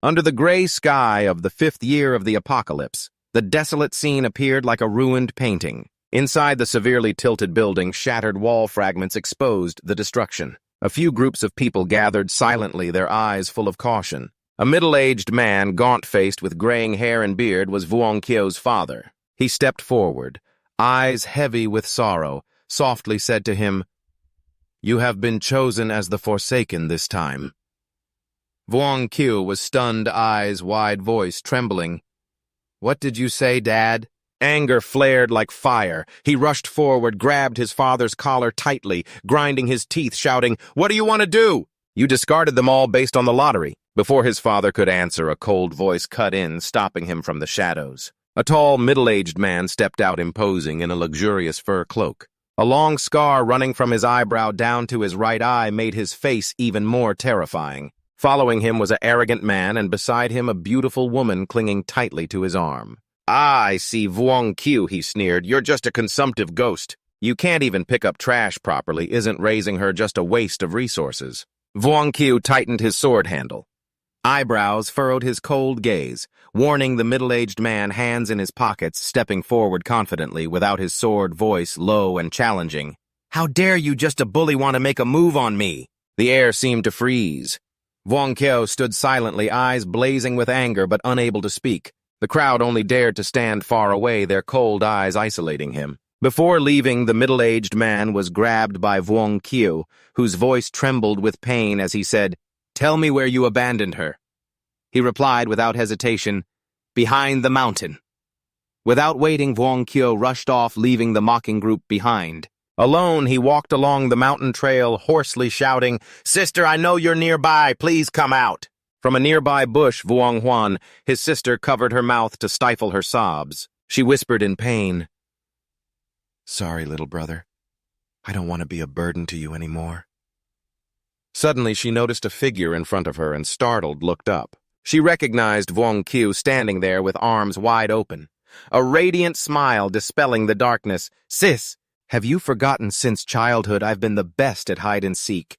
Under the gray sky of the 5th year of the apocalypse, the desolate scene appeared like a ruined painting. Inside the severely tilted building, shattered wall fragments exposed the destruction. A few groups of people gathered silently, their eyes full of caution. A middle-aged man, gaunt-faced with graying hair and beard, was Vuong Kyo's father. He stepped forward, eyes heavy with sorrow, softly said to him, "You have been chosen as the Forsaken this time." Vuong Kyo was stunned, eyes wide, voice trembling. "What did you say, Dad?" Anger flared like fire. He rushed forward, grabbed his father's collar tightly, grinding his teeth, shouting, "What do you want to do? You discarded them all based on the lottery." Before his father could answer, a cold voice cut in, stopping him from the shadows. A tall, middle-aged man stepped out, imposing in a luxurious fur cloak. A long scar running from his eyebrow down to his right eye made his face even more terrifying. Following him was an arrogant man, and beside him a beautiful woman clinging tightly to his arm. "Ah, I see, Vuong Kyo," he sneered. "You're just a consumptive ghost. You can't even pick up trash properly. Isn't raising her just a waste of resources?" Vuong Kyo tightened his sword handle. Eyebrows furrowed his cold gaze, warning the middle-aged man, hands in his pockets, stepping forward confidently without his sword, voice low and challenging. "How dare you, just a bully, want to make a move on me?" The air seemed to freeze. Vuong Kyo stood silently, eyes blazing with anger but unable to speak. The crowd only dared to stand far away, their cold eyes isolating him. Before leaving, the middle-aged man was grabbed by Vuong Kyo, whose voice trembled with pain as he said, "Tell me where you abandoned her." He replied without hesitation, "Behind the mountain." Without waiting, Vuong Kyo rushed off, leaving the mocking group behind. Alone, he walked along the mountain trail, hoarsely shouting, "Sister, I know you're nearby. Please come out." From a nearby bush, Vuong Huan, his sister, covered her mouth to stifle her sobs. She whispered in pain, "Sorry, little brother. I don't want to be a burden to you anymore." Suddenly, she noticed a figure in front of her and, startled, looked up. She recognized Vuong Kyo standing there with arms wide open, a radiant smile dispelling the darkness. "Sis, have you forgotten since childhood I've been the best at hide-and-seek?"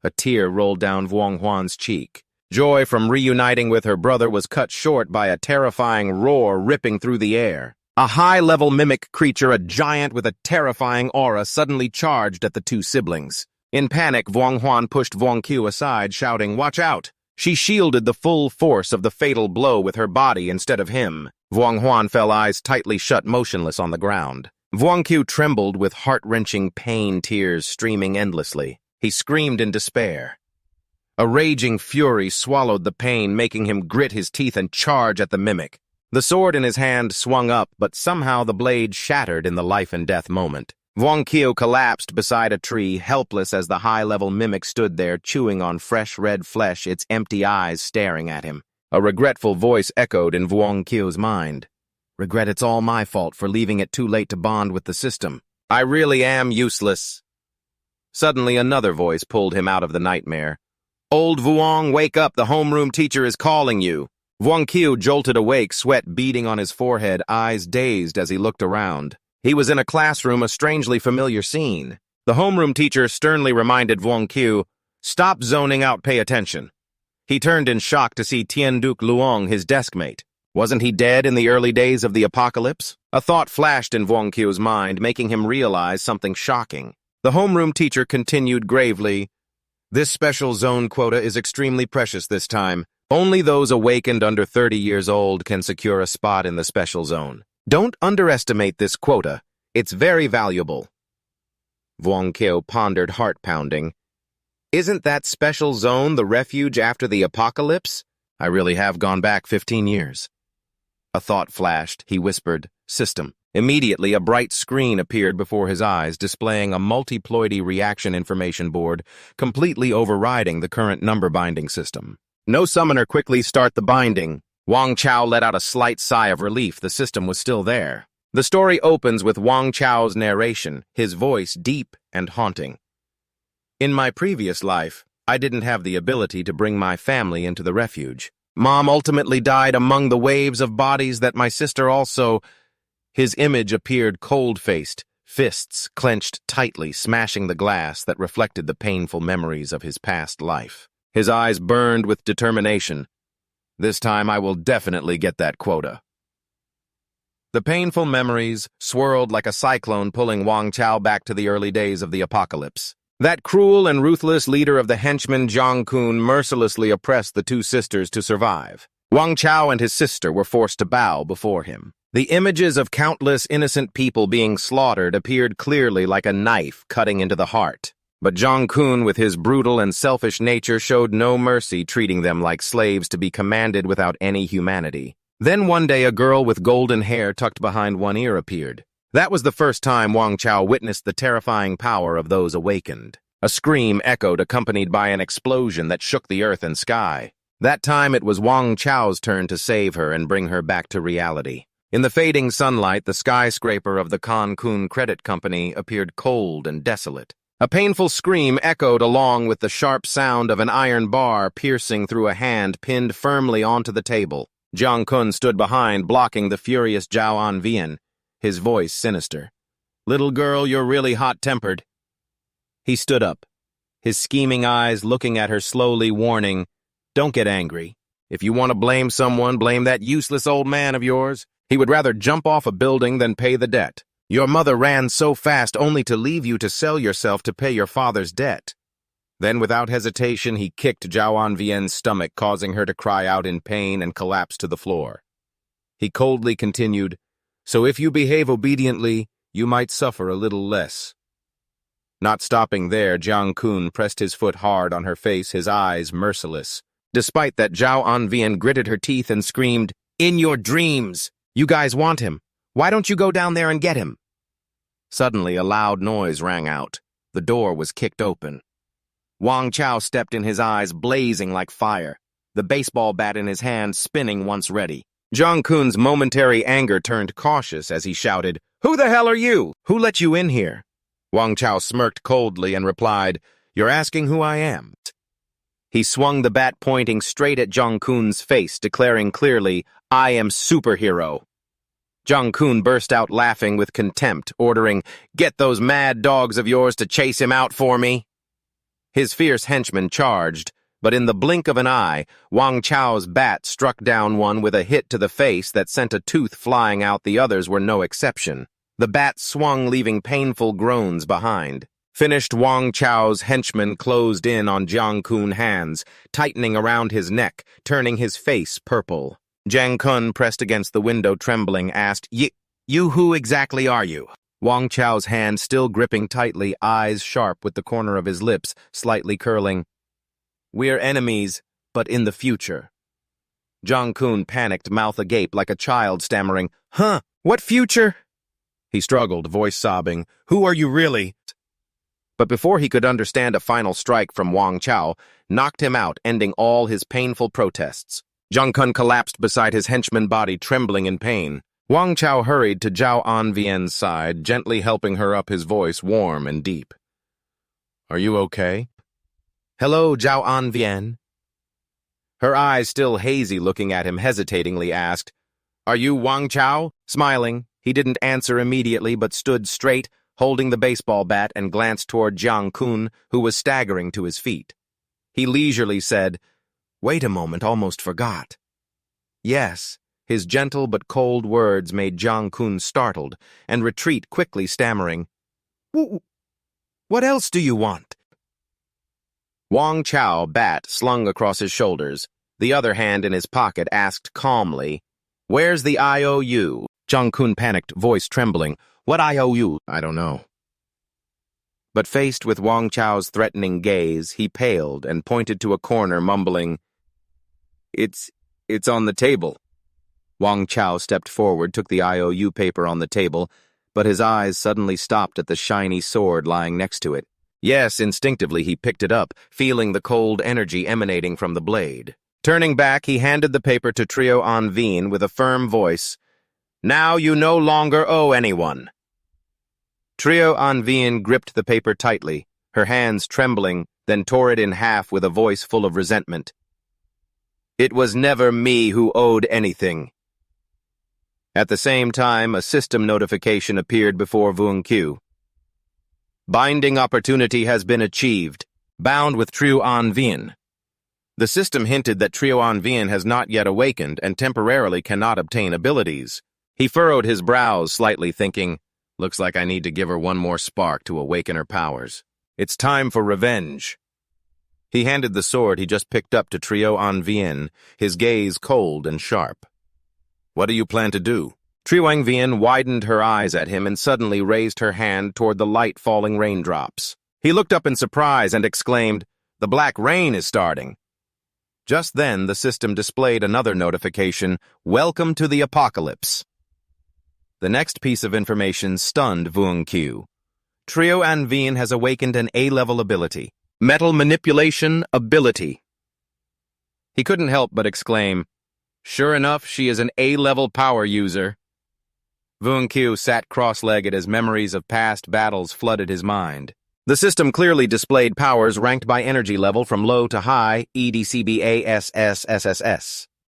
A tear rolled down Vuong Huan's cheek. Joy from reuniting with her brother was cut short by a terrifying roar ripping through the air. A high-level mimic creature, a giant with a terrifying aura, suddenly charged at the two siblings. In panic, Vuong Huan pushed Vuong Kyo aside, shouting, "Watch out!" She shielded the full force of the fatal blow with her body instead of him. Vuong Huan fell, eyes tightly shut, motionless on the ground. Vuong Kyo trembled with heart-wrenching pain, tears streaming endlessly. He screamed in despair. A raging fury swallowed the pain, making him grit his teeth and charge at the mimic. The sword in his hand swung up, but somehow the blade shattered in the life-and-death moment. Vuong Kyo collapsed beside a tree, helpless as the high-level mimic stood there, chewing on fresh red flesh, its empty eyes staring at him. A regretful voice echoed in Vuong Kyo's mind. "Regret it's all my fault for leaving it too late to bond with the system. I really am useless." Suddenly, another voice pulled him out of the nightmare. "Old Vuong, wake up, the homeroom teacher is calling you." Vuong Kyo jolted awake, sweat beading on his forehead, eyes dazed as he looked around. He was in a classroom, a strangely familiar scene. The homeroom teacher sternly reminded Vuong Kyo, "Stop zoning out, pay attention." He turned in shock to see Tian-Duc Luong, his deskmate. Wasn't he dead in the early days of the apocalypse? A thought flashed in Vuong Kyo's mind, making him realize something shocking. The homeroom teacher continued gravely, "This special zone quota is extremely precious this time. Only those awakened under 30 years old can secure a spot in the special zone. Don't underestimate this quota. It's very valuable." Vuong Kyo pondered, heart-pounding. "Isn't that special zone the refuge after the apocalypse? I really have gone back 15 years. A thought flashed. He whispered, "System." Immediately, a bright screen appeared before his eyes, displaying a multiploidy reaction information board, completely overriding the current number binding system. "No summoner, quickly start the binding." Wang Chao let out a slight sigh of relief. The system was still there. The story opens with Wang Chao's narration, his voice deep and haunting. "In my previous life, I didn't have the ability to bring my family into the refuge. Mom ultimately died among the waves of bodies that my sister also..." His image appeared cold-faced, fists clenched tightly, smashing the glass that reflected the painful memories of his past life. His eyes burned with determination. This time I will definitely get that quota. The painful memories swirled like a cyclone, pulling Wang Chao back to the early days of the apocalypse. That cruel and ruthless leader of the henchmen, Jiang Kun, mercilessly oppressed the two sisters to survive. Wang Chao and his sister were forced to bow before him. The images of countless innocent people being slaughtered appeared clearly like a knife cutting into the heart. But Jiang Kun, with his brutal and selfish nature, showed no mercy, treating them like slaves to be commanded without any humanity. Then one day a girl with golden hair tucked behind one ear appeared. That was the first time Wang Chao witnessed the terrifying power of those awakened. A scream echoed, accompanied by an explosion that shook the earth and sky. That time it was Wang Chao's turn to save her and bring her back to reality. In the fading sunlight, the skyscraper of the Kun Credit Company appeared cold and desolate. A painful scream echoed along with the sharp sound of an iron bar piercing through a hand pinned firmly onto the table. Jiang Kun stood behind, blocking the furious Zhao Anvian, his voice sinister. "Little girl, you're really hot-tempered." He stood up, his scheming eyes looking at her slowly, warning, "Don't get angry. If you want to blame someone, blame that useless old man of yours. He would rather jump off a building than pay the debt. Your mother ran so fast only to leave you to sell yourself to pay your father's debt." Then, without hesitation, he kicked Zhao Anvien's stomach, causing her to cry out in pain and collapse to the floor. He coldly continued, "So if you behave obediently, you might suffer a little less." Not stopping there, Jiang Kun pressed his foot hard on her face, his eyes merciless. Despite that, Zhao Anvian gritted her teeth and screamed, "In your dreams! You guys want him. Why don't you go down there and get him?" Suddenly, a loud noise rang out. The door was kicked open. Wang Chao stepped in, his eyes blazing like fire, the baseball bat in his hand spinning once ready. Jiang Kun's momentary anger turned cautious as he shouted, "Who the hell are you? Who let you in here?" Wang Chao smirked coldly and replied, "You're asking who I am." He swung the bat, pointing straight at Jiang Kun's face, declaring clearly, "I am superhero." Jiang Kun burst out laughing with contempt, ordering, "Get those mad dogs of yours to chase him out for me." His fierce henchmen charged, but in the blink of an eye, Wang Chao's bat struck down one with a hit to the face that sent a tooth flying out. The others were no exception. The bat swung, leaving painful groans behind. Finished, Wang Chao's henchmen closed in on Jiang Kun's hands, tightening around his neck, turning his face purple. Jiang Kun, pressed against the window, trembling, asked, You who exactly are you?" Wang Chao's hand still gripping tightly, eyes sharp with the corner of his lips slightly curling. "We're enemies, but in the future." Jiang Kun panicked, mouth agape like a child, stammering, "Huh? What future?" He struggled, voice sobbing, "Who are you really?" But before he could understand, a final strike from Wang Chao knocked him out, ending all his painful protests. Jiang Kun collapsed beside his henchman body, trembling in pain. Wang Chao hurried to Zhao Anvien's side, gently helping her up, his voice warm and deep. "Are you okay?" "Hello, Zhao Anvien." Her eyes still hazy, looking at him hesitatingly, asked, "Are you Wang Chao?" Smiling, he didn't answer immediately, but stood straight, holding the baseball bat, and glanced toward Jiang Kun, who was staggering to his feet. He leisurely said, "Wait a moment, almost forgot." "Yes." His gentle but cold words made Jiang Kun startled and retreat quickly, stammering, "What else do you want?" Wang Chao, bat slung across his shoulders, the other hand in his pocket, asked calmly, "Where's the IOU?" Jiang Kun panicked, voice trembling. "What IOU?" "I don't know." But faced with Wang Chao's threatening gaze, he paled and pointed to a corner, mumbling, It's on the table." Wang Chao stepped forward, took the IOU paper on the table, but his eyes suddenly stopped at the shiny sword lying next to it. Yes, instinctively he picked it up, feeling the cold energy emanating from the blade. Turning back, he handed the paper to Trio Anvien with a firm voice. "Now you no longer owe anyone." Trio Anvien gripped the paper tightly, her hands trembling, then tore it in half with a voice full of resentment. "It was never me who owed anything." At the same time, a system notification appeared before Vung Q. "Binding opportunity has been achieved. Bound with Trio Anvien." The system hinted that Trio Anvian has not yet awakened and temporarily cannot obtain abilities. He furrowed his brows slightly, thinking, looks like I need to give her one more spark to awaken her powers. It's time for revenge. He handed the sword he just picked up to Trio Anvian, his gaze cold and sharp. What do you plan to do? Trio Anvian widened her eyes at him and suddenly raised her hand toward the light-falling raindrops. He looked up in surprise and exclaimed, "The black rain is starting." Just then, the system displayed another notification, "Welcome to the Apocalypse." The next piece of information stunned Vuong Q. Trio Anvian has awakened an A-level ability, Metal Manipulation Ability. He couldn't help but exclaim, "Sure enough, she is an A-level power user." Vuong Q sat cross-legged as memories of past battles flooded his mind. The system clearly displayed powers ranked by energy level from low to high, EDCBASSSSS.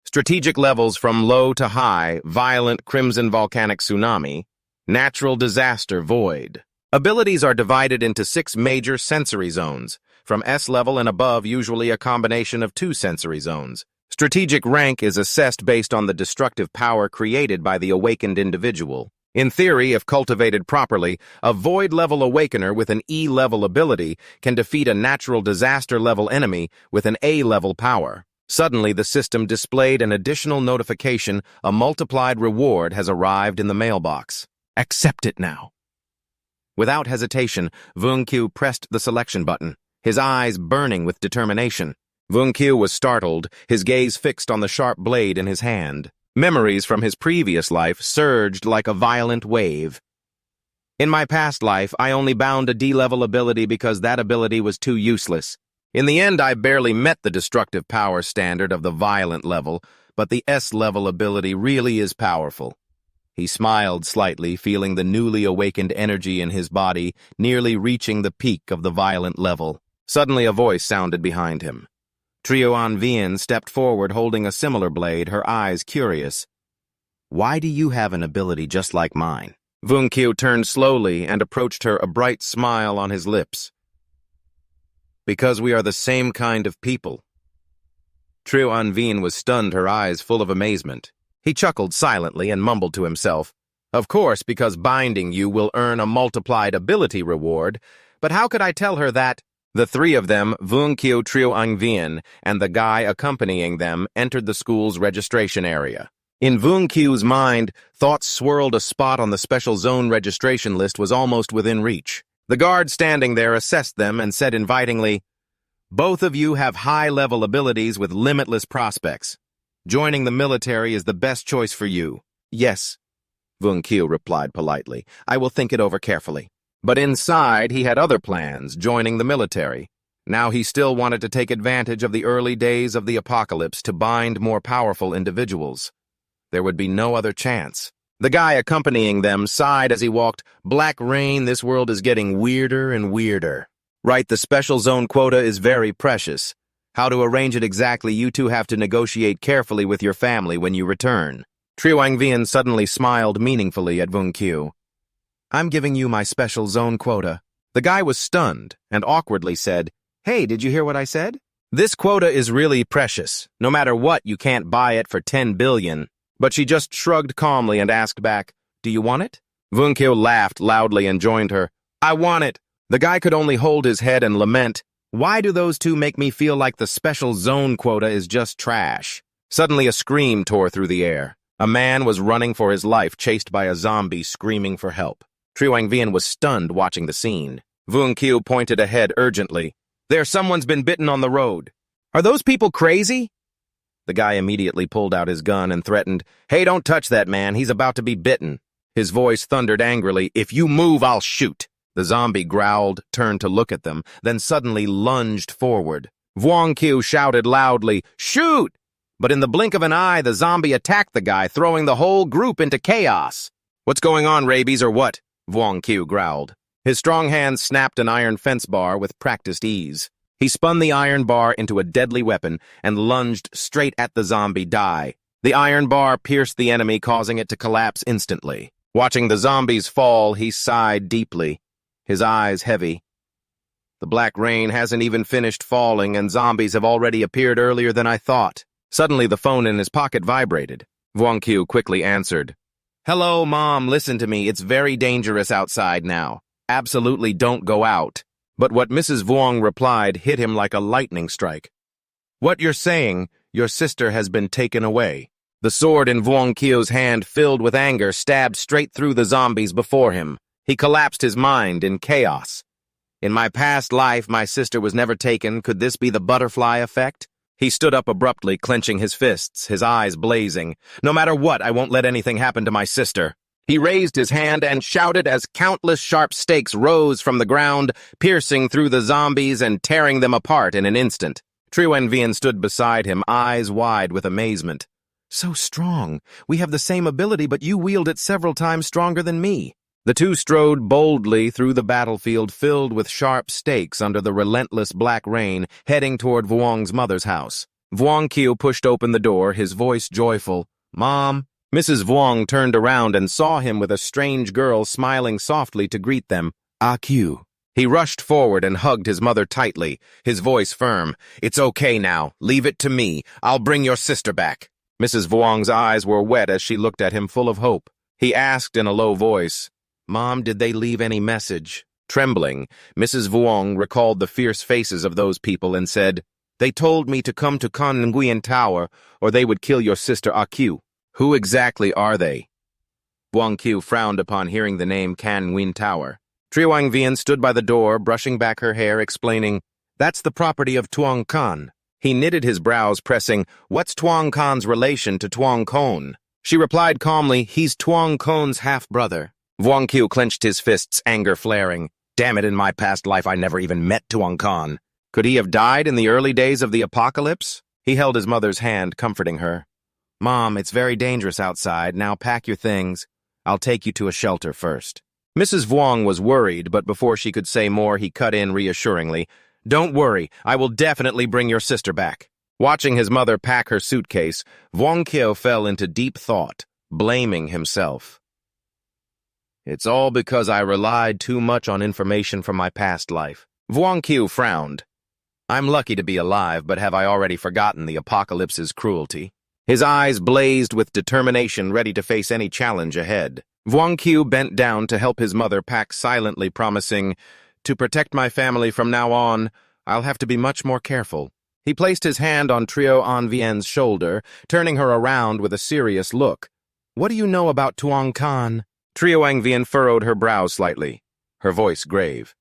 Strategic levels from low to high, violent crimson volcanic tsunami, natural disaster void. Abilities are divided into 6 major sensory zones, from S level and above usually a combination of 2 sensory zones. Strategic rank is assessed based on the destructive power created by the awakened individual. In theory, if cultivated properly, a void-level awakener with an E-level ability can defeat a natural disaster-level enemy with an A-level power. Suddenly, the system displayed an additional notification: a multiplied reward has arrived in the mailbox. Accept it now. Without hesitation, Vuong Q pressed the selection button, his eyes burning with determination. Vuong Q was startled, his gaze fixed on the sharp blade in his hand. Memories from his previous life surged like a violent wave. In my past life, I only bound a D-level ability because that ability was too useless. In the end, I barely met the destructive power standard of the violent level, but the S-level ability really is powerful. He smiled slightly, feeling the newly awakened energy in his body nearly reaching the peak of the violent level. Suddenly, a voice sounded behind him. Trio Anvian stepped forward holding a similar blade, her eyes curious. "Why do you have an ability just like mine?" Vuong Q turned slowly and approached her, a bright smile on his lips. "Because we are the same kind of people." Trio Anvian was stunned, her eyes full of amazement. He chuckled silently and mumbled to himself, "Of course, because binding you will earn a multiplied ability reward, but how could I tell her that?" The 3 of them, Vuong Q, Trio Anvian, and the guy accompanying them, entered the school's registration area. In Vuong Q's mind, thoughts swirled. A spot on the special zone registration list was almost within reach. The guard standing there assessed them and said invitingly, "Both of you have high-level abilities with limitless prospects. Joining the military is the best choice for you." "Yes," Vuong Q replied politely. "I will think it over carefully." But inside, he had other plans, joining the military. Now he still wanted to take advantage of the early days of the apocalypse to bind more powerful individuals. There would be no other chance. The guy accompanying them sighed as he walked. "Black rain, this world is getting weirder and weirder." "Right, the special zone quota is very precious. How to arrange it exactly, you two have to negotiate carefully with your family when you return." Trio Anvian suddenly smiled meaningfully at Vuong Q. "I'm giving you my special zone quota." The guy was stunned and awkwardly said, "Hey, did you hear what I said? This quota is really precious. No matter what, you can't buy it for 10 billion. But she just shrugged calmly and asked back, "Do you want it?" Vuong Q laughed loudly and joined her. "I want it." The guy could only hold his head and lament, "Why do those two make me feel like the special zone quota is just trash?" Suddenly a scream tore through the air. A man was running for his life, chased by a zombie screaming for help. Trio Anvian was stunned watching the scene. Vuong Q pointed ahead urgently. Someone's been bitten on the road." "Are those people crazy?" The guy immediately pulled out his gun and threatened, "Hey, don't touch that man, he's about to be bitten." His voice thundered angrily, "If you move, I'll shoot." The zombie growled, turned to look at them, then suddenly lunged forward. Vuong Q shouted loudly, "Shoot!" But in the blink of an eye, the zombie attacked the guy, throwing the whole group into chaos. "What's going on, rabies, or what?" Vuong Q growled. His strong hand snapped an iron fence bar with practiced ease. He spun the iron bar into a deadly weapon and lunged straight at the zombie die. The iron bar pierced the enemy, causing it to collapse instantly. Watching the zombies fall, he sighed deeply, his eyes heavy. The black rain hasn't even finished falling, and zombies have already appeared earlier than I thought. Suddenly, the phone in his pocket vibrated. Vuong Qiu quickly answered. Hello, Mom, listen to me. It's very dangerous outside now. Absolutely don't go out. But what Mrs. Vuong replied hit him like a lightning strike. What you're saying, your sister has been taken away. The sword in Vuong Qiu's hand, filled with anger, stabbed straight through the zombies before him. He collapsed his mind in chaos. In my past life, my sister was never taken. Could this be the butterfly effect? He stood up abruptly, clenching his fists, his eyes blazing. No matter what, I won't let anything happen to my sister. He raised his hand and shouted as countless sharp stakes rose from the ground, piercing through the zombies and tearing them apart in an instant. Truong Vien stood beside him, eyes wide with amazement. So strong. We have the same ability, but you wield it several times stronger than me. The two strode boldly through the battlefield filled with sharp stakes under the relentless black rain, heading toward Vuong's mother's house. Vuong Qiu pushed open the door, his voice joyful. Mom. Mrs. Vuong turned around and saw him with a strange girl smiling softly to greet them. Qiu. He rushed forward and hugged his mother tightly, his voice firm. It's okay now. Leave it to me. I'll bring your sister back. Mrs. Vuong's eyes were wet as she looked at him full of hope. He asked in a low voice, Mom, did they leave any message? Trembling, Mrs. Vuong recalled the fierce faces of those people and said, They told me to come to Con Nguyen Tower, or they would kill your sister Qiu. Who exactly are they? Vuong Qiu frowned upon hearing the name Can Nguyen Tower. Truong Vien stood by the door, brushing back her hair, explaining, That's the property of Tuong Con. He knitted his brows, pressing, What's Tuong Con's relation to Tuong Con? She replied calmly, He's Tuong Con's half-brother. Vuong Qiu clenched his fists, anger flaring. Damn it, in my past life I never even met Tuong Con. Could he have died in the early days of the apocalypse? He held his mother's hand, comforting her. Mom, it's very dangerous outside. Now pack your things. I'll take you to a shelter first. Mrs. Vuong was worried, but before she could say more, he cut in reassuringly. Don't worry, I will definitely bring your sister back. Watching his mother pack her suitcase, Vuong Qiu fell into deep thought, blaming himself. It's all because I relied too much on information from my past life. Vuong Qiu frowned. I'm lucky to be alive, but have I already forgotten the apocalypse's cruelty? His eyes blazed with determination, ready to face any challenge ahead. Vuong Qiu bent down to help his mother pack silently, promising, To protect my family from now on, I'll have to be much more careful. He placed his hand on Truong Vien's shoulder, turning her around with a serious look. What do you know about Tuong Con? Truong Vien furrowed her brows slightly, her voice grave.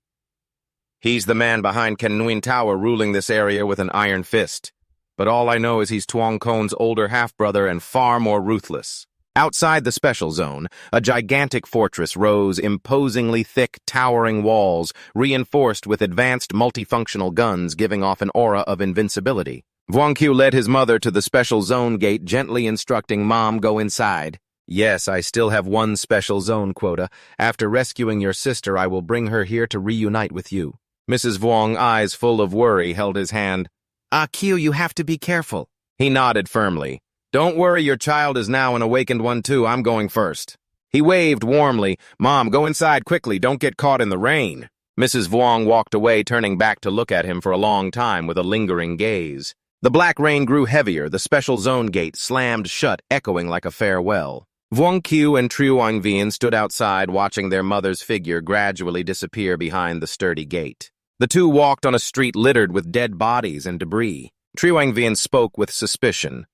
He's the man behind Can Nguyen Tower, ruling this area with an iron fist. But all I know is he's Tuong Con's older half-brother and far more ruthless. Outside the special zone, a gigantic fortress rose, imposingly thick, towering walls, reinforced with advanced multifunctional guns giving off an aura of invincibility. Vuong Qiu led his mother to the special zone gate, gently instructing Mom, go inside. Yes, I still have one special zone quota. After rescuing your sister, I will bring her here to reunite with you. Mrs. Vuong, eyes full of worry, held his hand. Qiu, you have to be careful. He nodded firmly. Don't worry, your child is now an awakened one too. I'm going first. He waved warmly. Mom, go inside quickly. Don't get caught in the rain. Mrs. Vuong walked away, turning back to look at him for a long time with a lingering gaze. The black rain grew heavier. The special zone gate slammed shut, echoing like a farewell. Vuong Qiu and Truong Vien stood outside, watching their mother's figure gradually disappear behind the sturdy gate. The two walked on a street littered with dead bodies and debris. Truong Vien spoke with suspicion.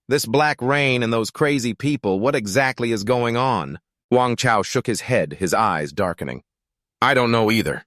This black rain and those crazy people, what exactly is going on? Wang Chao shook his head, his eyes darkening. I don't know either.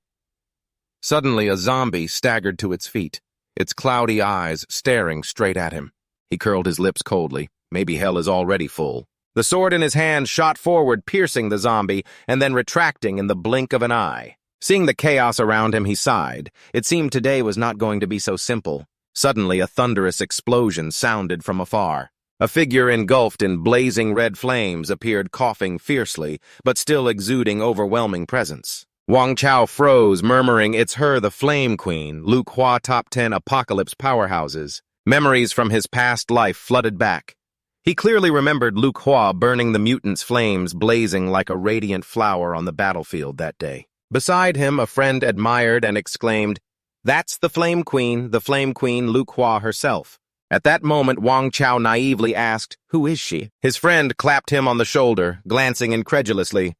Suddenly, a zombie staggered to its feet, its cloudy eyes staring straight at him. He curled his lips coldly. Maybe hell is already full. The sword in his hand shot forward, piercing the zombie, and then retracting in the blink of an eye. Seeing the chaos around him, he sighed. It seemed today was not going to be so simple. Suddenly, a thunderous explosion sounded from afar. A figure engulfed in blazing red flames appeared, coughing fiercely, but still exuding overwhelming presence. Wang Chao froze, murmuring, It's her, the Flame Queen, Lu Hua top 10 apocalypse powerhouses. Memories from his past life flooded back. He clearly remembered Lu Hua burning the mutants' flames blazing like a radiant flower on the battlefield that day. Beside him, a friend admired and exclaimed, "That's the Flame Queen, Lu Hua herself." At that moment, Wang Chao naively asked, "Who is she?" His friend clapped him on the shoulder, glancing incredulously.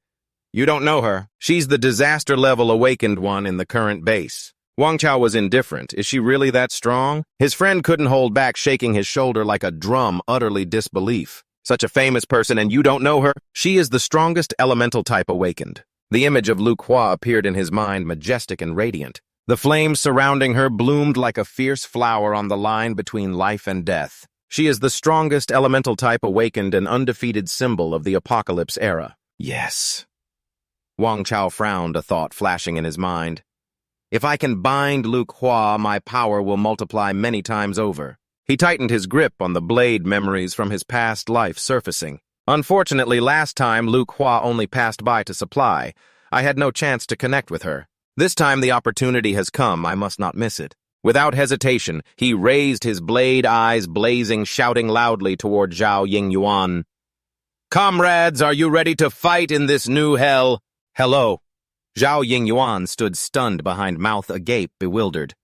"You don't know her. She's the disaster-level awakened one in the current base." Wang Chao was indifferent. Is she really that strong? His friend couldn't hold back, shaking his shoulder like a drum, utterly disbelief. Such a famous person and you don't know her? She is the strongest elemental type awakened. The image of Lu Hua appeared in his mind, majestic and radiant. The flames surrounding her bloomed like a fierce flower on the line between life and death. She is the strongest elemental type awakened and undefeated symbol of the apocalypse era. Yes. Wang Chao frowned, a thought flashing in his mind. If I can bind Lu Hua, my power will multiply many times over. He tightened his grip on the blade, memories from his past life surfacing. Unfortunately, last time Lu Hua only passed by to supply. I had no chance to connect with her. This time the opportunity has come, I must not miss it. Without hesitation, he raised his blade, eyes blazing, shouting loudly toward Zhao Yingyuan. "Comrades, are you ready to fight in this new hell?" "Hello." Zhao Yingyuan stood stunned behind, mouth agape, bewildered.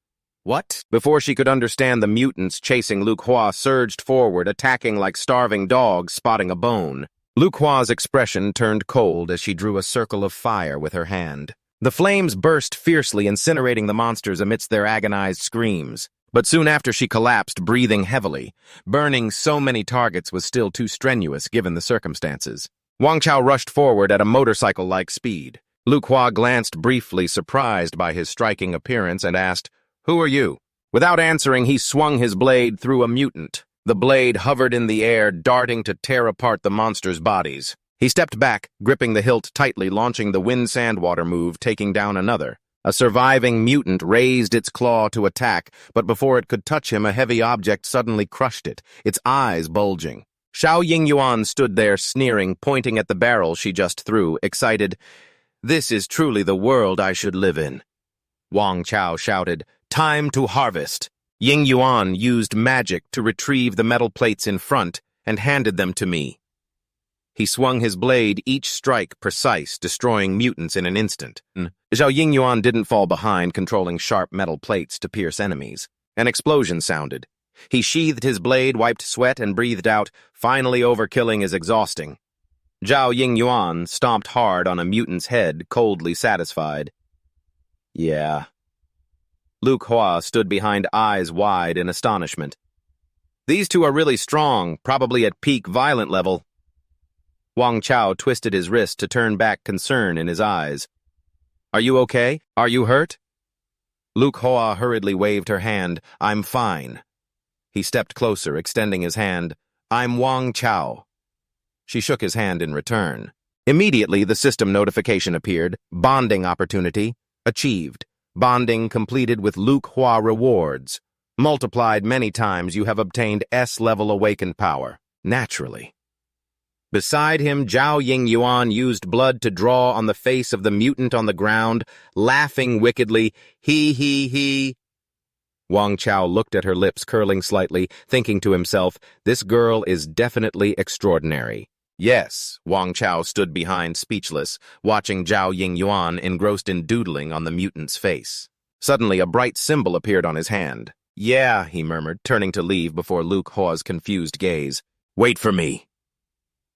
What? Before she could understand, the mutants chasing Lu Hua surged forward, attacking like starving dogs spotting a bone. Lu Hua's expression turned cold as she drew a circle of fire with her hand. The flames burst fiercely, incinerating the monsters amidst their agonized screams. But soon after she collapsed, breathing heavily. Burning so many targets was still too strenuous given the circumstances. Wang Chao rushed forward at a motorcycle-like speed. Lu Hua glanced briefly, surprised by his striking appearance, and asked, "Who are you?" Without answering, he swung his blade through a mutant. The blade hovered in the air, darting to tear apart the monsters' bodies. He stepped back, gripping the hilt tightly, launching the wind sandwater move, taking down another. A surviving mutant raised its claw to attack, but before it could touch him, a heavy object suddenly crushed it, its eyes bulging. Zhao Yingyuan stood there, sneering, pointing at the barrel she just threw, excited. "This is truly the world I should live in." Wang Chao shouted, "Time to harvest." Yingyuan used magic to retrieve the metal plates in front and handed them to me. He swung his blade, each strike precise, destroying mutants in an instant. Zhao Yingyuan didn't fall behind, controlling sharp metal plates to pierce enemies. An explosion sounded. He sheathed his blade, wiped sweat, and breathed out, "Finally overkilling is exhausting." Zhao Yingyuan stomped hard on a mutant's head, coldly satisfied. Yeah. Lu Hua stood behind, eyes wide in astonishment. "These two are really strong, probably at peak violent level." Wang Chao twisted his wrist to turn back concern in his eyes. "Are you okay? Are you hurt?" Lu Hua hurriedly waved her hand. "I'm fine." He stepped closer, extending his hand. "I'm Wang Chao." She shook his hand in return. Immediately, the system notification appeared. Bonding opportunity achieved. Bonding completed with Lu Hua rewards. Multiplied many times, you have obtained S-level awakened power. Naturally. Beside him, Zhao Yingyuan used blood to draw on the face of the mutant on the ground, laughing wickedly, he. Wang Chao looked at her lips curling slightly, thinking to himself, this girl is definitely extraordinary. Yes, Wang Chao stood behind, speechless, watching Zhao Yingyuan engrossed in doodling on the mutant's face. Suddenly, a bright symbol appeared on his hand. Yeah, he murmured, turning to leave before Lu Hua's confused gaze. Wait for me.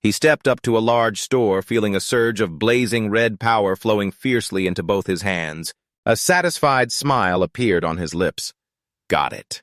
He stepped up to a large store, feeling a surge of blazing red power flowing fiercely into both his hands. A satisfied smile appeared on his lips. Got it.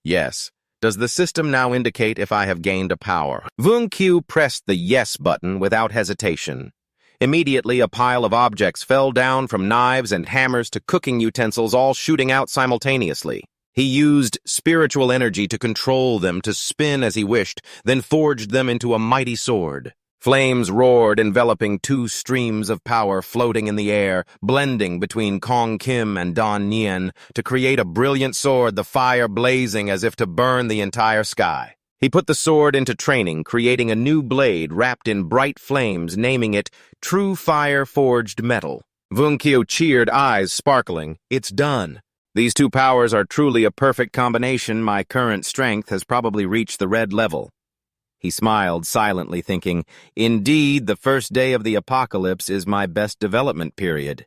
Yes. Does the system now indicate if I have gained a power? Wang Qiu pressed the yes button without hesitation. Immediately, a pile of objects fell down, from knives and hammers to cooking utensils, all shooting out simultaneously. He used spiritual energy to control them, to spin as he wished, then forged them into a mighty sword. Flames roared, enveloping two streams of power floating in the air, blending between Kong Kim and Don Nian to create a brilliant sword, the fire blazing as if to burn the entire sky. He put the sword into training, creating a new blade wrapped in bright flames, naming it True Fire Forged Metal. Wang Qiu cheered, eyes sparkling. It's done. These two powers are truly a perfect combination. My current strength has probably reached the red level. He smiled silently, thinking, indeed, the first day of the apocalypse is my best development period.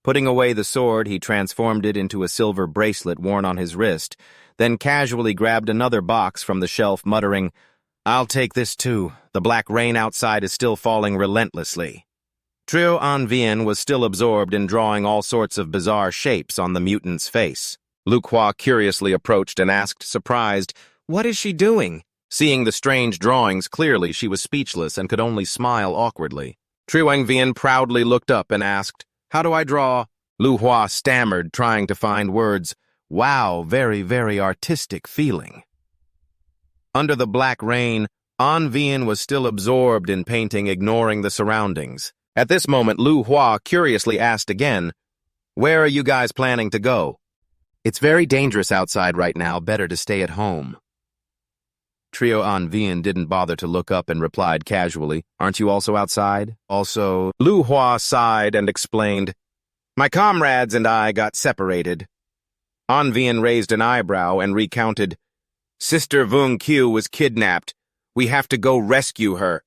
Putting away the sword, he transformed it into a silver bracelet worn on his wrist, then casually grabbed another box from the shelf, muttering, "I'll take this too. The black rain outside is still falling relentlessly." Trio An Vien was still absorbed in drawing all sorts of bizarre shapes on the mutant's face. Lu Hua curiously approached and asked, surprised, "What is she doing?" Seeing the strange drawings clearly, she was speechless and could only smile awkwardly. Trio An Vien proudly looked up and asked, "How do I draw?" Lu Hua stammered, trying to find words. "Wow, very, very artistic feeling." Under the black rain, An Vien was still absorbed in painting, ignoring the surroundings. At this moment, Lu Hua curiously asked again, "Where are you guys planning to go?" "It's very dangerous outside right now. Better to stay at home." Trio An Vien didn't bother to look up and replied casually, "Aren't you also outside?" "Also..." Lu Hua sighed and explained, "My comrades and I got separated." An Vien raised an eyebrow and recounted, "Sister Vung Q was kidnapped. We have to go rescue her."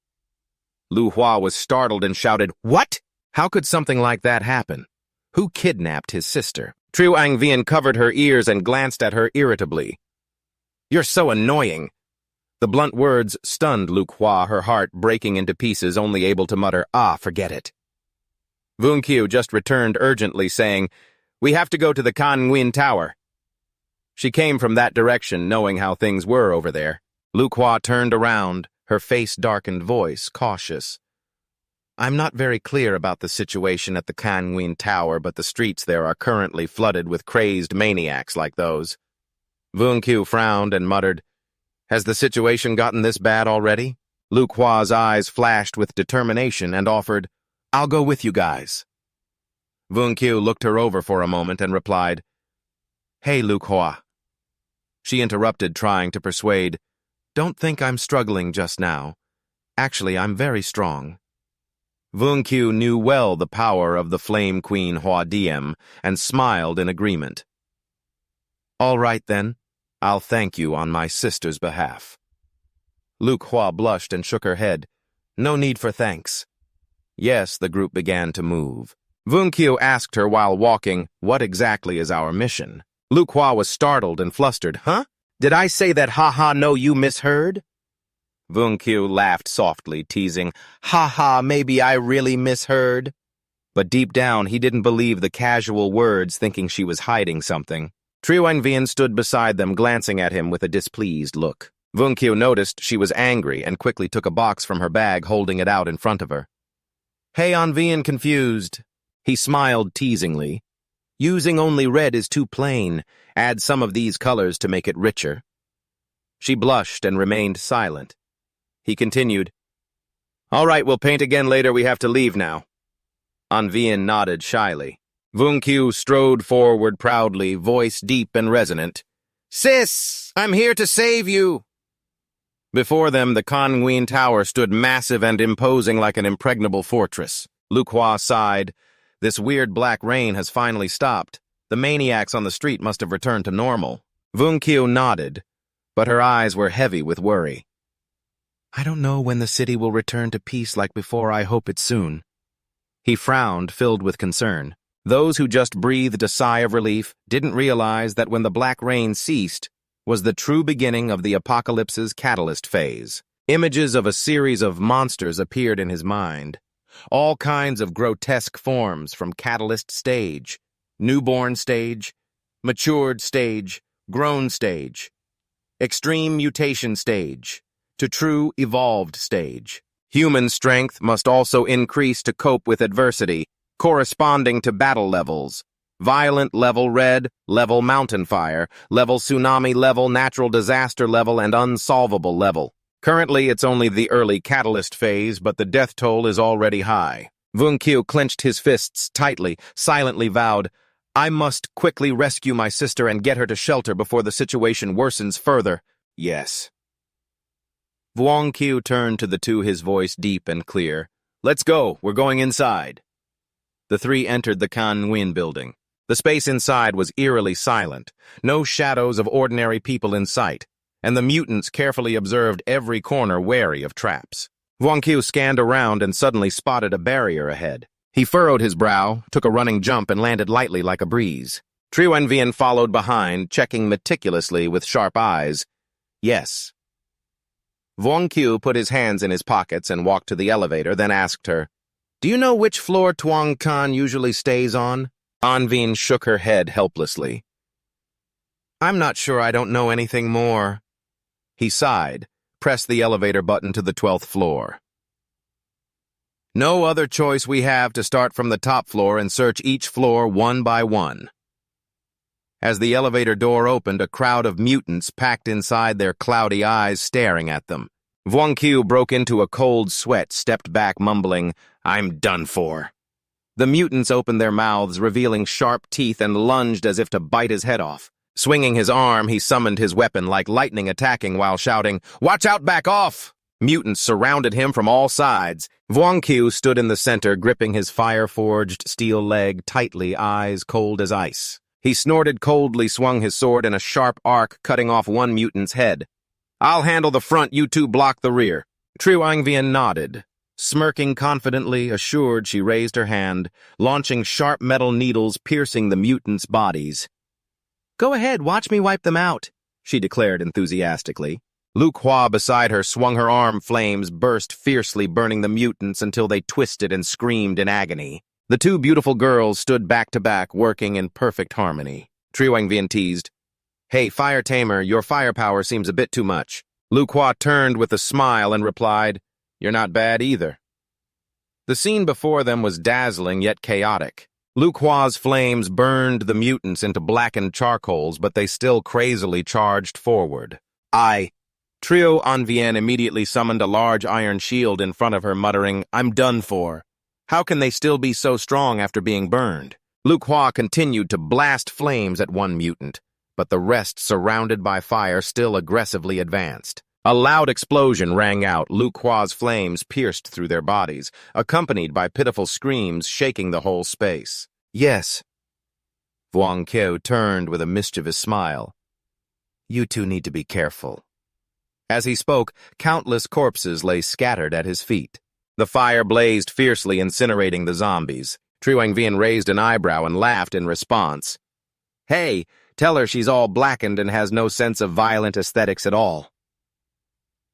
Lu Hua was startled and shouted, "What? How could something like that happen? Who kidnapped his sister?" Trio An Vien covered her ears and glanced at her irritably. "You're so annoying." The blunt words stunned Lu Hua, her heart breaking into pieces, only able to mutter, "Forget it." Vung Q just returned urgently, saying, "We have to go to the Kan Nguyen Tower." She came from that direction, knowing how things were over there. Lu Hua turned around, her face darkened, voice cautious. "I'm not very clear about the situation at the Kan Nguyen Tower, but the streets there are currently flooded with crazed maniacs like those." Vung Q frowned and muttered, "Has the situation gotten this bad already?" Lu Hua's eyes flashed with determination and offered, "I'll go with you guys." Vung Q looked her over for a moment and replied, "Hey, Lu Hua." She interrupted, trying to persuade, "Don't think I'm struggling just now. Actually, I'm very strong." Vung Q knew well the power of the Flame Queen Hua Diem and smiled in agreement. "All right, then. I'll thank you on my sister's behalf." Lu Hua blushed and shook her head. "No need for thanks." Yes, the group began to move. Vung Q asked her while walking, "What exactly is our mission?" Lu Hua was startled and flustered. "Huh? Did I say that ha-ha no you misheard?" Vung Q laughed softly, teasing, "Ha-ha, maybe I really misheard." But deep down, he didn't believe the casual words, thinking she was hiding something. Trio An Vien stood beside them, glancing at him with a displeased look. Vung Q noticed she was angry and quickly took a box from her bag, holding it out in front of her. "Hey, An Vien confused." He smiled teasingly. "Using only red is too plain. Add some of these colors to make it richer." She blushed and remained silent. He continued, "All right, we'll paint again later. We have to leave now." An Vien nodded shyly. Vung Q strode forward proudly, voice deep and resonant. "Sis, I'm here to save you." Before them, the Kan Nguyen Tower stood massive and imposing like an impregnable fortress. Lu Hua sighed. This weird black rain has finally stopped. The maniacs on the street must have returned to normal. Vung Q nodded, but her eyes were heavy with worry. "I don't know when the city will return to peace like before. I hope it's soon." He frowned, filled with concern. Those who just breathed a sigh of relief didn't realize that when the black rain ceased was the true beginning of the apocalypse's catalyst phase. Images of a series of monsters appeared in his mind. All kinds of grotesque forms, from catalyst stage, newborn stage, matured stage, grown stage, extreme mutation stage, to true evolved stage. Human strength must also increase to cope with adversity, corresponding to battle levels. Violent level red, level mountain fire, level tsunami level, natural disaster level, and unsolvable level. Currently, it's only the early catalyst phase, but the death toll is already high. Vung Q clenched his fists tightly, silently vowed, "I must quickly rescue my sister and get her to shelter before the situation worsens further." "Yes." Vung Q turned to the two, his voice deep and clear. "Let's go, we're going inside." The three entered the Kan Nguyen building. The space inside was eerily silent, no shadows of ordinary people in sight, and the mutants carefully observed every corner, wary of traps. Vung Q scanned around and suddenly spotted a barrier ahead. He furrowed his brow, took a running jump, and landed lightly like a breeze. Trio Vian followed behind, checking meticulously with sharp eyes. Yes. Vuong Qiu put his hands in his pockets and walked to the elevator, then asked her, "Do you know which floor Tuang Kan usually stays on?" Anvin shook her head helplessly. "I'm not sure. I don't know anything more." He sighed, pressed the elevator button to the 12th floor. "No other choice we have to start from the top floor and search each floor one by one." As the elevator door opened, a crowd of mutants packed inside, their cloudy eyes staring at them. Vuong Qiu broke into a cold sweat, stepped back, mumbling, "I'm done for." The mutants opened their mouths, revealing sharp teeth, and lunged as if to bite his head off. Swinging his arm, he summoned his weapon like lightning, attacking while shouting, "Watch out, back off!" Mutants surrounded him from all sides. Vuong Qiu stood in the center, gripping his fire-forged steel leg tightly, eyes cold as ice. He snorted coldly, swung his sword in a sharp arc, cutting off one mutant's head. "I'll handle the front, you two block the rear." Trio Angvian nodded. Smirking confidently, assured, she raised her hand, launching sharp metal needles piercing the mutants' bodies. "Go ahead, watch me wipe them out," she declared enthusiastically. Lu Hua beside her swung her arm, flames burst fiercely, burning the mutants until they twisted and screamed in agony. The two beautiful girls stood back to back, working in perfect harmony. Trio Angvian teased, "Hey, Fire Tamer, your firepower seems a bit too much." Lu Hua turned with a smile and replied, "You're not bad either." The scene before them was dazzling yet chaotic. Lu Hua's flames burned the mutants into blackened charcoals, but they still crazily charged forward. Trio Anvien immediately summoned a large iron shield in front of her, muttering, "I'm done for. How can they still be so strong after being burned?" Lu Hua continued to blast flames at one mutant, but the rest, surrounded by fire, still aggressively advanced. A loud explosion rang out. Lu Hua's flames pierced through their bodies, accompanied by pitiful screams shaking the whole space. "Yes." Vuong Qiu turned with a mischievous smile. "You two need to be careful." As he spoke, countless corpses lay scattered at his feet. The fire blazed fiercely, incinerating the zombies. Trio Angvian raised an eyebrow and laughed in response. "Hey, tell her she's all blackened and has no sense of violent aesthetics at all."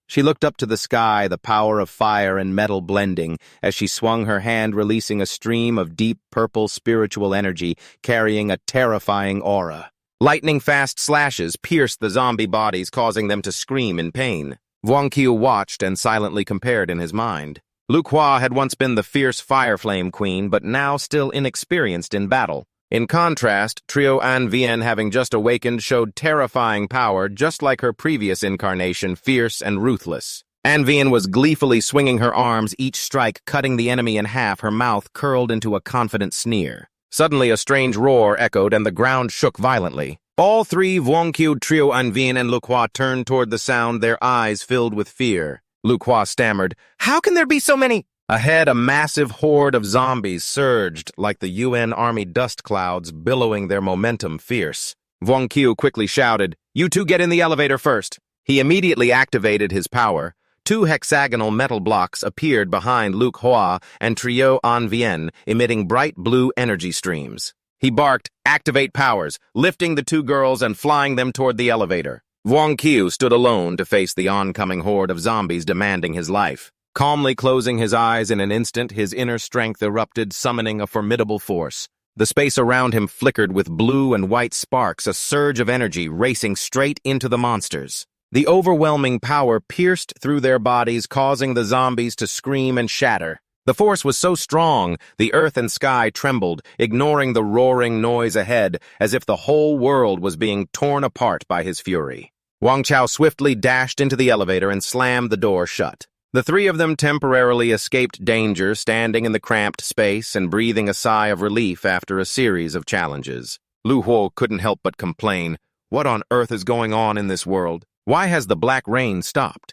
She looked up to the sky, the power of fire and metal blending, as she swung her hand, releasing a stream of deep purple spiritual energy, carrying a terrifying aura. Lightning-fast slashes pierced the zombie bodies, causing them to scream in pain. Vuong Qiu watched and silently compared in his mind. Lu Hua had once been the fierce fire flame queen, but now still inexperienced in battle. In contrast, Trio Anvien, having just awakened, showed terrifying power, just like her previous incarnation, fierce and ruthless. Anvien was gleefully swinging her arms, each strike cutting the enemy in half, her mouth curled into a confident sneer. Suddenly, a strange roar echoed, and the ground shook violently. All three, Vuong Qiu, Trio Anvien, and Lu Hua, turned toward the sound, their eyes filled with fear. Lu Hua stammered, "How can there be so many?" Ahead, a massive horde of zombies surged like the UN Army dust clouds, billowing their momentum fierce. Vuong Qiu quickly shouted, "You two get in the elevator first." He immediately activated his power. Two hexagonal metal blocks appeared behind Lu Hua and Trio Anvien, emitting bright blue energy streams. He barked, "Activate powers," lifting the two girls and flying them toward the elevator. Vuong Qiu stood alone to face the oncoming horde of zombies demanding his life. Calmly closing his eyes in an instant, his inner strength erupted, summoning a formidable force. The space around him flickered with blue and white sparks, a surge of energy racing straight into the monsters. The overwhelming power pierced through their bodies, causing the zombies to scream and shatter. The force was so strong, the earth and sky trembled, ignoring the roaring noise ahead, as if the whole world was being torn apart by his fury. Wang Chao swiftly dashed into the elevator and slammed the door shut. The three of them temporarily escaped danger, standing in the cramped space and breathing a sigh of relief after a series of challenges. Lu Hua couldn't help but complain, "What on earth is going on in this world? Why has the black rain stopped?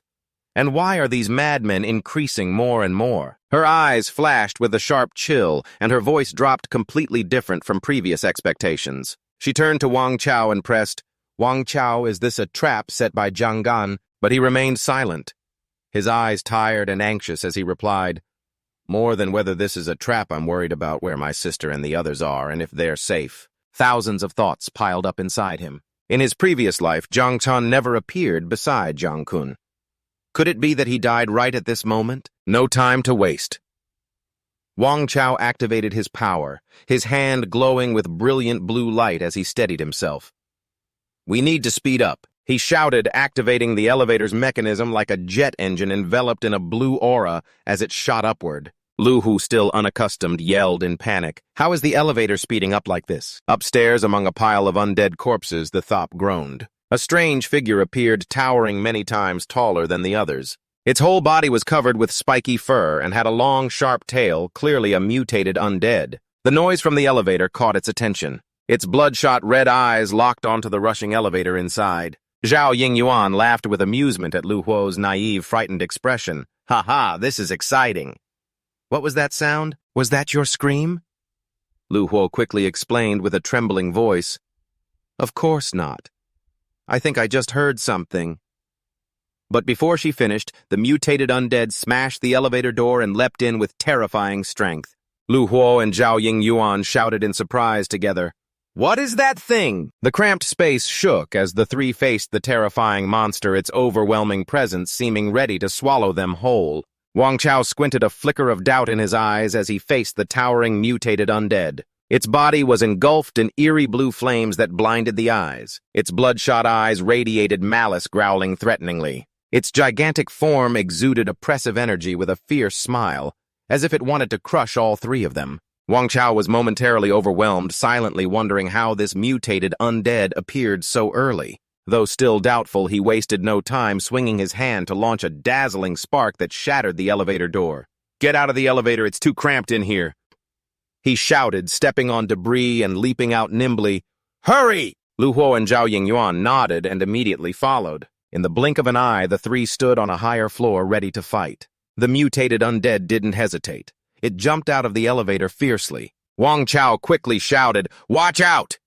And why are these madmen increasing more and more?" Her eyes flashed with a sharp chill, and her voice dropped completely different from previous expectations. She turned to Wang Chao and pressed, "Wang Chao, is this a trap set by Jiang Gan?" But he remained silent, his eyes tired and anxious as he replied, More than whether this is a trap, I'm worried about where my sister and the others are and if they're safe. Thousands of thoughts piled up inside him. In his previous life, Jiang Chun never appeared beside Jiang Kun. Could it be that he died right at this moment? No time to waste. Wang Chao activated his power, his hand glowing with brilliant blue light as he steadied himself. "We need to speed up," he shouted, activating the elevator's mechanism like a jet engine enveloped in a blue aura as it shot upward. Lu Hua, still unaccustomed, yelled in panic. "How is the elevator speeding up like this?" Upstairs, among a pile of undead corpses, the Thop groaned. A strange figure appeared, towering many times taller than the others. Its whole body was covered with spiky fur and had a long, sharp tail, clearly a mutated undead. The noise from the elevator caught its attention. Its bloodshot red eyes locked onto the rushing elevator inside. Zhao Yingyuan laughed with amusement at Lu Hua's naive, frightened expression. "Ha ha, this is exciting." "What was that sound? Was that your scream?" Lu Hua quickly explained with a trembling voice. "Of course not. I think I just heard something." But before she finished, the mutated undead smashed the elevator door and leapt in with terrifying strength. Lu Hua and Zhao Yingyuan shouted in surprise together. "What is that thing?" The cramped space shook as the three faced the terrifying monster, its overwhelming presence seeming ready to swallow them whole. Wang Chao squinted, a flicker of doubt in his eyes as he faced the towering mutated undead. Its body was engulfed in eerie blue flames that blinded the eyes. Its bloodshot eyes radiated malice, growling threateningly. Its gigantic form exuded oppressive energy with a fierce smile, as if it wanted to crush all three of them. Wang Chao was momentarily overwhelmed, silently wondering how this mutated undead appeared so early. Though still doubtful, he wasted no time swinging his hand to launch a dazzling spark that shattered the elevator door. "Get out of the elevator, it's too cramped in here," he shouted, stepping on debris and leaping out nimbly. "Hurry!" Lu Hua and Zhao Yingyuan nodded and immediately followed. In the blink of an eye, the three stood on a higher floor ready to fight. The mutated undead didn't hesitate. It jumped out of the elevator fiercely. Wang Chao quickly shouted, "Watch out!"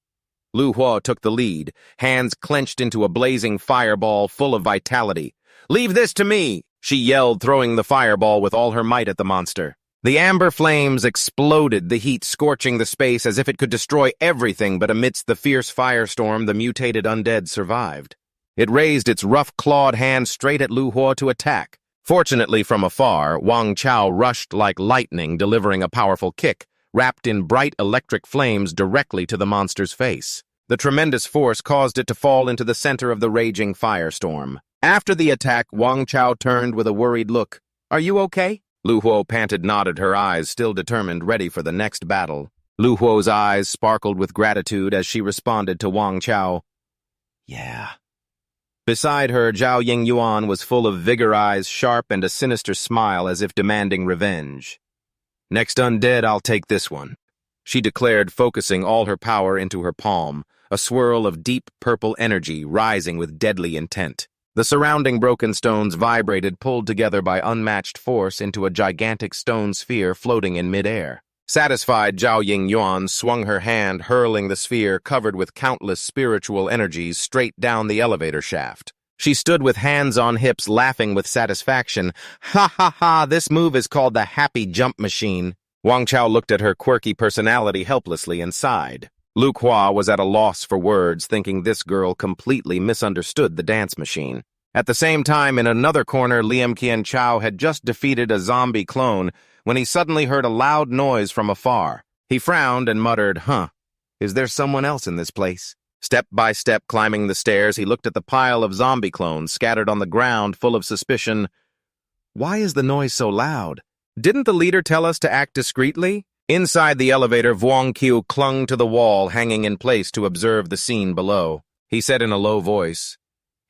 Lu Hua took the lead, hands clenched into a blazing fireball full of vitality. "Leave this to me!" she yelled, throwing the fireball with all her might at the monster. The amber flames exploded, the heat scorching the space as if it could destroy everything, but amidst the fierce firestorm, the mutated undead survived. It raised its rough-clawed hand straight at Lu Hua to attack. Fortunately, from afar, Wang Chao rushed like lightning, delivering a powerful kick, wrapped in bright electric flames directly to the monster's face. The tremendous force caused it to fall into the center of the raging firestorm. After the attack, Wang Chao turned with a worried look. "Are you okay?" Lu Hua panted, nodded, her eyes still determined, ready for the next battle. Lu Hua's eyes sparkled with gratitude as she responded to Wang Chao. "Yeah." Beside her, Zhao Yingyuan was full of vigor, eyes sharp, and a sinister smile as if demanding revenge. "Next undead, I'll take this one," she declared, focusing all her power into her palm, a swirl of deep purple energy rising with deadly intent. The surrounding broken stones vibrated, pulled together by unmatched force into a gigantic stone sphere floating in midair. Satisfied, Zhao Yingyuan swung her hand, hurling the sphere, covered with countless spiritual energies, straight down the elevator shaft. She stood with hands on hips, laughing with satisfaction. "Ha ha ha, this move is called the happy jump machine." Wang Chao looked at her quirky personality helplessly and sighed. Lu Hua was at a loss for words, thinking this girl completely misunderstood the dance machine. At the same time, in another corner, Liam Qian Chao had just defeated a zombie clone when he suddenly heard a loud noise from afar. He frowned and muttered, "Is there someone else in this place?" Step by step climbing the stairs, he looked at the pile of zombie clones scattered on the ground, full of suspicion. Why is the noise so loud? Didn't the leader tell us to act discreetly? Inside the elevator, Vuong Qiu clung to the wall, hanging in place to observe the scene below. He said in a low voice,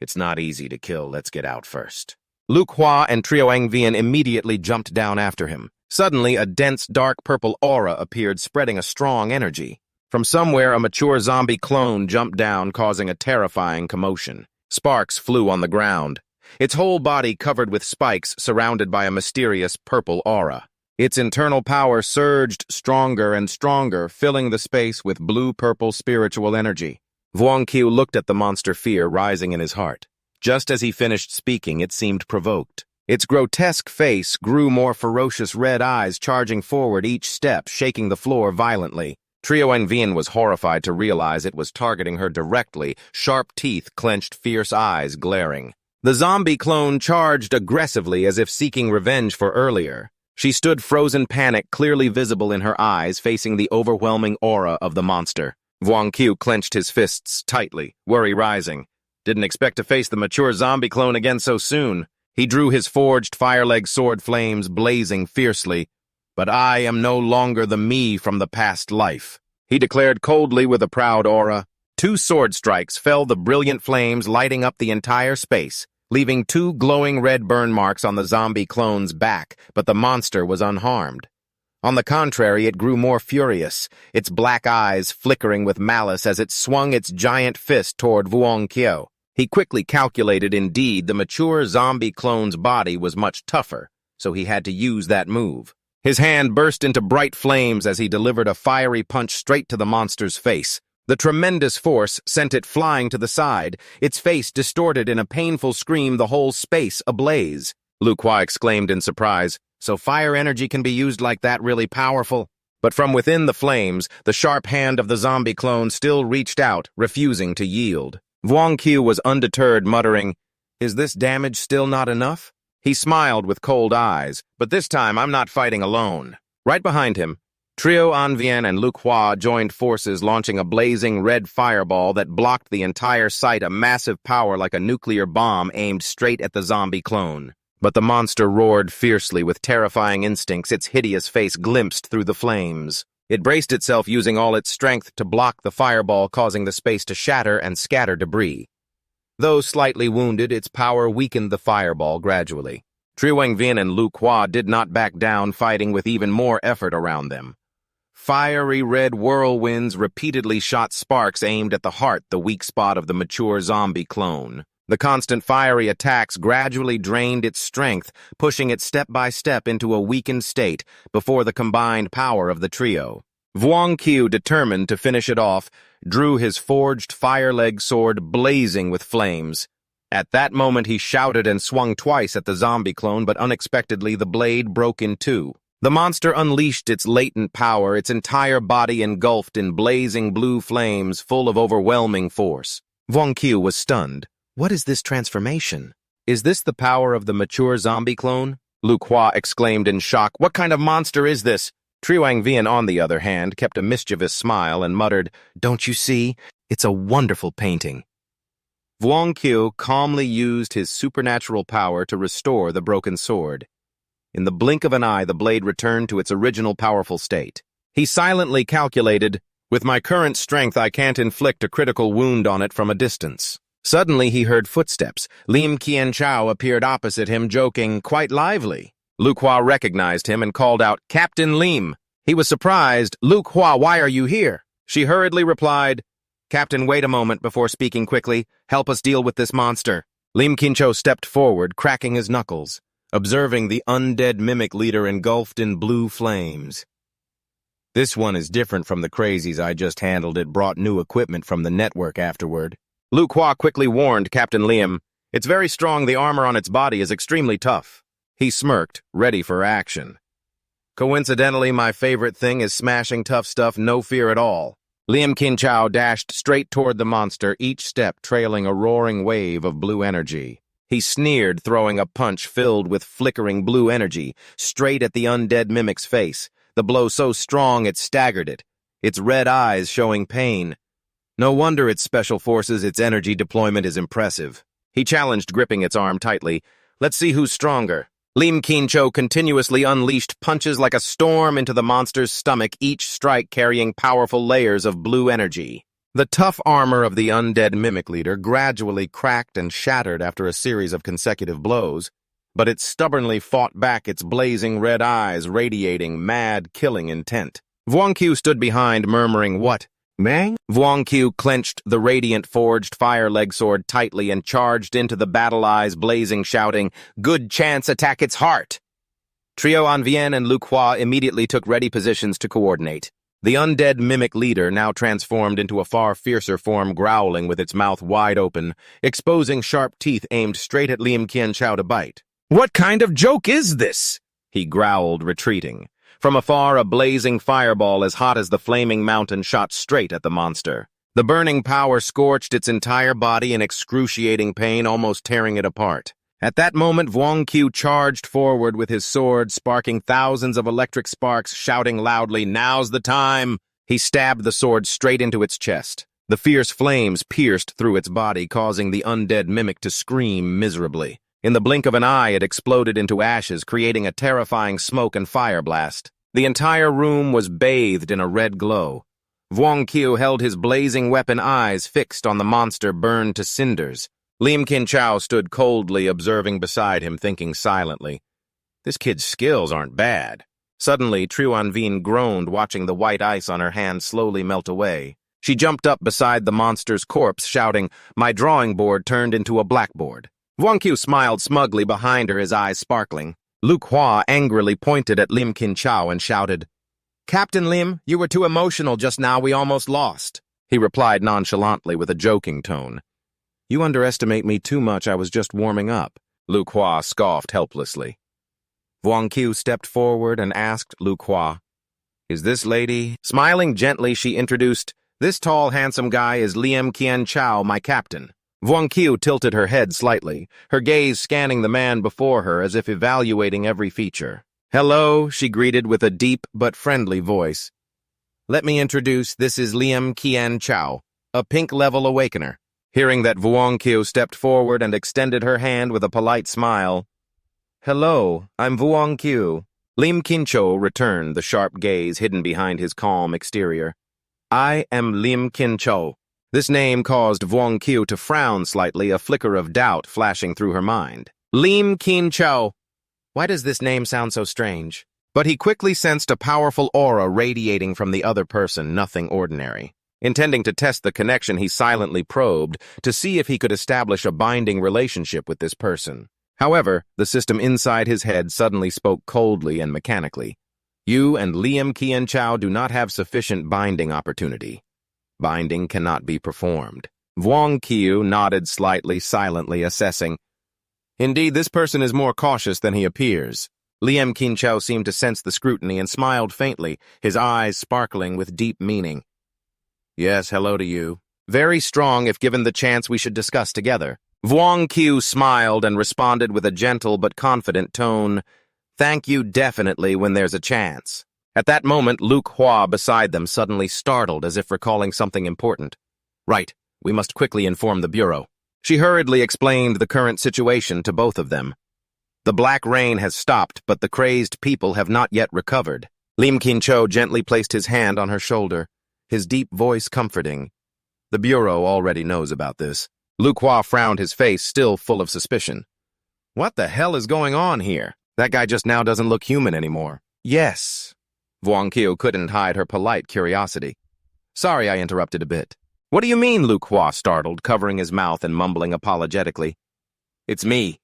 "It's not easy to kill, let's get out first." Lu Hua and Trio Vian immediately jumped down after him. Suddenly, a dense, dark purple aura appeared, spreading a strong energy. From somewhere, a mature zombie clone jumped down, causing a terrifying commotion. Sparks flew on the ground, its whole body covered with spikes, surrounded by a mysterious purple aura. Its internal power surged stronger and stronger, filling the space with blue-purple spiritual energy. Vuong Qiu looked at the monster, fear rising in his heart. Just as he finished speaking, it seemed provoked. Its grotesque face grew more ferocious, red eyes charging forward each step, shaking the floor violently. Trio Nguyen was horrified to realize it was targeting her directly, sharp teeth clenched, fierce eyes glaring. The zombie clone charged aggressively as if seeking revenge for earlier. She stood frozen, panic clearly visible in her eyes, facing the overwhelming aura of the monster. Vuong Qiu clenched his fists tightly, worry rising. Didn't expect to face the mature zombie clone again so soon. He drew his forged fire-leg sword, flames blazing fiercely. But I am no longer the me from the past life, he declared coldly with a proud aura. 2 sword strikes fell, the brilliant flames lighting up the entire space, leaving 2 glowing red burn marks on the zombie clone's back, but the monster was unharmed. On the contrary, it grew more furious, its black eyes flickering with malice as it swung its giant fist toward Vuong Qiu. He quickly calculated, indeed, the mature zombie clone's body was much tougher, so he had to use that move. His hand burst into bright flames as he delivered a fiery punch straight to the monster's face. The tremendous force sent it flying to the side, its face distorted in a painful scream, the whole space ablaze. Lu Hua exclaimed in surprise, "So fire energy can be used like that, really powerful?" But from within the flames, the sharp hand of the zombie clone still reached out, refusing to yield. Vuong Qiu was undeterred, muttering, "Is this damage still not enough?" He smiled with cold eyes, "But this time I'm not fighting alone." Right behind him, Trio Nguyen and Lu Hua joined forces, launching a blazing red fireball that blocked the entire site, a massive power like a nuclear bomb aimed straight at the zombie clone. But the monster roared fiercely with terrifying instincts, its hideous face glimpsed through the flames. It braced itself, using all its strength to block the fireball, causing the space to shatter and scatter debris. Though slightly wounded, its power weakened the fireball gradually. Trio Nguyen and Lu Hua did not back down, fighting with even more effort around them. Fiery red whirlwinds repeatedly shot sparks aimed at the heart, the weak spot of the mature zombie clone. The constant fiery attacks gradually drained its strength, pushing it step by step into a weakened state before the combined power of the trio. Vuong Qiu, determined to finish it off, drew his forged fire-leg sword blazing with flames. At that moment he shouted and swung twice at the zombie clone, but unexpectedly the blade broke in 2. The monster unleashed its latent power, its entire body engulfed in blazing blue flames full of overwhelming force. Vuong Qiu was stunned. What is this transformation? Is this the power of the mature zombie clone? Lu Hua exclaimed in shock. What kind of monster is this? Trio Nguyen, on the other hand, kept a mischievous smile and muttered, "Don't you see? It's a wonderful painting." Vuong Qiu calmly used his supernatural power to restore the broken sword. In the blink of an eye, the blade returned to its original powerful state. He silently calculated, "With my current strength, I can't inflict a critical wound on it from a distance." Suddenly he heard footsteps. Lim Qianchao appeared opposite him, joking, quite lively. Lu Hua recognized him and called out, "Captain Lim." He was surprised. "Lu Hua, why are you here?" She hurriedly replied, "Captain, wait a moment," before speaking quickly. "Help us deal with this monster." Lim Qianchao stepped forward, cracking his knuckles, observing the undead mimic leader engulfed in blue flames. "This one is different from the crazies I just handled. It brought new equipment from the network afterward." Lu Hua quickly warned Captain Liam, "It's very strong. The armor on its body is extremely tough." He smirked, ready for action. "Coincidentally, my favorite thing is smashing tough stuff, no fear at all." Lim Qianchao dashed straight toward the monster, each step trailing a roaring wave of blue energy. He sneered, throwing a punch filled with flickering blue energy straight at the undead mimic's face, the blow so strong it staggered it, its red eyes showing pain. No wonder its special forces, its energy deployment is impressive. He challenged, gripping its arm tightly. "Let's see who's stronger." Lim Qianchao continuously unleashed punches like a storm into the monster's stomach, each strike carrying powerful layers of blue energy. The tough armor of the undead mimic leader gradually cracked and shattered after a series of consecutive blows, but it stubbornly fought back, its blazing red eyes radiating mad, killing intent. Vuong Qiu stood behind, murmuring, "What? Mang?" Vuong Qiu clenched the radiant forged fire-leg sword tightly and charged into the battle eyes blazing, shouting, "Good chance, attack its heart!" Trio Nguyen and Lu Hua immediately took ready positions to coordinate. The undead mimic leader now transformed into a far fiercer form, growling with its mouth wide open, exposing sharp teeth aimed straight at Lim Qianchao to bite. "What kind of joke is this?" he growled, retreating. From afar, a blazing fireball as hot as the flaming mountain shot straight at the monster. The burning power scorched its entire body in excruciating pain, almost tearing it apart. At that moment, Vuong Qiu charged forward with his sword, sparking thousands of electric sparks, shouting loudly, "Now's the time!" He stabbed the sword straight into its chest. The fierce flames pierced through its body, causing the undead mimic to scream miserably. In the blink of an eye, it exploded into ashes, creating a terrifying smoke and fire blast. The entire room was bathed in a red glow. Vuong Qiu held his blazing weapon eyes fixed on the monster burned to cinders. Lim Kin Chao stood coldly, observing beside him, thinking silently. This kid's skills aren't bad. Suddenly, Truan Vien groaned, watching the white ice on her hand slowly melt away. She jumped up beside the monster's corpse, shouting, "My drawing board turned into a blackboard." Vuong Qiu smiled smugly behind her, his eyes sparkling. Lu Hua angrily pointed at Lim Kin Chao and shouted, "Captain Lim, you were too emotional just now, we almost lost." He replied nonchalantly with a joking tone. "You underestimate me too much, I was just warming up." Lu Hua scoffed helplessly. Vuong Qiu stepped forward and asked Lu Hua, "Is this lady?" Smiling gently, she introduced, "This tall, handsome guy is Lim Kin Chao, my captain." Vuong Qiu tilted her head slightly, her gaze scanning the man before her as if evaluating every feature. "Hello," she greeted with a deep but friendly voice. "Let me introduce, this is Lim Kin Chao, a pink-level awakener." Hearing that, Vuong Qiu stepped forward and extended her hand with a polite smile. "Hello, I'm Vuong Qiu." Lim Kin Chao returned, the sharp gaze hidden behind his calm exterior. "I am Lim Kin Chao." This name caused Vuong Qiu to frown slightly, a flicker of doubt flashing through her mind. Lim Kin Chao. Why does this name sound so strange? But he quickly sensed a powerful aura radiating from the other person, nothing ordinary. Intending to test the connection, he silently probed to see if he could establish a binding relationship with this person. However, the system inside his head suddenly spoke coldly and mechanically. "You and Lim Kin Chao do not have sufficient binding opportunity. Binding cannot be performed." Vuong Qiu nodded slightly, silently assessing. "Indeed, this person is more cautious than he appears." Lim Kin Chao seemed to sense the scrutiny and smiled faintly, his eyes sparkling with deep meaning. "Yes, hello to you. Very strong. If given the chance, we should discuss together." Vuong Qiu smiled and responded with a gentle but confident tone. "Thank you definitely when there's a chance." At that moment, Lu Hua beside them suddenly startled as if recalling something important. "Right, we must quickly inform the Bureau." She hurriedly explained the current situation to both of them. "The black rain has stopped, but the crazed people have not yet recovered." Lim Kin Chao gently placed his hand on her shoulder, his deep voice comforting. "The Bureau already knows about this." Lu Hua frowned, his face still full of suspicion. "What the hell is going on here? That guy just now doesn't look human anymore." "Yes." Vuong Qiu couldn't hide her polite curiosity. "Sorry I interrupted a bit." "What do you mean?" Lu Hua startled, covering his mouth and mumbling apologetically. "It's me."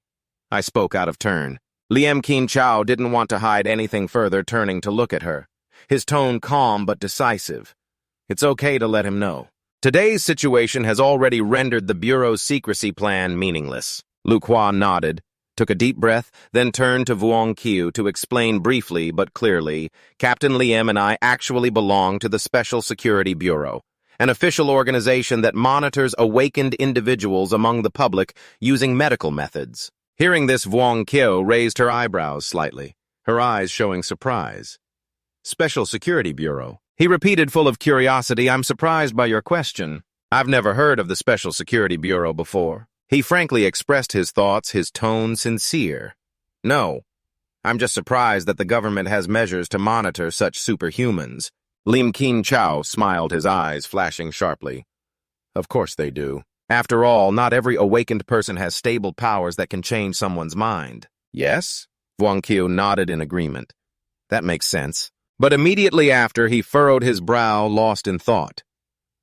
I spoke out of turn. Lim Kin Chao didn't want to hide anything further, turning to look at her, his tone calm but decisive. It's okay to let him know. Today's situation has already rendered the Bureau's secrecy plan meaningless. Lu Hua nodded, took a deep breath, then turned to Vuong Qiu to explain briefly but clearly, "Captain Lim and I actually belong to the Special Security Bureau, an official organization that monitors awakened individuals among the public using medical methods." Hearing this, Vuong Qiu raised her eyebrows slightly, her eyes showing surprise. "Special Security Bureau?" He repeated, full of curiosity. "I'm surprised by your question. I've never heard of the Special Security Bureau before." He frankly expressed his thoughts, his tone sincere. "No, I'm just surprised that the government has measures to monitor such superhumans." Lim Kin Chao smiled, his eyes flashing sharply. "Of course they do. After all, not every awakened person has stable powers that can change someone's mind." "Yes?" Vuong Qiu nodded in agreement. "That makes sense." But immediately after, he furrowed his brow, lost in thought.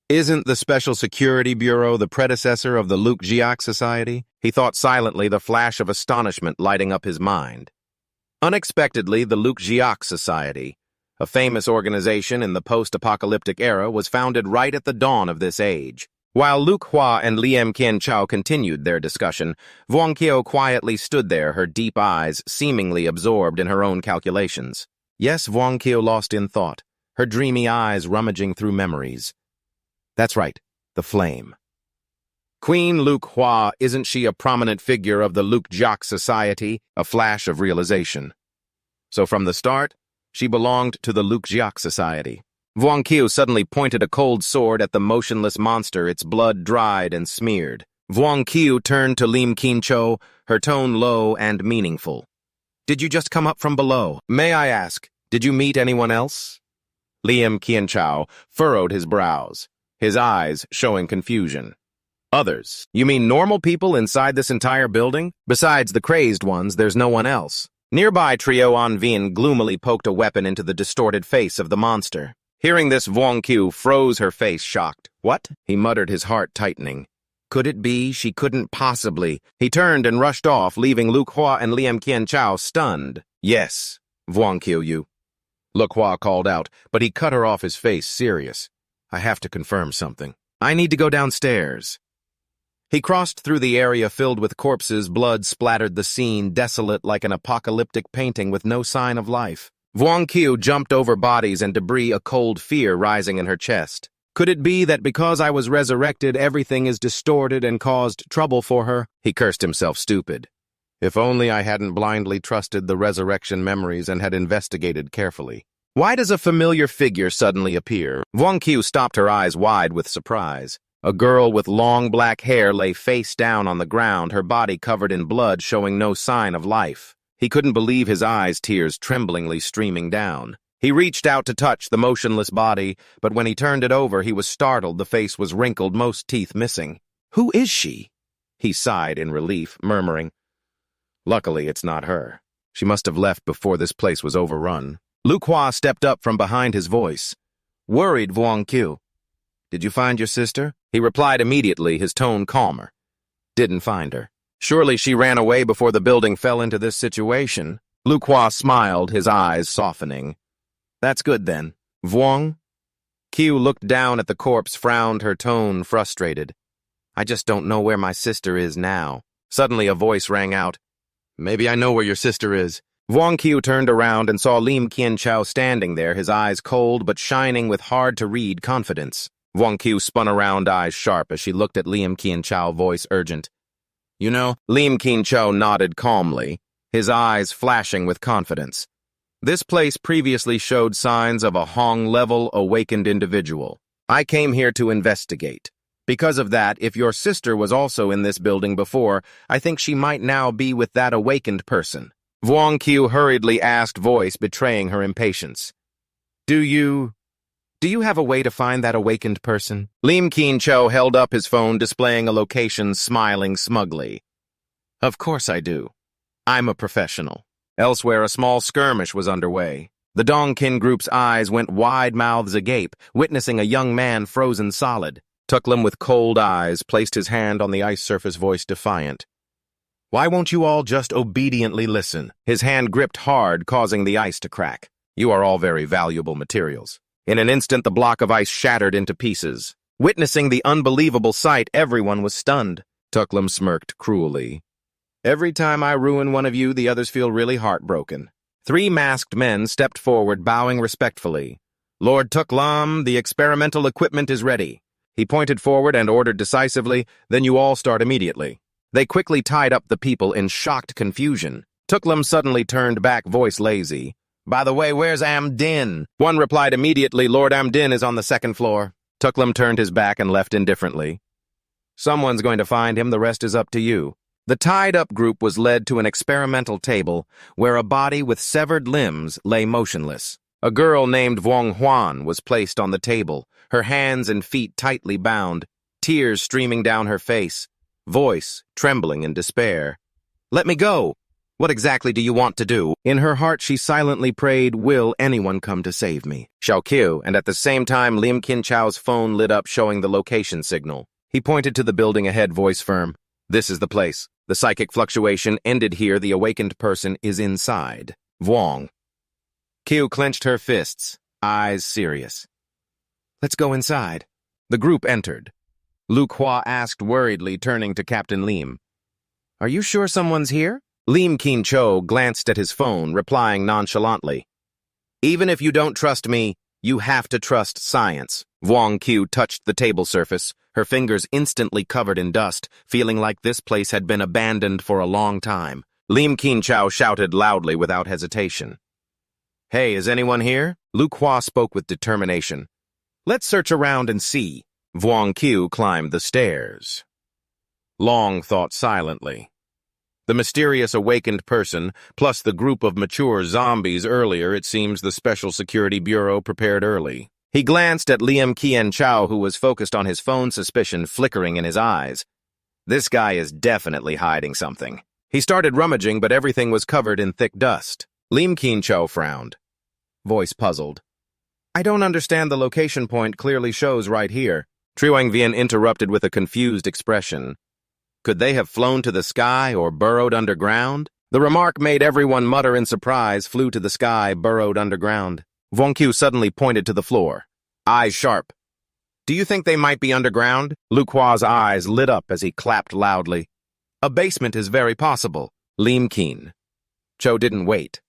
"Isn't the Special Security Bureau the predecessor of the Lu Hua Society?" He thought silently, the flash of astonishment lighting up his mind. Unexpectedly, the Lu Hua Society, a famous organization in the post-apocalyptic era, was founded right at the dawn of this age. While Lu Hua and Liam Qian Chao continued their discussion, Vuong Qiu quietly stood there, her deep eyes seemingly absorbed in her own calculations. Yes, Vuong Qiu lost in thought, her dreamy eyes rummaging through memories. That's right, the flame. Queen Lu Hua, isn't she a prominent figure of the Lu Jiak society? A flash of realization. So from the start, she belonged to the Lu Jiak society. Vuong Qiu suddenly pointed a cold sword at the motionless monster, its blood dried and smeared. Vuong Qiu turned to Lim Qian Chao, her tone low and meaningful. Did you just come up from below? May I ask, did you meet anyone else? Liam Qian Chao furrowed his brows, his eyes showing confusion. Others? You mean normal people inside this entire building? Besides the crazed ones, there's no one else. Nearby, Trio An Vien gloomily poked a weapon into the distorted face of the monster. Hearing this, Vuong Qiu froze, her face shocked. What? He muttered, his heart tightening. Could it be? She couldn't possibly. He turned and rushed off, leaving Lu Hua and Liam Qian Chao stunned. Yes, Vuong Qiu, you. Lu Hua called out, but he cut her off, his face serious. I have to confirm something. I need to go downstairs. He crossed through the area filled with corpses, blood splattered the scene, desolate like an apocalyptic painting with no sign of life. Vuong Qiu jumped over bodies and debris, a cold fear rising in her chest. Could it be that because I was resurrected, everything is distorted and caused trouble for her? He cursed himself stupid. If only I hadn't blindly trusted the resurrection memories and had investigated carefully. Why does a familiar figure suddenly appear? Vuong Qiu stopped, her eyes wide with surprise. A girl with long black hair lay face down on the ground, her body covered in blood, showing no sign of life. He couldn't believe his eyes, tears tremblingly streaming down. He reached out to touch the motionless body, but when he turned it over, he was startled. The face was wrinkled, most teeth missing. Who is she? He sighed in relief, murmuring, Luckily, it's not her. She must have left before this place was overrun. Lu Hua stepped up from behind his voice. Worried, Vuong Qiu. Did you find your sister? He replied immediately, his tone calmer. Didn't find her. Surely she ran away before the building fell into this situation. Lu Hua smiled, his eyes softening. That's good then. Vuong? Qiu looked down at the corpse, frowned, her tone frustrated. I just don't know where my sister is now. Suddenly a voice rang out. Maybe I know where your sister is. Vuong Qiu turned around and saw Lim Qian Chao standing there, his eyes cold but shining with hard-to-read confidence. Vuong Qiu spun around, eyes sharp, as she looked at Lim Qian Chao, voice urgent. You know, Lim Qian Chao nodded calmly, his eyes flashing with confidence. This place previously showed signs of a Hong-level awakened individual. I came here to investigate. Because of that, if your sister was also in this building before, I think she might now be with that awakened person. Vuong Qiu hurriedly asked, voice betraying her impatience. Do you have a way to find that awakened person? Lim Qian Chao held up his phone, displaying a location, smiling smugly. Of course I do. I'm a professional. Elsewhere, a small skirmish was underway. The Dongkin group's eyes went wide, mouths agape, witnessing a young man frozen solid. Tuklam, with cold eyes, placed his hand on the ice surface, voice defiant. Why won't you all just obediently listen? His hand gripped hard, causing the ice to crack. You are all very valuable materials. In an instant, the block of ice shattered into pieces. Witnessing the unbelievable sight, everyone was stunned. Tuklam smirked cruelly. Every time I ruin one of you, the others feel really heartbroken. 3 masked men stepped forward, bowing respectfully. Lord Tuklam, the experimental equipment is ready. He pointed forward and ordered decisively, then you all start immediately. They quickly tied up the people in shocked confusion. Tuklam suddenly turned back, voice lazy. By the way, where's Amdin? One replied immediately, Lord Amdin is on the 2nd floor. Tuklam turned his back and left indifferently. Someone's going to find him, the rest is up to you. The tied-up group was led to an experimental table where a body with severed limbs lay motionless. A girl named Vuong Huan was placed on the table, her hands and feet tightly bound, tears streaming down her face, voice trembling in despair. Let me go! What exactly do you want to do? In her heart, she silently prayed, will anyone come to save me? Xiao Qiu, and at the same time, Lim Qian Chao's phone lit up, showing the location signal. He pointed to the building ahead, voice firm. This is the place. The psychic fluctuation ended here. The awakened person is inside. Vuong. Qiu clenched her fists, eyes serious. Let's go inside. The group entered. Lu Hua asked worriedly, turning to Captain Lim. Are you sure someone's here? Lim Qin-cho glanced at his phone, replying nonchalantly. Even if you don't trust me, you have to trust science. Wang Qiu touched the table surface, her fingers instantly covered in dust, feeling like this place had been abandoned for a long time. Lim Qin-cho shouted loudly without hesitation. Hey, is anyone here? Lu Hua spoke with determination. Let's search around and see. Wang Qiu climbed the stairs. Long thought silently. The mysterious awakened person, plus the group of mature zombies earlier, it seems the Special Security Bureau prepared early. He glanced at Lim Qin-cho, who was focused on his phone, suspicion flickering in his eyes. This guy is definitely hiding something. He started rummaging, but everything was covered in thick dust. Lim Qin-cho frowned. Voice puzzled. I don't understand, the location point clearly shows right here. Triwang Vian interrupted with a confused expression. Could they have flown to the sky or burrowed underground? The remark made everyone mutter in surprise. Flew to the sky, burrowed underground. Wang Qiu suddenly pointed to the floor. Eyes sharp. Do you think they might be underground? Lu Hua's eyes lit up as he clapped loudly. A basement is very possible. Lim Qin-cho didn't wait.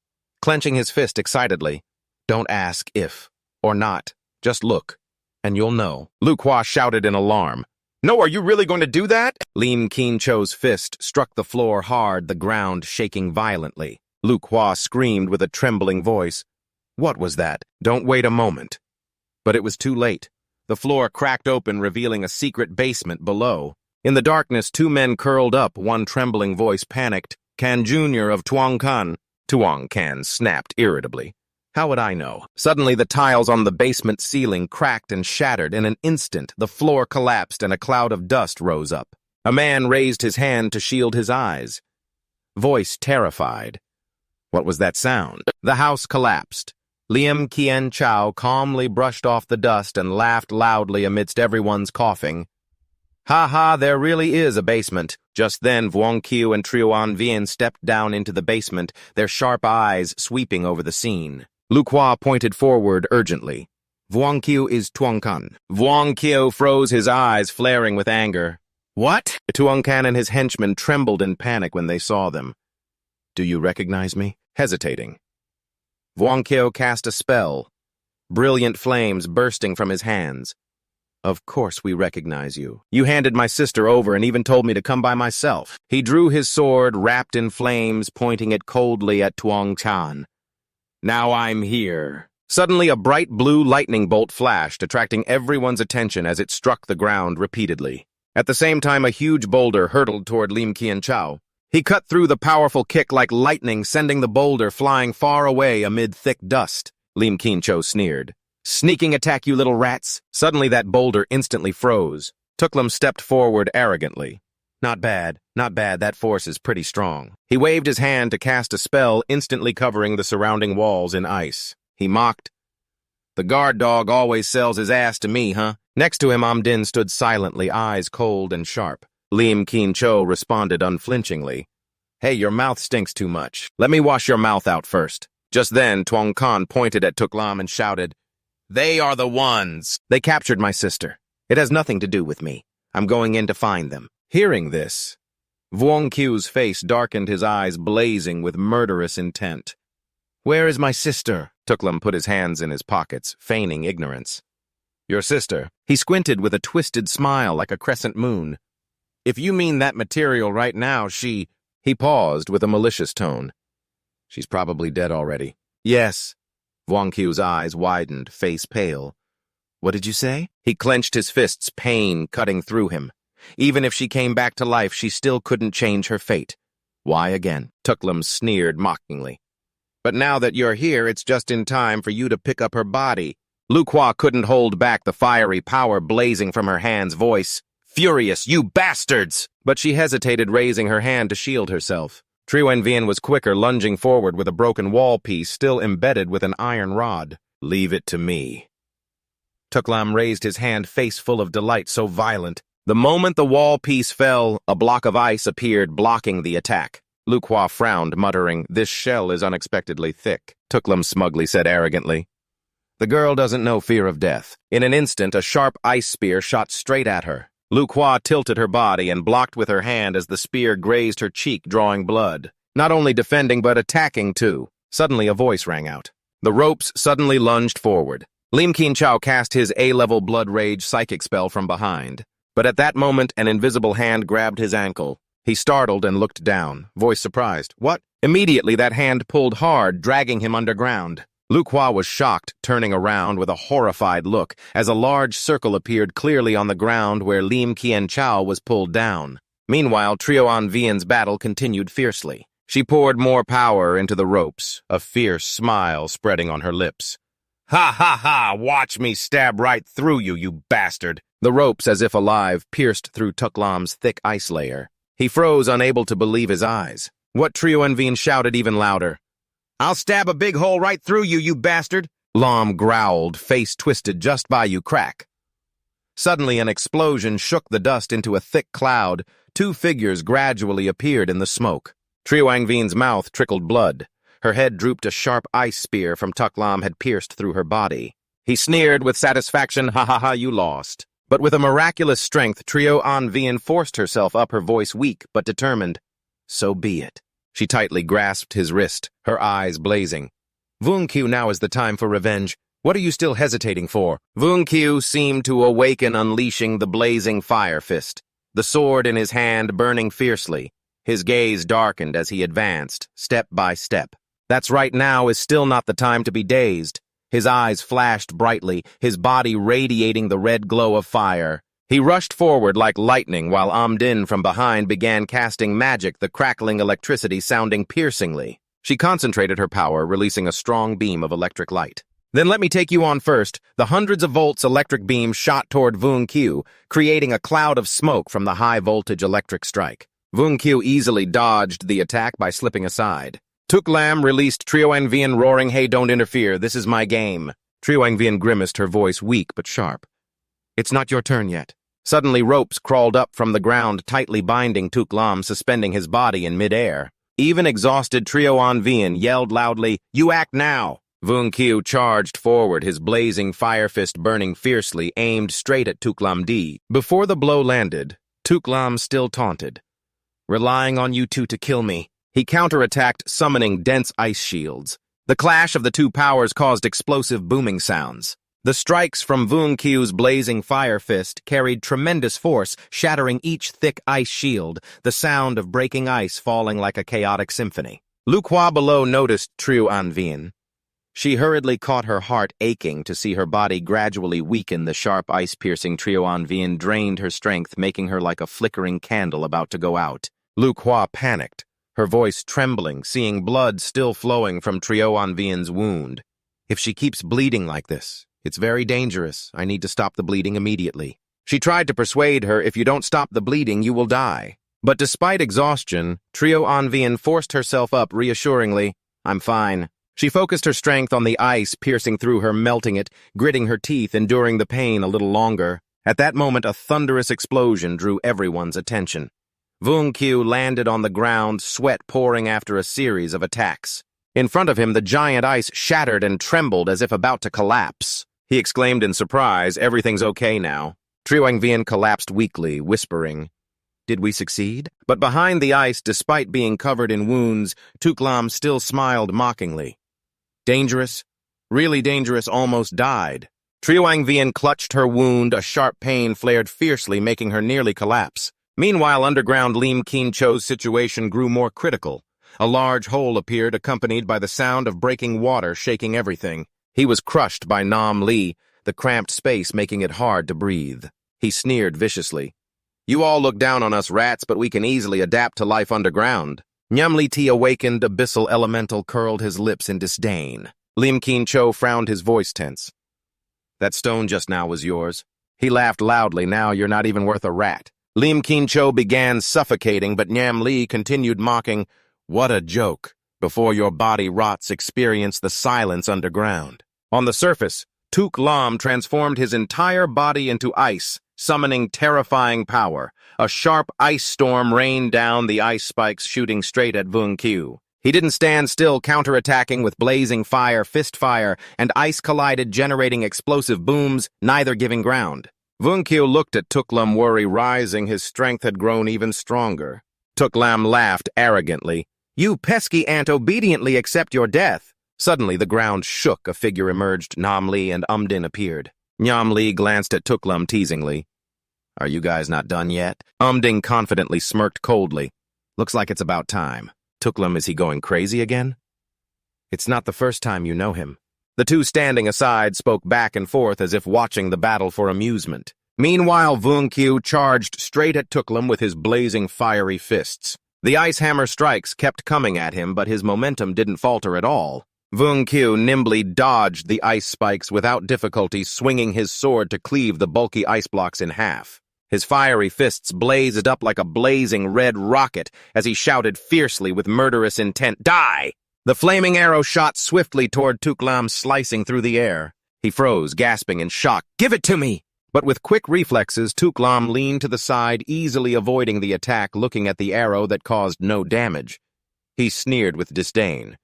Clenching his fist excitedly. Don't ask if or not. Just look, and you'll know. Lu Hua shouted in alarm. No, are you really going to do that? Lim Qin-cho's fist struck the floor hard, the ground shaking violently. Lu Hua screamed with a trembling voice. What was that? Don't wait a moment. But it was too late. The floor cracked open, revealing a secret basement below. In the darkness, two men curled up, one trembling voice panicked. Can Jr. of Tuangkan. Tuang Kan snapped irritably. How would I know? Suddenly, the tiles on the basement ceiling cracked and shattered. In an instant, the floor collapsed and a cloud of dust rose up. A man raised his hand to shield his eyes. Voice terrified. What was that sound? The house collapsed. Lim Qin-cho calmly brushed off the dust and laughed loudly amidst everyone's coughing. Ha ha, there really is a basement. Just then, Wang Qiu and Triwang Vian stepped down into the basement, their sharp eyes sweeping over the scene. Lu Hua pointed forward urgently. Wang Qiu is Tuangkan. Wang Qiu froze, his eyes flaring with anger. What? Tuangkan and his henchmen trembled in panic when they saw them. Do you recognize me? Hesitating. Wang Qiu cast a spell, brilliant flames bursting from his hands. Of course we recognize you. You handed my sister over and even told me to come by myself. He drew his sword, wrapped in flames, pointing it coldly at Tuangkan. Now I'm here. Suddenly, a bright blue lightning bolt flashed, attracting everyone's attention as it struck the ground repeatedly. At the same time, a huge boulder hurtled toward Lim Qin-cho. He cut through the powerful kick like lightning, sending the boulder flying far away amid thick dust. Lim Qin-cho sneered. Sneaking attack, you little rats! Suddenly, that boulder instantly froze. Tuklam stepped forward arrogantly. Not bad, that force is pretty strong. He waved his hand to cast a spell, instantly covering the surrounding walls in ice. He mocked. The guard dog always sells his ass to me, huh? Next to him, Amdin stood silently, eyes cold and sharp. Lim Qin-cho responded unflinchingly. Hey, your mouth stinks too much. Let me wash your mouth out first. Just then, Tuangkan pointed at Tuklam and shouted, They are the ones! They captured my sister. It has nothing to do with me. I'm going in to find them. Hearing this, Wang Qiu's face darkened, his eyes blazing with murderous intent. Where is my sister? Tuklam put his hands in his pockets, feigning ignorance. Your sister? He squinted with a twisted smile like a crescent moon. If you mean that material right now, He paused with a malicious tone. She's probably dead already. Yes. Wang Qiu's eyes widened, face pale. What did you say? He clenched his fists, pain cutting through him. Even if she came back to life, she still couldn't change her fate. Why again? Tuklam sneered mockingly. But now that you're here, it's just in time for you to pick up her body. Lu Hua couldn't hold back the fiery power blazing from her hands, voice furious, you bastards! But she hesitated, raising her hand to shield herself. Triwang Vian was quicker, lunging forward with a broken wall piece still embedded with an iron rod. Leave it to me. Tuklam raised his hand, face full of delight so violent. The moment the wall piece fell, a block of ice appeared, blocking the attack. Lu Hua frowned, muttering, This shell is unexpectedly thick. Tuklam smugly said arrogantly. The girl doesn't know fear of death. In an instant, a sharp ice spear shot straight at her. Lu Hua tilted her body and blocked with her hand as the spear grazed her cheek, drawing blood. Not only defending, but attacking, too. Suddenly, a voice rang out. The ropes suddenly lunged forward. Lim Qin Chao cast his A-level blood rage psychic spell from behind. But at that moment, an invisible hand grabbed his ankle. He startled and looked down, voice surprised. What? Immediately, that hand pulled hard, dragging him underground. Lu Hua was shocked, turning around with a horrified look, as a large circle appeared clearly on the ground where Lim Qin Chao was pulled down. Meanwhile, Trio An Vien's battle continued fiercely. She poured more power into the ropes, a fierce smile spreading on her lips. Ha ha ha! Watch me stab right through you, you bastard! The ropes, as if alive, pierced through Tuk Lam's thick ice layer. He froze, unable to believe his eyes. What Trio An Vien shouted even louder. I'll stab a big hole right through you, you bastard! Lam growled, face twisted just by you crack. Suddenly, an explosion shook the dust into a thick cloud. Two figures gradually appeared in the smoke. Trio An Vien's mouth trickled blood. Her head drooped, a sharp ice spear from Tuk Lam had pierced through her body. He sneered with satisfaction, ha ha ha, you lost. But with a miraculous strength, Trio An Vien forced herself up, her voice weak but determined. So be it. She tightly grasped his wrist, her eyes blazing. Vung Qiu, now is the time for revenge. What are you still hesitating for? Vung Qiu seemed to awaken, unleashing the blazing fire fist, the sword in his hand burning fiercely. His gaze darkened as he advanced, step by step. That's right, now is still not the time to be dazed. His eyes flashed brightly, his body radiating the red glow of fire. He rushed forward like lightning while Amdin from behind began casting magic, the crackling electricity sounding piercingly. She concentrated her power, releasing a strong beam of electric light. Then let me take you on first. The hundreds of volts electric beam shot toward Vung Qiu, creating a cloud of smoke from the high-voltage electric strike. Vung Qiu easily dodged the attack by slipping aside. Tuk Lam released Trio An Vien, roaring, hey, don't interfere, this is my game. Trio An Vien grimaced, her voice weak but sharp. It's not your turn yet. Suddenly, ropes crawled up from the ground, tightly binding Tuk Lam, suspending his body in midair. Even exhausted, Trio An Vien yelled loudly, you act now! Vung Qiu charged forward, his blazing fire fist burning fiercely, aimed straight at Tuk Lam D. Before the blow landed, Tuk Lam still taunted. Relying on you two to kill me. He counterattacked, summoning dense ice shields. The clash of the two powers caused explosive booming sounds. The strikes from Vung Qiu's blazing fire fist carried tremendous force, shattering each thick ice shield, the sound of breaking ice falling like a chaotic symphony. Lu Hua below noticed Trio An Vien. She hurriedly caught her heart aching to see her body gradually weaken. The sharp ice-piercing Trio An Vien drained her strength, making her like a flickering candle about to go out. Lu Hua panicked, her voice trembling, seeing blood still flowing from Trio An Vien's wound. If she keeps bleeding like this, it's very dangerous. I need to stop the bleeding immediately. She tried to persuade her, if you don't stop the bleeding, you will die. But despite exhaustion, Trio An Vien forced herself up reassuringly. I'm fine. She focused her strength on the ice, piercing through her, melting it, gritting her teeth, enduring the pain a little longer. At that moment, a thunderous explosion drew everyone's attention. Vung Qiu landed on the ground, sweat pouring after a series of attacks. In front of him, the giant ice shattered and trembled as if about to collapse. He exclaimed in surprise, everything's okay now. Trio An Vien collapsed weakly, whispering, did we succeed? But behind the ice, despite being covered in wounds, Tuk Lam still smiled mockingly. Dangerous? Really dangerous, almost died. Trio An Vien clutched her wound, a sharp pain flared fiercely, making her nearly collapse. Meanwhile, underground Lim Qin Chou's situation grew more critical. A large hole appeared, accompanied by the sound of breaking water shaking everything. He was crushed by Nam Li, the cramped space making it hard to breathe. He sneered viciously. You all look down on us rats, but we can easily adapt to life underground. Nyam Li Ti, awakened abyssal elemental, curled his lips in disdain. Lim Qin Chou frowned, his voice tense. That stone just now was yours. He laughed loudly. Now you're not even worth a rat. Lim Qin Chou began suffocating, but Nyam Li continued mocking. What a joke. Before your body rots, experience the silence underground. On the surface, Tuk Lam transformed his entire body into ice, summoning terrifying power. A sharp ice storm rained down, the ice spikes shooting straight at Vung Qiu. He didn't stand still, counterattacking with blazing fire, fist fire, and ice collided, generating explosive booms, neither giving ground. Vunkyo looked at Tuklam, worry rising. His strength had grown even stronger. Tuklam laughed arrogantly. "You pesky ant obediently accept your death." Suddenly the ground shook. A figure emerged. Namli and Umdin appeared. Namli glanced at Tuklam teasingly. "Are you guys not done yet?" Umdin confidently smirked coldly. "Looks like it's about time." Tuklam, is he going crazy again? "It's not the first time you know him." The two standing aside spoke back and forth as if watching the battle for amusement. Meanwhile, Vunkyo charged straight at Tuklam with his blazing fiery fists. The ice hammer strikes kept coming at him, but his momentum didn't falter at all. Vunkyo nimbly dodged the ice spikes without difficulty, swinging his sword to cleave the bulky ice blocks in half. His fiery fists blazed up like a blazing red rocket as he shouted fiercely with murderous intent, "Die!" The flaming arrow shot swiftly toward Tuklam, slicing through the air. He froze, gasping in shock. "Give it to me!" But with quick reflexes, Tuklam leaned to the side, easily avoiding the attack, looking at the arrow that caused no damage. He sneered with disdain.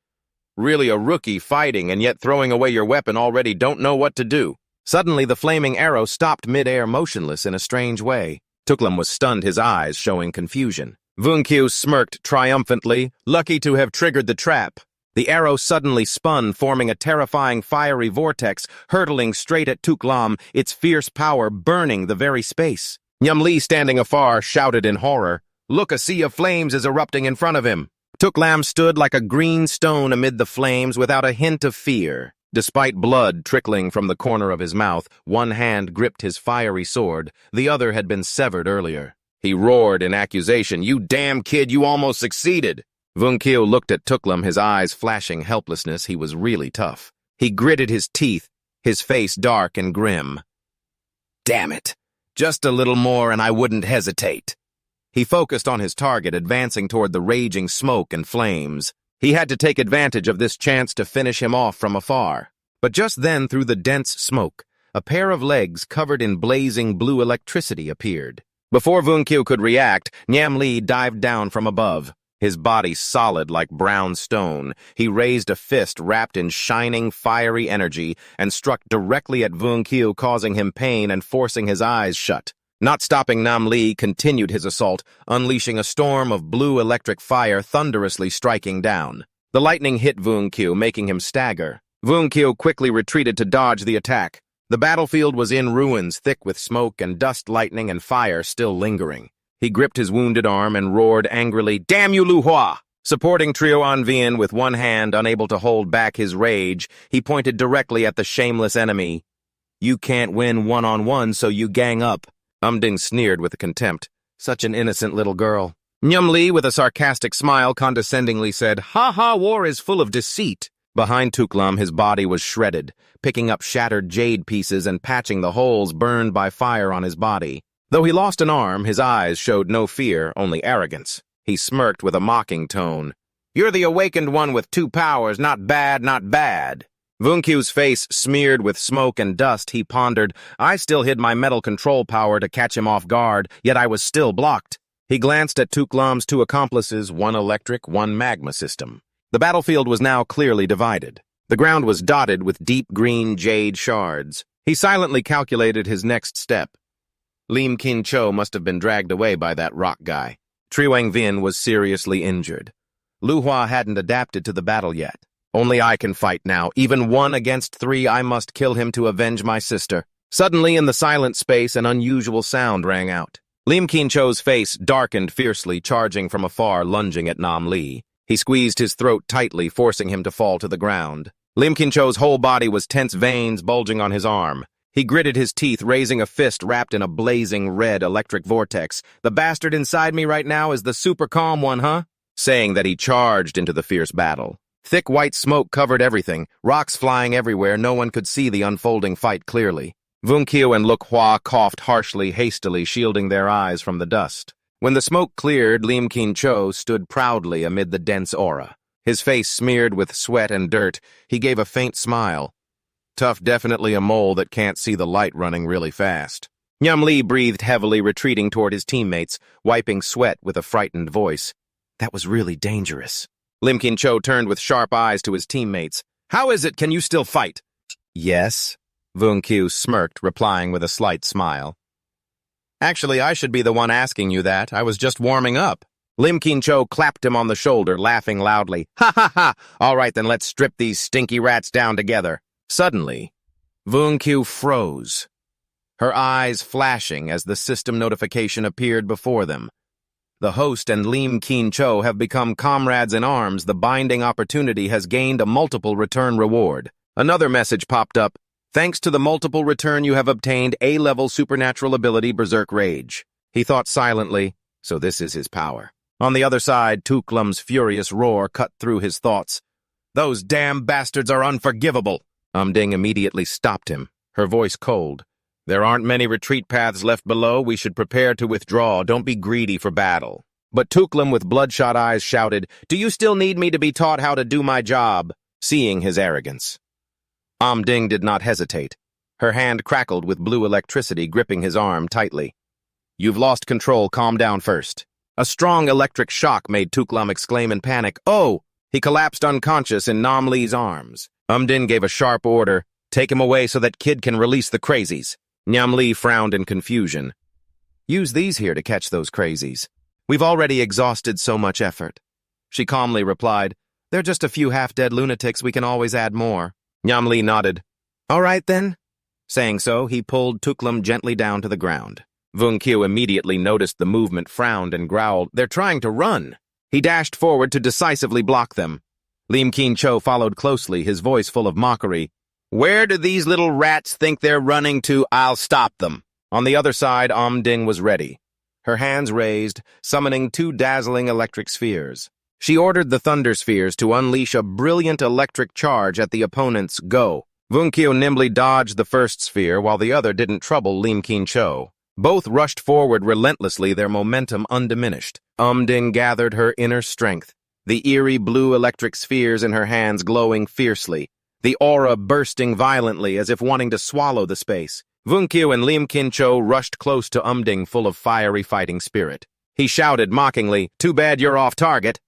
"Really a rookie fighting and yet throwing away your weapon already don't know what to do." Suddenly, the flaming arrow stopped mid-air, motionless in a strange way. Tuklam was stunned, his eyes showing confusion. Vunkyo smirked triumphantly, lucky to have triggered the trap. The arrow suddenly spun, forming a terrifying fiery vortex, hurtling straight at Tuklam, its fierce power burning the very space. Nyamli, standing afar, shouted in horror. "Look, a sea of flames is erupting in front of him." Tuklam stood like a green stone amid the flames without a hint of fear. Despite blood trickling from the corner of his mouth, one hand gripped his fiery sword, the other had been severed earlier. He roared in accusation, "You damn kid, you almost succeeded!" Vunkyo looked at Tuklam, his eyes flashing helplessness. He was really tough. He gritted his teeth, his face dark and grim. "Damn it! Just a little more and I wouldn't hesitate." He focused on his target, advancing toward the raging smoke and flames. He had to take advantage of this chance to finish him off from afar. But just then, through the dense smoke, a pair of legs covered in blazing blue electricity appeared. Before Vunkyo could react, Nyamli dived down from above. His body solid like brown stone, he raised a fist wrapped in shining, fiery energy and struck directly at Vunkyo, causing him pain and forcing his eyes shut. Not stopping, Namli continued his assault, unleashing a storm of blue electric fire thunderously striking down. The lightning hit Vunkyo, making him stagger. Vunkyo quickly retreated to dodge the attack. The battlefield was in ruins, thick with smoke and dust, lightning and fire still lingering. He gripped his wounded arm and roared angrily, "Damn you, Lu Hua!" Supporting Trio Anvian with one hand, unable to hold back his rage, he pointed directly at the shameless enemy. "You can't win one-on-one, so you gang up." Umding sneered with contempt. "Such an innocent little girl." Nyamli, with a sarcastic smile, condescendingly said, "Ha ha, war is full of deceit." Behind Tuklam, his body was shredded, picking up shattered jade pieces and patching the holes burned by fire on his body. Though he lost an arm, his eyes showed no fear, only arrogance. He smirked with a mocking tone. "You're the awakened one with two powers, not bad, not bad." Vunkyo's face smeared with smoke and dust, he pondered, "I still hid my metal control power to catch him off guard, yet I was still blocked." He glanced at Tuklam's two accomplices, one electric, one magma system. The battlefield was now clearly divided. The ground was dotted with deep green jade shards. He silently calculated his next step. Lim Kin Cho must have been dragged away by that rock guy. Triwang Vin was seriously injured. Lu Hua hadn't adapted to the battle yet. Only I can fight now. Even 1 against 3, I must kill him to avenge my sister. Suddenly, in the silent space, an unusual sound rang out. Lim Kin Cho's face darkened fiercely, charging from afar, lunging at Nam Li. He squeezed his throat tightly, forcing him to fall to the ground. Lim Kin Cho's whole body was tense, veins bulging on his arm. He gritted his teeth, raising a fist wrapped in a blazing red electric vortex. "The bastard inside me right now is the super calm one, huh?" Saying that, he charged into the fierce battle. Thick white smoke covered everything, rocks flying everywhere. No one could see the unfolding fight clearly. Vunkyo and Lu Hua coughed harshly, hastily shielding their eyes from the dust. When the smoke cleared, Lim Kin Cho stood proudly amid the dense aura. His face smeared with sweat and dirt, he gave a faint smile. "Tough, definitely a mole that can't see the light running really fast." Nyamli breathed heavily, retreating toward his teammates, wiping sweat with a frightened voice. "That was really dangerous." Lim Kin Cho turned with sharp eyes to his teammates. "How is it? Can you still fight?" "Yes," Vunkyo smirked, replying with a slight smile. Actually, I should be the one asking you that. I was just warming up. Lim Kin-cho clapped him on the shoulder, laughing loudly. Ha ha ha! All right, then let's strip these stinky rats down together. Suddenly, Voon-kyu froze, her eyes flashing as the system notification appeared before them. The host and Lim Kin-cho have become comrades in arms. The binding opportunity has gained a multiple return reward. Another message popped up. Thanks to the multiple return you have obtained A-level supernatural ability Berserk Rage. He thought silently, so this is his power. On the other side, Tuklam's furious roar cut through his thoughts. Those damn bastards are unforgivable. Ding immediately stopped him, her voice cold. There aren't many retreat paths left below. We should prepare to withdraw. Don't be greedy for battle. But Tuklam with bloodshot eyes shouted, Do you still need me to be taught how to do my job? Seeing his arrogance. Ding did not hesitate. Her hand crackled with blue electricity, gripping his arm tightly. You've lost control. Calm down first. A strong electric shock made Tuklam exclaim in panic. Oh! He collapsed unconscious in Nam Lee's arms. Ding gave a sharp order. Take him away so that kid can release the crazies. Nam Lee frowned in confusion. Use these here to catch those crazies. We've already exhausted so much effort. She calmly replied, They're just a few half-dead lunatics. We can always add more. Nam Lee nodded. All right, then. Saying so, he pulled Tuklam gently down to the ground. Voon-kyu immediately noticed the movement, frowned, and growled, They're trying to run. He dashed forward to decisively block them. Lim Kin-cho followed closely, his voice full of mockery. Where do these little rats think they're running to? I'll stop them. On the other side, Ding was ready, her hands raised, summoning 2 dazzling electric spheres. She ordered the thunder spheres to unleash a brilliant electric charge at the opponent's go. Voon-kyu nimbly dodged the first sphere, while the other didn't trouble Lim Kin-cho. Both rushed forward relentlessly, their momentum undiminished. Ding gathered her inner strength, the eerie blue electric spheres in her hands glowing fiercely, the aura bursting violently as if wanting to swallow the space. Voon-kyu and Lim Kin-cho rushed close to Ding, full of fiery fighting spirit. He shouted mockingly, Too bad you're off target.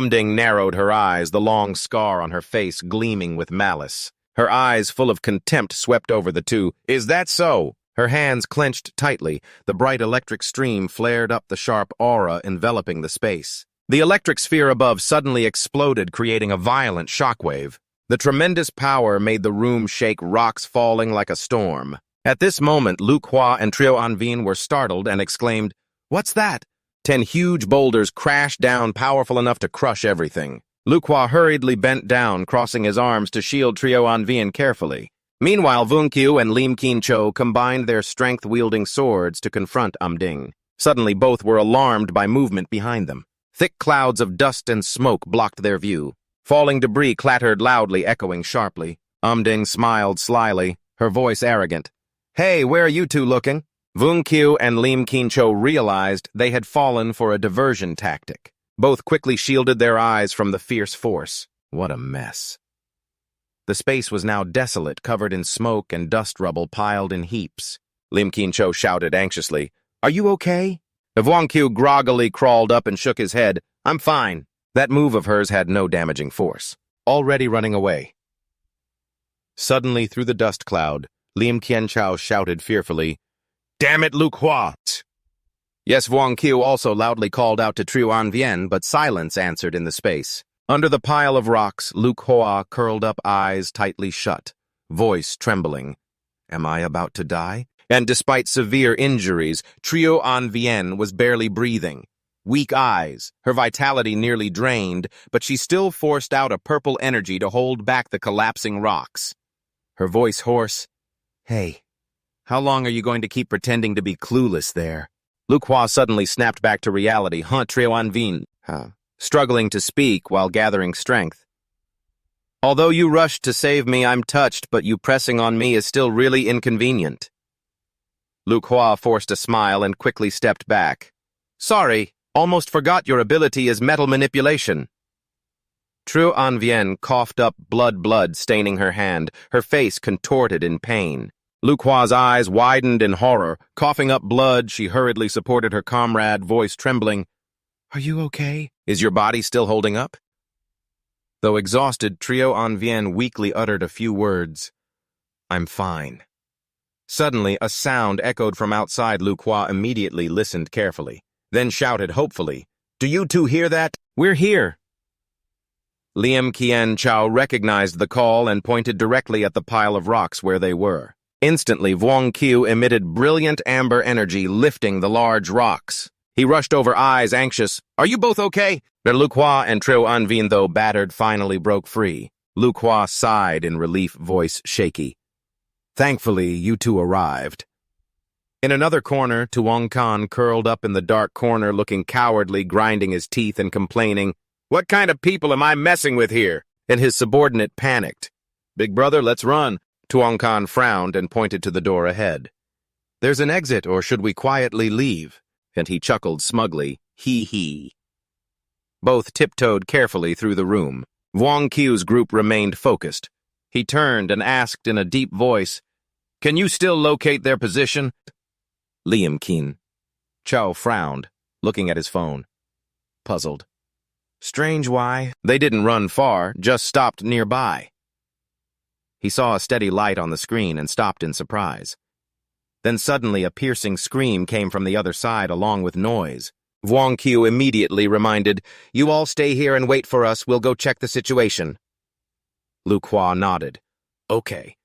Ding narrowed her eyes, the long scar on her face gleaming with malice. Her eyes full of contempt swept over the two. Is that so? Her hands clenched tightly. The bright electric stream flared up the sharp aura enveloping the space. The electric sphere above suddenly exploded, creating a violent shockwave. The tremendous power made the room shake, rocks falling like a storm. At this moment, Lu Hua and Trio Anvin were startled and exclaimed, What's that? 10 huge boulders crashed down, powerful enough to crush everything. Lu Hua hurriedly bent down, crossing his arms to shield Trio Anvin carefully. Meanwhile, Voon-kyu and Lim Kin-cho combined their strength-wielding swords to confront Ding. Suddenly, both were alarmed by movement behind them. Thick clouds of dust and smoke blocked their view. Falling debris clattered loudly, echoing sharply. Ding smiled slyly, her voice arrogant. Hey, where are you two looking? Voon-kyu and Lim Kin-cho realized they had fallen for a diversion tactic. Both quickly shielded their eyes from the fierce force. What a mess. The space was now desolate, covered in smoke and dust rubble piled in heaps. Lim Kin-cho shouted anxiously, Are you okay? Voon-kyu groggily crawled up and shook his head. I'm fine. That move of hers had no damaging force. Already running away. Suddenly, through the dust cloud, Lim Kin-cho shouted fearfully, Damn it, Lu Hua! Yes, Voon-kyu also loudly called out to Trio Anvin, but silence answered in the space. Under the pile of rocks, Lu Hua curled up, eyes tightly shut, voice trembling. Am I about to die? And despite severe injuries, Trio Anvin was barely breathing. Weak eyes, her vitality nearly drained, but she still forced out a purple energy to hold back the collapsing rocks. Her voice hoarse, Hey, how long are you going to keep pretending to be clueless there? Lu Hua suddenly snapped back to reality. Trio Anvin, struggling to speak while gathering strength. Although you rushed to save me, I'm touched, but you pressing on me is still really inconvenient. Lu Hua forced a smile and quickly stepped back. Sorry, almost forgot your ability is metal manipulation. Trio Anvin coughed up blood staining her hand, her face contorted in pain. Lu Hua's eyes widened in horror. Coughing up blood, she hurriedly supported her comrade, voice trembling. Are you okay? Is your body still holding up? Though exhausted, Trio Anvin weakly uttered a few words. I'm fine. Suddenly, a sound echoed from outside. Lu Hua immediately listened carefully, then shouted hopefully, "Do you two hear that? We're here." Liam Qian Chao recognized the call and pointed directly at the pile of rocks where they were. Instantly, Vuong Qiu emitted brilliant amber energy, lifting the large rocks. He rushed over, eyes anxious. "Are you both okay?" Lu Hua and Triu Anvin, though battered, finally broke free. Lu Hua sighed in relief, voice shaky. "Thankfully, you two arrived." In another corner, Tuong Khan curled up in the dark corner, looking cowardly, grinding his teeth and complaining, "What kind of people am I messing with here?" And his subordinate panicked. "Big brother, let's run." Tuong Khan frowned and pointed to the door ahead. "There's an exit, or should we quietly leave?" And he chuckled smugly, "Hee hee." Both tiptoed carefully through the room. Vuong Qiu's group remained focused. He turned and asked in a deep voice, "Can you still locate their position?" Liam Qian Chao frowned, looking at his phone. Puzzled. Strange why. They didn't run far, just stopped nearby. He saw a steady light on the screen and stopped in surprise. Then suddenly a piercing scream came from the other side along with noise. Vuong Qiu immediately reminded, "You all stay here and wait for us, we'll go check the situation." Lu Hua nodded. "Okay."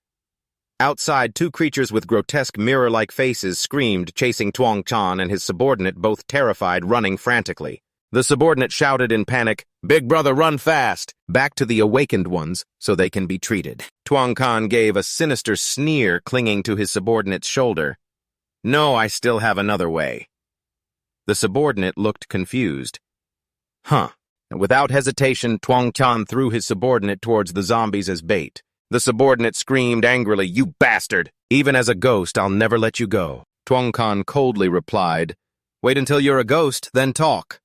Outside, two creatures with grotesque mirror-like faces screamed, chasing Tuong Khan and his subordinate, both terrified, running frantically. The subordinate shouted in panic, "Big brother, run fast!" back to the awakened ones so they can be treated. Tuong Khan gave a sinister sneer, clinging to his subordinate's shoulder. "No, I still have another way." The subordinate looked confused. "Huh." And without hesitation, Tuong Khan threw his subordinate towards the zombies as bait. The subordinate screamed angrily, "You bastard! Even as a ghost, I'll never let you go." Tuong Khan coldly replied, "Wait until you're a ghost, then talk."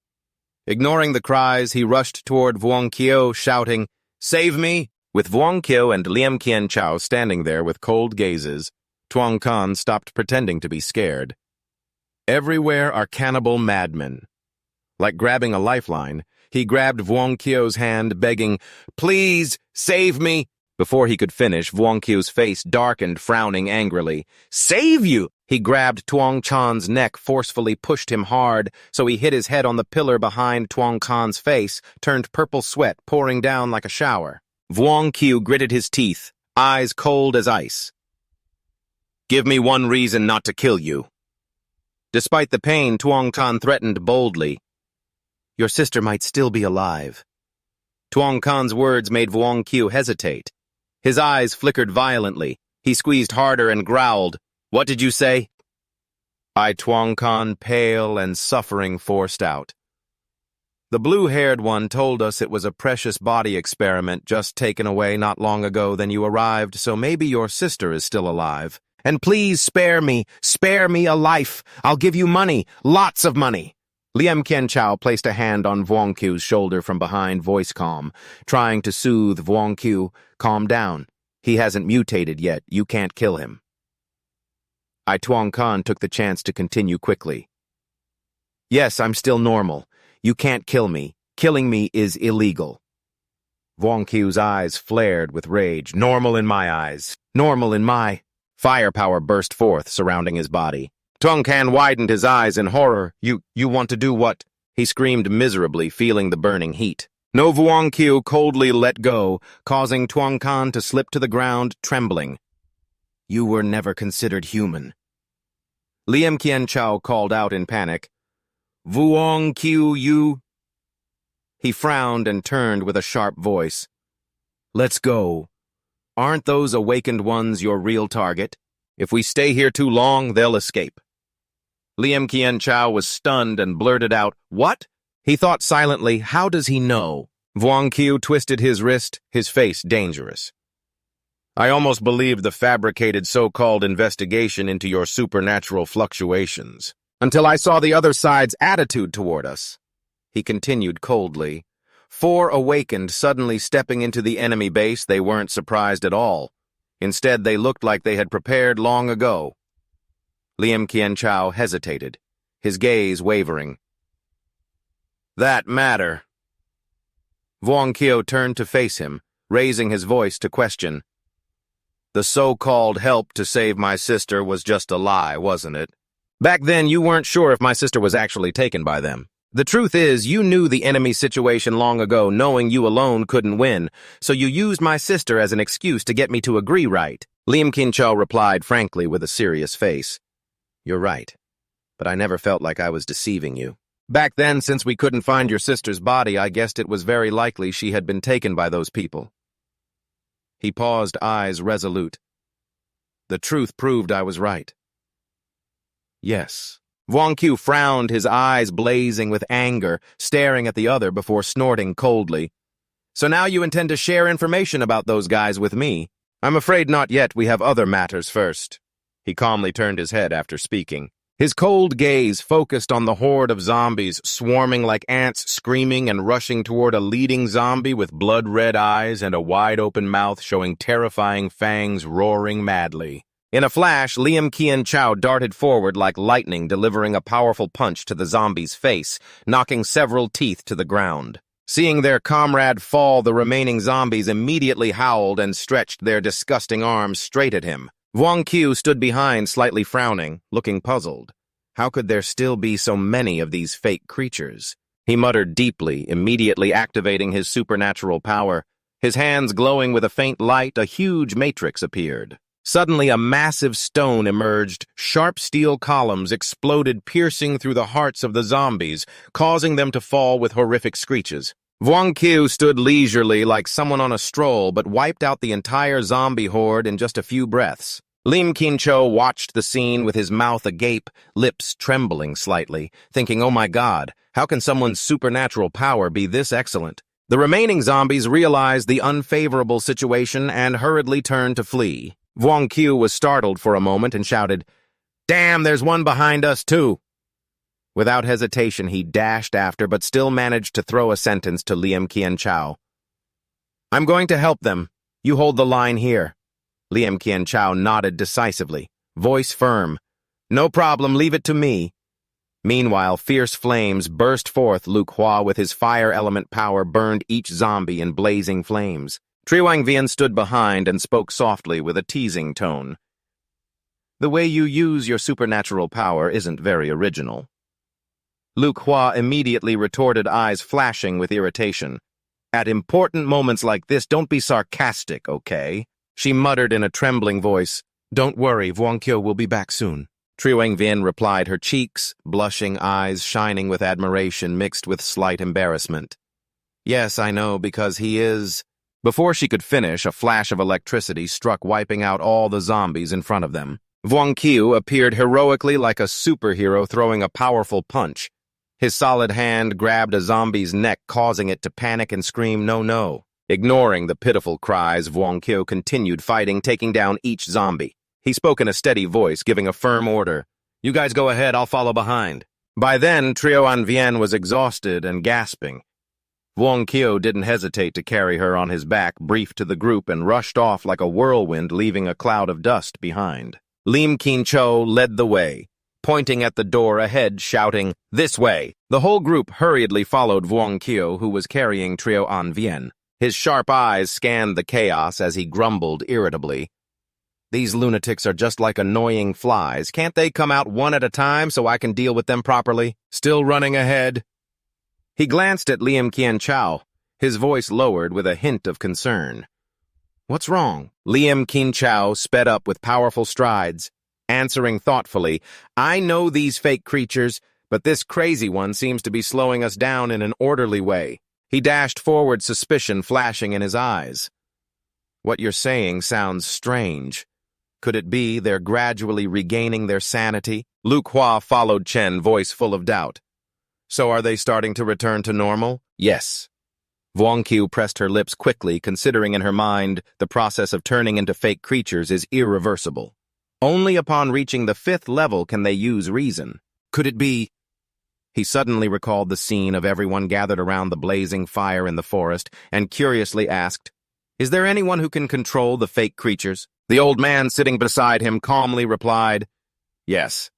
Ignoring the cries, he rushed toward Vuong Qiu, shouting, "Save me!" With Vuong Qiu and Liam Qian Chao standing there with cold gazes, Tuong Khan stopped pretending to be scared. Everywhere are cannibal madmen. Like grabbing a lifeline, he grabbed Vuong Qiu's hand, begging, "Please, save me!" Before he could finish, Vuong Qiu's face darkened, frowning angrily. "Save you!" He grabbed Tuong Khan's neck, forcefully pushed him hard, so he hit his head on the pillar behind Tuong Khan's face, turned purple sweat pouring down like a shower. Vuong Qiu gritted his teeth, eyes cold as ice. "Give me one reason not to kill you." Despite the pain, Tuong Khan threatened boldly, "Your sister might still be alive." Tuong Khan's words made Vuong Qiu hesitate. His eyes flickered violently. He squeezed harder and growled, "What did you say?" Tuong Khan, pale and suffering, forced out. "The blue-haired one told us it was a precious body experiment just taken away not long ago than you arrived, so maybe your sister is still alive. And please spare me a life. I'll give you money, lots of money." Liam Qian Chao placed a hand on Vuong Qiu's shoulder from behind, voice calm, trying to soothe Vuong Qiu. "Calm down. He hasn't mutated yet. You can't kill him." Tuong Khan took the chance to continue quickly. "Yes, I'm still normal. You can't kill me. Killing me is illegal." Vuong Qiu's eyes flared with rage. "Normal in my eyes. Normal in my—" Firepower burst forth, surrounding his body. Tuong Khan widened his eyes in horror. You want to do what?" He screamed miserably, feeling the burning heat. No, Vuong Qiu coldly let go, causing Tuong Khan to slip to the ground, trembling. "You were never considered human." Liam Qian Chao called out in panic, "Vuong Qiu, you—" He frowned and turned with a sharp voice. "Let's go. Aren't those awakened ones your real target? If we stay here too long, they'll escape." Liam Qian Chao was stunned and blurted out, "What?" He thought silently, how does he know? Vuong Qiu twisted his wrist, his face dangerous. "I almost believed the fabricated so-called investigation into your supernatural fluctuations, until I saw the other side's attitude toward us." He continued coldly. 4 awakened, suddenly stepping into the enemy base, they weren't surprised at all. Instead, they looked like they had prepared long ago. Liam Qian Chao hesitated, his gaze wavering. "That matter." Vuong Qiu turned to face him, raising his voice to question. The so-called help to save my sister was just a lie, wasn't it? Back then, you weren't sure if my sister was actually taken by them. The truth is, you knew the enemy situation long ago, knowing you alone couldn't win, so you used my sister as an excuse to get me to agree, right? Liam Kincho replied frankly with a serious face. You're right, but I never felt like I was deceiving you. Back then, since we couldn't find your sister's body, I guessed it was very likely she had been taken by those people. He paused, eyes resolute. The truth proved I was right. Yes. Wang Qiu frowned, his eyes blazing with anger, staring at the other before snorting coldly. So now you intend to share information about those guys with me? I'm afraid not yet. We have other matters first. He calmly turned his head after speaking. His cold gaze focused on the horde of zombies, swarming like ants, screaming and rushing toward a leading zombie with blood-red eyes and a wide-open mouth showing terrifying fangs roaring madly. In a flash, Liam Qianchao darted forward like lightning, delivering a powerful punch to the zombie's face, knocking several teeth to the ground. Seeing their comrade fall, the remaining zombies immediately howled and stretched their disgusting arms straight at him. Wang Qiu stood behind, slightly frowning, looking puzzled. How could there still be so many of these fake creatures? He muttered deeply, immediately activating his supernatural power. His hands glowing with a faint light, a huge matrix appeared. Suddenly, a massive stone emerged. Sharp steel columns exploded, piercing through the hearts of the zombies, causing them to fall with horrific screeches. Wang Qiu stood leisurely like someone on a stroll, but wiped out the entire zombie horde in just a few breaths. Lim Qincho watched the scene with his mouth agape, lips trembling slightly, thinking, oh my God, how can someone's supernatural power be this excellent? The remaining zombies realized the unfavorable situation and hurriedly turned to flee. Wang Qiu was startled for a moment and shouted, Damn, there's one behind us too! Without hesitation, he dashed after, but still managed to throw a sentence to Liam Qianchao. I'm going to help them. You hold the line here. Liam Qianchao nodded decisively, voice firm. No problem, leave it to me. Meanwhile, fierce flames burst forth. Lu Hua, with his fire element power, burned each zombie in blazing flames. Triwang Vian stood behind and spoke softly with a teasing tone. The way you use your supernatural power isn't very original. Lu Hua immediately retorted, eyes flashing with irritation. At important moments like this, don't be sarcastic, okay? She muttered in a trembling voice. Don't worry, Wang Qiu will be back soon. Triwang Vian replied, her cheeks, blushing, eyes shining with admiration mixed with slight embarrassment. Yes, I know, because he is... Before she could finish, a flash of electricity struck, wiping out all the zombies in front of them. Wang Qiu appeared heroically like a superhero throwing a powerful punch. His solid hand grabbed a zombie's neck, causing it to panic and scream, no, no. Ignoring the pitiful cries, Wang Qiu continued fighting, taking down each zombie. He spoke in a steady voice, giving a firm order. You guys go ahead, I'll follow behind. By then, Triwang Vian was exhausted and gasping. Wang Qiu didn't hesitate to carry her on his back, briefed to the group, and rushed off like a whirlwind, leaving a cloud of dust behind. Lim Qincho led the way, pointing at the door ahead, shouting, This way! The whole group hurriedly followed Wang Qiu, who was carrying Triwang Vian. His sharp eyes scanned the chaos as he grumbled irritably. These lunatics are just like annoying flies. Can't they come out one at a time so I can deal with them properly? Still running ahead? He glanced at Liam Qianchao, his voice lowered with a hint of concern. What's wrong? Liam Qianchao sped up with powerful strides, answering thoughtfully, I know these fake creatures, but this crazy one seems to be slowing us down in an orderly way. He dashed forward, suspicion flashing in his eyes. What you're saying sounds strange. Could it be they're gradually regaining their sanity? Lu Hua followed Chen, voice full of doubt. So are they starting to return to normal? Yes. Wang Qiu pressed her lips quickly, considering in her mind the process of turning into fake creatures is irreversible. Only upon reaching the 5th level can they use reason. Could it be... He suddenly recalled the scene of everyone gathered around the blazing fire in the forest and curiously asked, Is there anyone who can control the fake creatures? The old man sitting beside him calmly replied, Yes.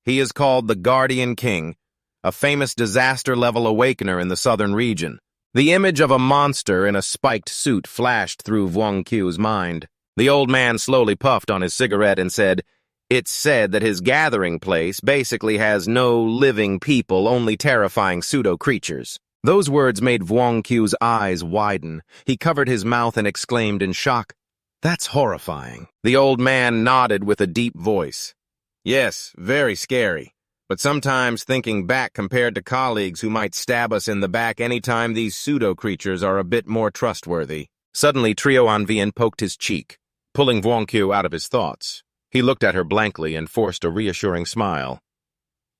He is called the Guardian King, a famous disaster-level awakener in the southern region. The image of a monster in a spiked suit flashed through Wang Qiu's mind. The old man slowly puffed on his cigarette and said, "It's said that his gathering place basically has no living people, only terrifying pseudo-creatures." Those words made Vuong Qiu's eyes widen. He covered his mouth and exclaimed in shock, "That's horrifying." The old man nodded with a deep voice. "Yes, very scary. But sometimes thinking back compared to colleagues who might stab us in the back anytime these pseudo-creatures are a bit more trustworthy." Suddenly, Trio Anvian poked his cheek, pulling Vuong Qiu out of his thoughts. He looked at her blankly and forced a reassuring smile.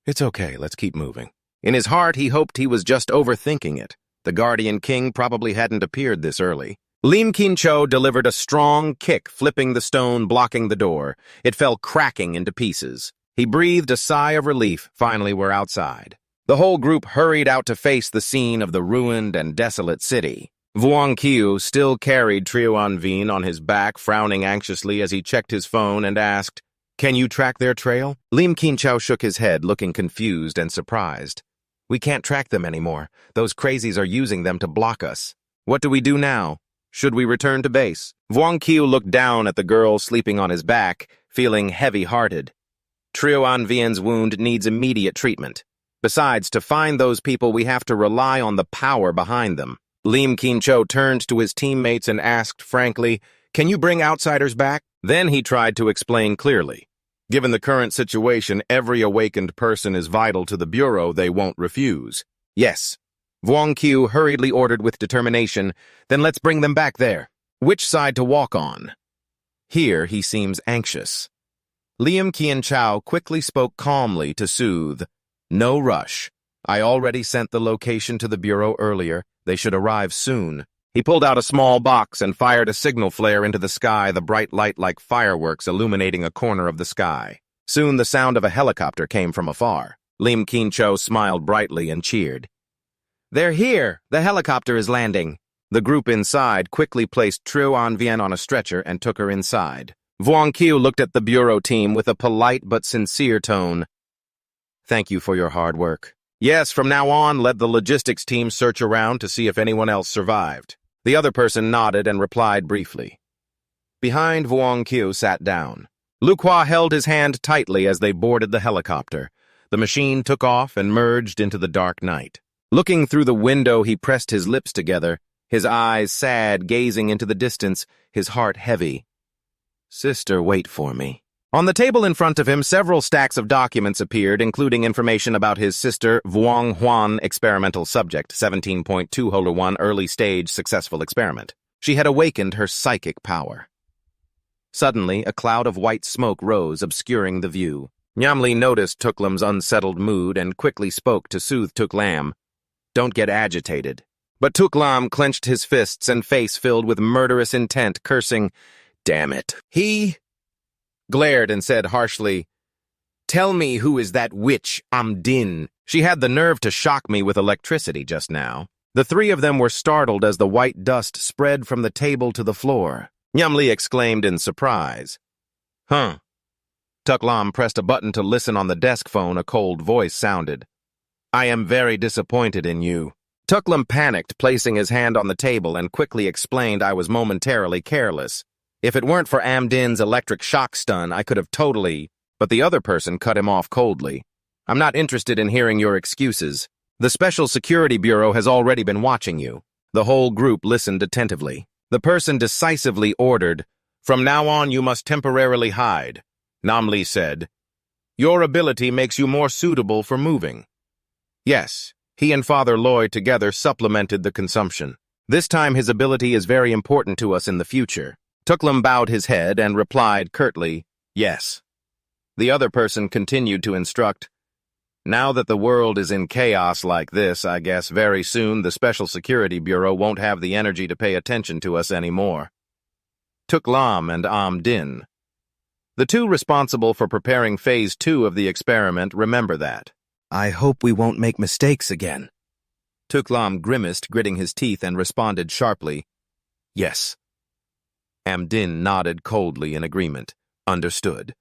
"It's okay, let's keep moving." In his heart, he hoped he was just overthinking it. The Guardian King probably hadn't appeared this early. Lim Qincho delivered a strong kick, flipping the stone blocking the door. It fell cracking into pieces. He breathed a sigh of relief. Finally, we're outside. The whole group hurried out to face the scene of the ruined and desolate city. Vuong Qiu still carried Trio Anvin on his back, frowning anxiously as he checked his phone and asked, "Can you track their trail?" Lim Qincho shook his head, looking confused and surprised. "We can't track them anymore. Those crazies are using them to block us. What do we do now? Should we return to base?" Vuong Qiu looked down at the girl sleeping on his back, feeling heavy-hearted. Trio Anvian's wound needs immediate treatment. Besides, to find those people, we have to rely on the power behind them. Lim Qincho turned to his teammates and asked frankly, "Can you bring outsiders back?" Then he tried to explain clearly. "Given the current situation, every awakened person is vital to the Bureau. They won't refuse." "Yes." Vuong Qiu hurriedly ordered with determination, "Then let's bring them back there." "Which side to walk on?" Here he seems anxious. Liam Qianchao quickly spoke calmly to soothe. "No rush. I already sent the location to the Bureau earlier. They should arrive soon." He pulled out a small box and fired a signal flare into the sky, the bright light like fireworks illuminating a corner of the sky. Soon the sound of a helicopter came from afar. Lim Qincho smiled brightly and cheered. "They're here! The helicopter is landing!" The group inside quickly placed Trio Anvian on a stretcher and took her inside. Vuong Qiu looked at the Bureau team with a polite but sincere tone. "Thank you for your hard work. Yes, from now on, let the logistics team search around to see if anyone else survived." The other person nodded and replied briefly. Behind Vuong Qiu sat down. Lu Hua held his hand tightly as they boarded the helicopter. The machine took off and merged into the dark night. Looking through the window, he pressed his lips together, his eyes sad, gazing into the distance, his heart heavy. "Sister, wait for me." On the table in front of him, several stacks of documents appeared, including information about his sister, Vuong Huan, experimental subject, 17.2-1, early stage successful experiment. She had awakened her psychic power. Suddenly, a cloud of white smoke rose, obscuring the view. Nyamli noticed Tuklam's unsettled mood and quickly spoke to soothe Tuklam. "Don't get agitated." But Tuklam clenched his fists and face filled with murderous intent, cursing, "Damn it." He glared and said harshly, "Tell me who is that witch, Amdin." She had the nerve to shock me with electricity just now. The three of them were startled as the white dust spread from the table to the floor. Nyamli exclaimed in surprise. "Huh." Tuklam pressed a button to listen on the desk phone. A cold voice sounded. "I am very disappointed in you." Tuklam panicked, placing his hand on the table, and quickly explained I was momentarily careless. If it weren't for Amdin's electric shock stun, I could have totally... But the other person cut him off coldly. "I'm not interested in hearing your excuses. The Special Security Bureau has already been watching you." The whole group listened attentively. The person decisively ordered, "From now on you must temporarily hide." Namli said, "Your ability makes you more suitable for moving." Yes, he and Father Loy together supplemented the consumption. This time his ability is very important to us in the future. Tuklam bowed his head and replied curtly, "Yes." The other person continued to instruct, "Now that the world is in chaos like this, I guess very soon the Special Security Bureau won't have the energy to pay attention to us anymore." Tuklam and Amdin, the two responsible for preparing Phase 2 of the experiment, remember that. "I hope we won't make mistakes again." Tuklam grimaced, gritting his teeth, and responded sharply, "Yes." Amdin nodded coldly in agreement. "Understood."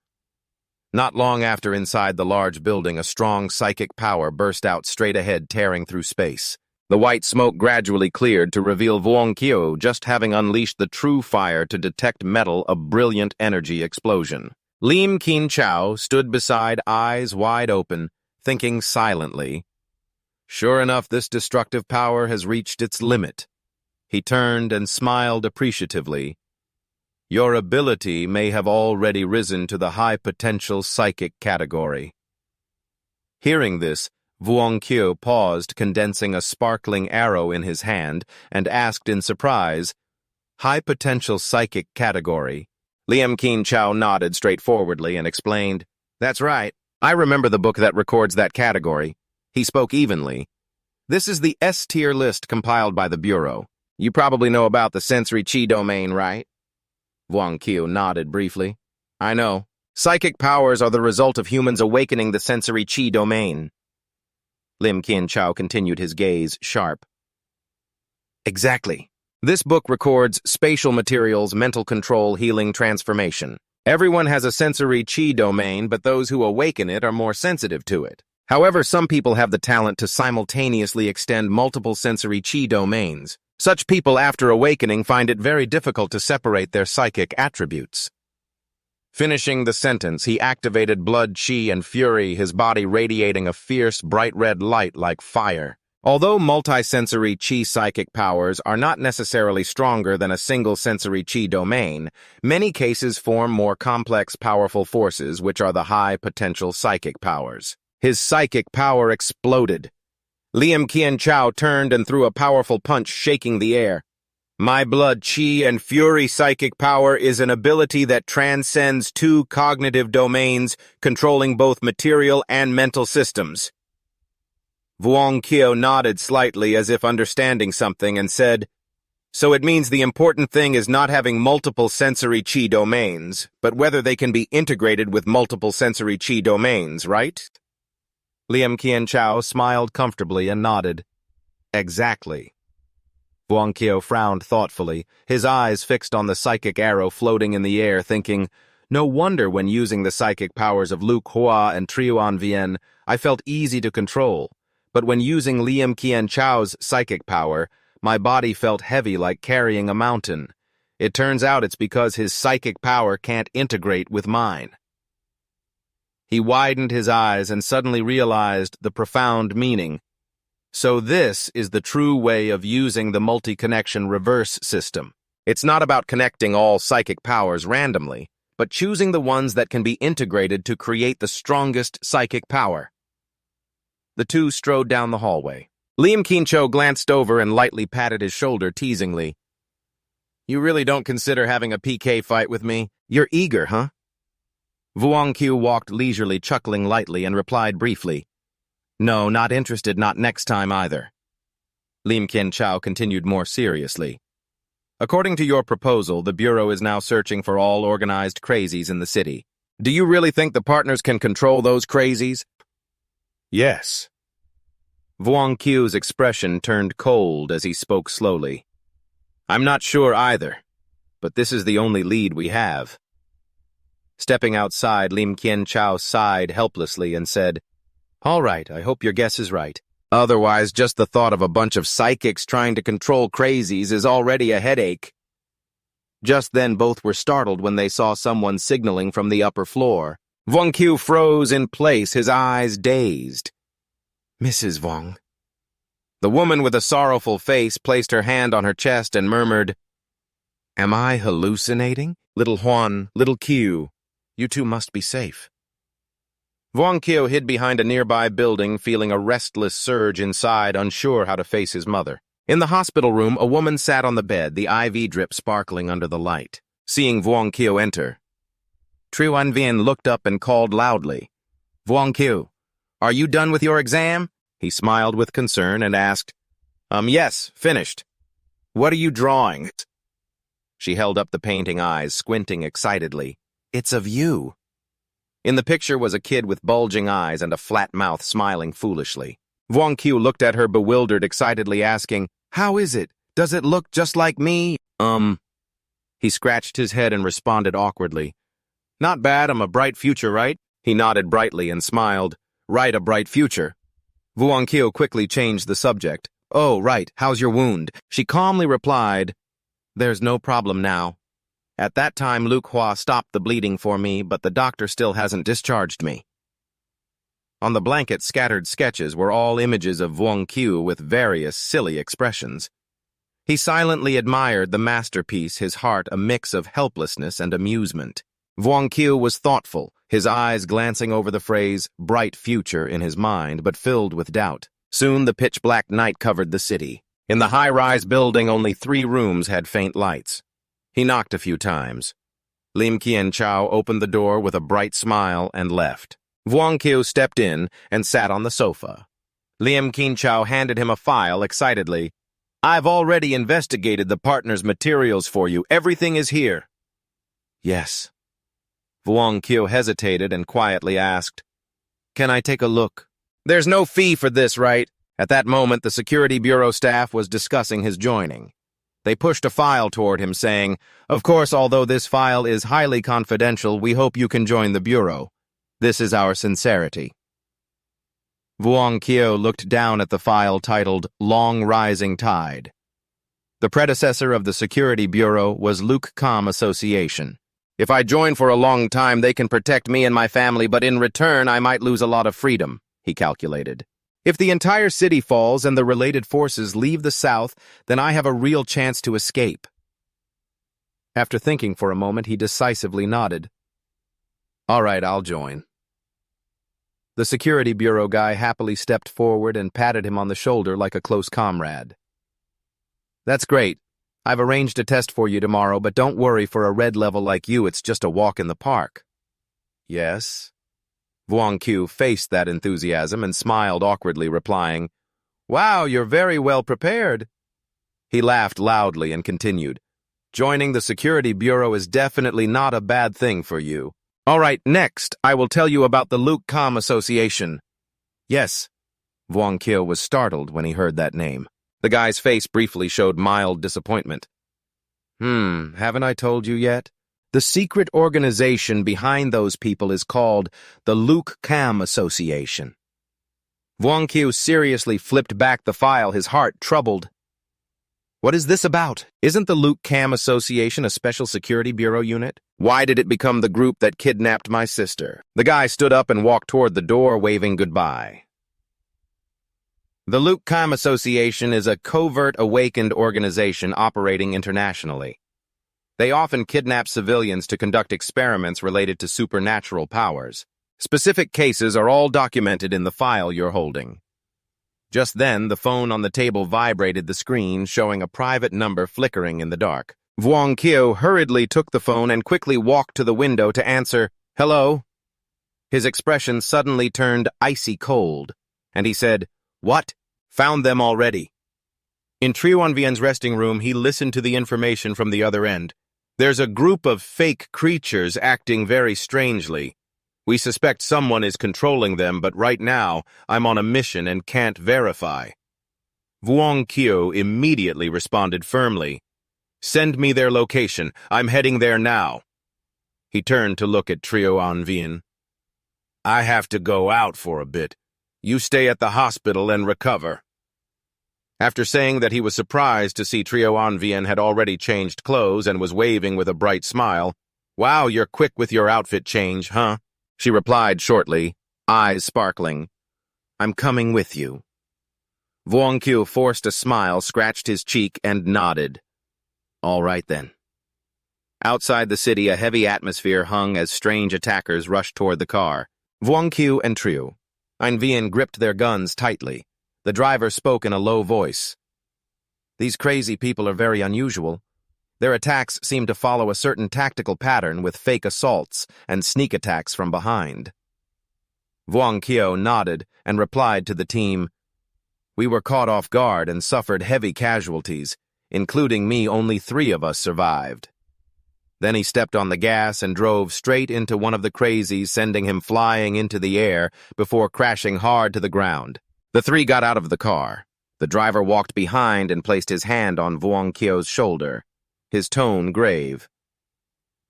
Not long after, inside the large building, a strong psychic power burst out straight ahead, tearing through space. The white smoke gradually cleared to reveal Vuong Kyo just having unleashed the true fire to detect metal, a brilliant energy explosion. Lim Kin Chao stood beside, eyes wide open, thinking silently. Sure enough, this destructive power has reached its limit. He turned and smiled appreciatively. Your ability may have already risen to the high-potential psychic category. Hearing this, Vuong Kyo paused, condensing a sparkling arrow in his hand, and asked in surprise, high-potential psychic category. Lim Kin Chao nodded straightforwardly and explained, That's right. I remember the book that records that category. He spoke evenly. This is the S-tier list compiled by the Bureau. You probably know about the sensory chi domain, right? Vuong Kyo nodded briefly. I know. Psychic powers are the result of humans awakening the sensory chi domain. Lim Kin Chao continued, his gaze sharp. Exactly. This book records spatial materials, mental control, healing, transformation. Everyone has a sensory chi domain, but those who awaken it are more sensitive to it. However, some people have the talent to simultaneously extend multiple sensory chi domains. Such people, after awakening, find it very difficult to separate their psychic attributes. Finishing the sentence, he activated blood chi and fury, his body radiating a fierce, bright red light like fire. Although multisensory chi psychic powers are not necessarily stronger than a single sensory chi domain, many cases form more complex, powerful forces, which are the high-potential psychic powers. His psychic power exploded. Lim Kin Chao turned and threw a powerful punch, shaking the air. My blood chi and fury psychic power is an ability that transcends two cognitive domains, controlling both material and mental systems. Vuong Kyo nodded slightly as if understanding something and said, So it means the important thing is not having multiple sensory chi domains, but whether they can be integrated with multiple sensory chi domains, right? Lim Kin Chao smiled comfortably and nodded. Exactly. Vuong Kyo frowned thoughtfully, his eyes fixed on the psychic arrow floating in the air, thinking, No wonder when using the psychic powers of Lu Hua and Triuan Vien, I felt easy to control. But when using Lim Kin Chao's psychic power, my body felt heavy like carrying a mountain. It turns out it's because his psychic power can't integrate with mine. He widened his eyes and suddenly realized the profound meaning. So this is the true way of using the multi-connection reverse system. It's not about connecting all psychic powers randomly, but choosing the ones that can be integrated to create the strongest psychic power. The two strode down the hallway. Lim Kin Chao glanced over and lightly patted his shoulder teasingly. You really don't consider having a PK fight with me? You're eager, huh? Vuong Kyo walked leisurely, chuckling lightly, and replied briefly, No, not interested, not next time either. Lim Kin Chao continued more seriously. According to your proposal, the Bureau is now searching for all organized crazies in the city. Do you really think the partners can control those crazies? Yes. Vuong Kyo's expression turned cold as he spoke slowly. I'm not sure either, but this is the only lead we have. Stepping outside, Lim Kin Chao sighed helplessly and said, All right, I hope your guess is right. Otherwise, just the thought of a bunch of psychics trying to control crazies is already a headache. Just then, both were startled when they saw someone signaling from the upper floor. Vuong Kyo froze in place, his eyes dazed. Mrs. Vuong. The woman with a sorrowful face placed her hand on her chest and murmured, Am I hallucinating? Little Huan, little Kyo, you two must be safe. Vuong Kyo hid behind a nearby building, feeling a restless surge inside, unsure how to face his mother. In the hospital room, a woman sat on the bed, the IV drip sparkling under the light. Seeing Vuong Kyo enter, Triuan Vien looked up and called loudly, Vuong Kyo, are you done with your exam? He smiled with concern and asked, Yes, finished. What are you drawing? She held up the painting, eyes squinting excitedly. It's of you. In the picture was a kid with bulging eyes and a flat mouth smiling foolishly. Vuong Kyo looked at her bewildered, excitedly asking, How is it? Does it look just like me? He scratched his head and responded awkwardly. Not bad, I'm a bright future, right? He nodded brightly and smiled. Right, a bright future. Vuong Kyo quickly changed the subject. "Oh, right, how's your wound?" She calmly replied, "There's no problem now. At that time, Lu Hua stopped the bleeding for me, but the doctor still hasn't discharged me." On the blanket, scattered sketches were all images of Vuong Qiu with various silly expressions. He silently admired the masterpiece, his heart a mix of helplessness and amusement. Vuong Qiu was thoughtful, his eyes glancing over the phrase, bright future, in his mind, but filled with doubt. Soon the pitch-black night covered the city. In the high-rise building, only 3 rooms had faint lights. He knocked a few times. Lim Qian Chao opened the door with a bright smile and left. Vuong Qiu stepped in and sat on the sofa. Lim Qian Chao handed him a file excitedly. "I've already investigated the partner's materials for you. Everything is here." "Yes." Vuong Qiu hesitated and quietly asked, "Can I take a look?" "There's no fee for this, right?" At that moment, the Security Bureau staff was discussing his joining. They pushed a file toward him, saying, "Of course, although this file is highly confidential, we hope you can join the Bureau. This is our sincerity." Vuong Qiu looked down at the file titled Long Rising Tide. The predecessor of the Security Bureau was Lucam Association. "If I join for a long time, they can protect me and my family, but in return, I might lose a lot of freedom," he calculated. "If the entire city falls and the related forces leave the south, then I have a real chance to escape." After thinking for a moment, he decisively nodded. "All right, I'll join." The Security Bureau guy happily stepped forward and patted him on the shoulder like a close comrade. "That's great. I've arranged a test for you tomorrow, but don't worry, for a red level like you, it's just a walk in the park." "Yes?" Vuong Qiu faced that enthusiasm and smiled awkwardly, replying, "Wow, you're very well prepared." He laughed loudly and continued, "Joining the Security Bureau is definitely not a bad thing for you. All right, next, I will tell you about the Lucam Association." "Yes." Vuong Qiu was startled when he heard that name. The guy's face briefly showed mild disappointment. Haven't I told you yet? The secret organization behind those people is called the Lucam Association." Vuong Qiu seriously flipped back the file, his heart troubled. "What is this about? Isn't the Lucam Association a special security bureau unit? Why did it become the group that kidnapped my sister?" The guy stood up and walked toward the door, waving goodbye. The Lucam Association is a covert awakened organization operating internationally. They often kidnap civilians to conduct experiments related to supernatural powers. Specific cases are all documented in the file you're holding. Just then, the phone on the table vibrated the screen, showing a private number flickering in the dark. Vuong Qiu hurriedly took the phone and quickly walked to the window to answer, "Hello?" His expression suddenly turned icy cold, and he said, "What? Found them already." In Triuanvian's resting room, he listened to the information from the other end. "There's a group of fake creatures acting very strangely. We suspect someone is controlling them, but right now, I'm on a mission and can't verify." Vuong Qiu immediately responded firmly, "Send me their location. I'm heading there now." He turned to look at Triuanvian. "I have to go out for a bit. You stay at the hospital and recover." After saying that he was surprised to see Triuanvian had already changed clothes and was waving with a bright smile, "Wow, you're quick with your outfit change, huh?" She replied shortly, eyes sparkling, "I'm coming with you." Vuong Qiu forced a smile, scratched his cheek, and nodded. "All right, then." Outside the city, a heavy atmosphere hung as strange attackers rushed toward the car. Vuong Qiu and Triuanvian gripped their guns tightly. The driver spoke in a low voice. "These crazy people are very unusual. Their attacks seem to follow a certain tactical pattern with fake assaults and sneak attacks from behind." Vuong Qiu nodded and replied to the team, "We were caught off guard and suffered heavy casualties. Including me, only 3 of us survived." Then he stepped on the gas and drove straight into one of the crazies, sending him flying into the air before crashing hard to the ground. The 3 got out of the car. The driver walked behind and placed his hand on Vuong Qiu's shoulder, his tone grave.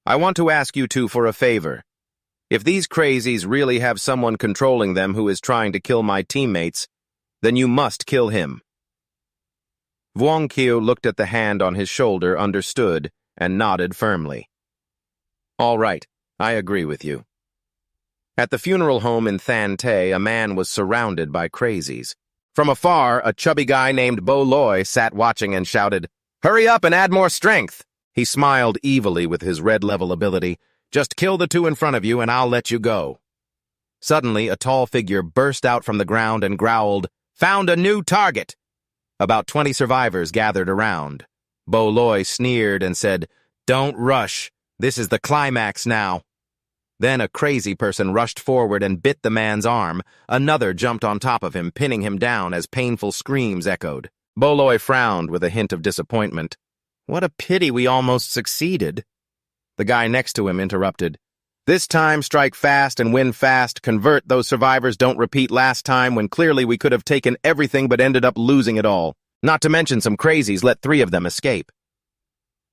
"I want to ask you 2 for a favor. If these crazies really have someone controlling them who is trying to kill my teammates, then you must kill him." Vuong Kio looked at the hand on his shoulder, understood, and nodded firmly. All right, I agree with you. At the funeral home in Than Te, a man was surrounded by crazies. From afar, a chubby guy named Bo Loi sat watching and shouted, "Hurry up and add more strength!" He smiled evilly with his red-level ability. "Just kill the two in front of you and I'll let you go." Suddenly, a tall figure burst out from the ground and growled, "Found a new target!" About 20 survivors gathered around. Bo Loi sneered and said, "Don't rush. This is the climax now." Then a crazy person rushed forward and bit the man's arm. Another jumped on top of him, pinning him down as painful screams echoed. Bo Loi frowned with a hint of disappointment. "What a pity we almost succeeded." The guy next to him interrupted. "This time, strike fast and win fast. Convert those survivors. Don't repeat last time when clearly we could have taken everything but ended up losing it all. Not to mention some crazies let 3 of them escape."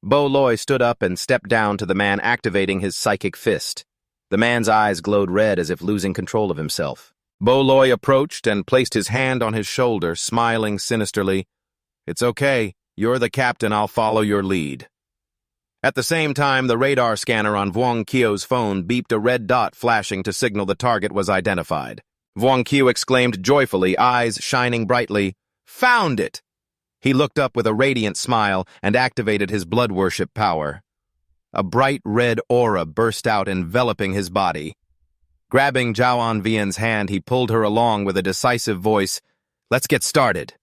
Bo Loi stood up and stepped down to the man, activating his psychic fist. The man's eyes glowed red as if losing control of himself. Bo Loi approached and placed his hand on his shoulder, smiling sinisterly. "It's okay. You're the captain. I'll follow your lead." At the same time, the radar scanner on Vuong Kio's phone beeped, a red dot flashing to signal the target was identified. Vuong Kio exclaimed joyfully, eyes shining brightly, "Found it!" He looked up with a radiant smile and activated his blood worship power. A bright red aura burst out, enveloping his body. Grabbing Zhao Anvian's hand, he pulled her along with a decisive voice. "Let's get started."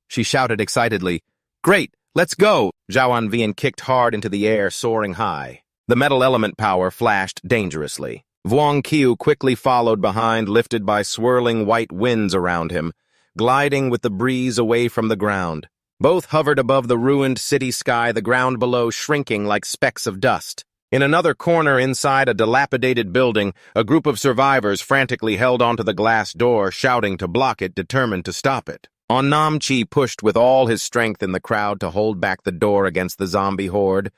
She shouted excitedly, "Great, let's go!" Zhao Anvian kicked hard into the air, soaring high. The metal element power flashed dangerously. Vuong Kio quickly followed behind, lifted by swirling white winds around him, gliding with the breeze away from the ground. Both hovered above the ruined city sky, the ground below shrinking like specks of dust. In another corner inside a dilapidated building, a group of survivors frantically held onto the glass door, shouting to block it, determined to stop it. Nam Chi pushed with all his strength in the crowd to hold back the door against the zombie horde,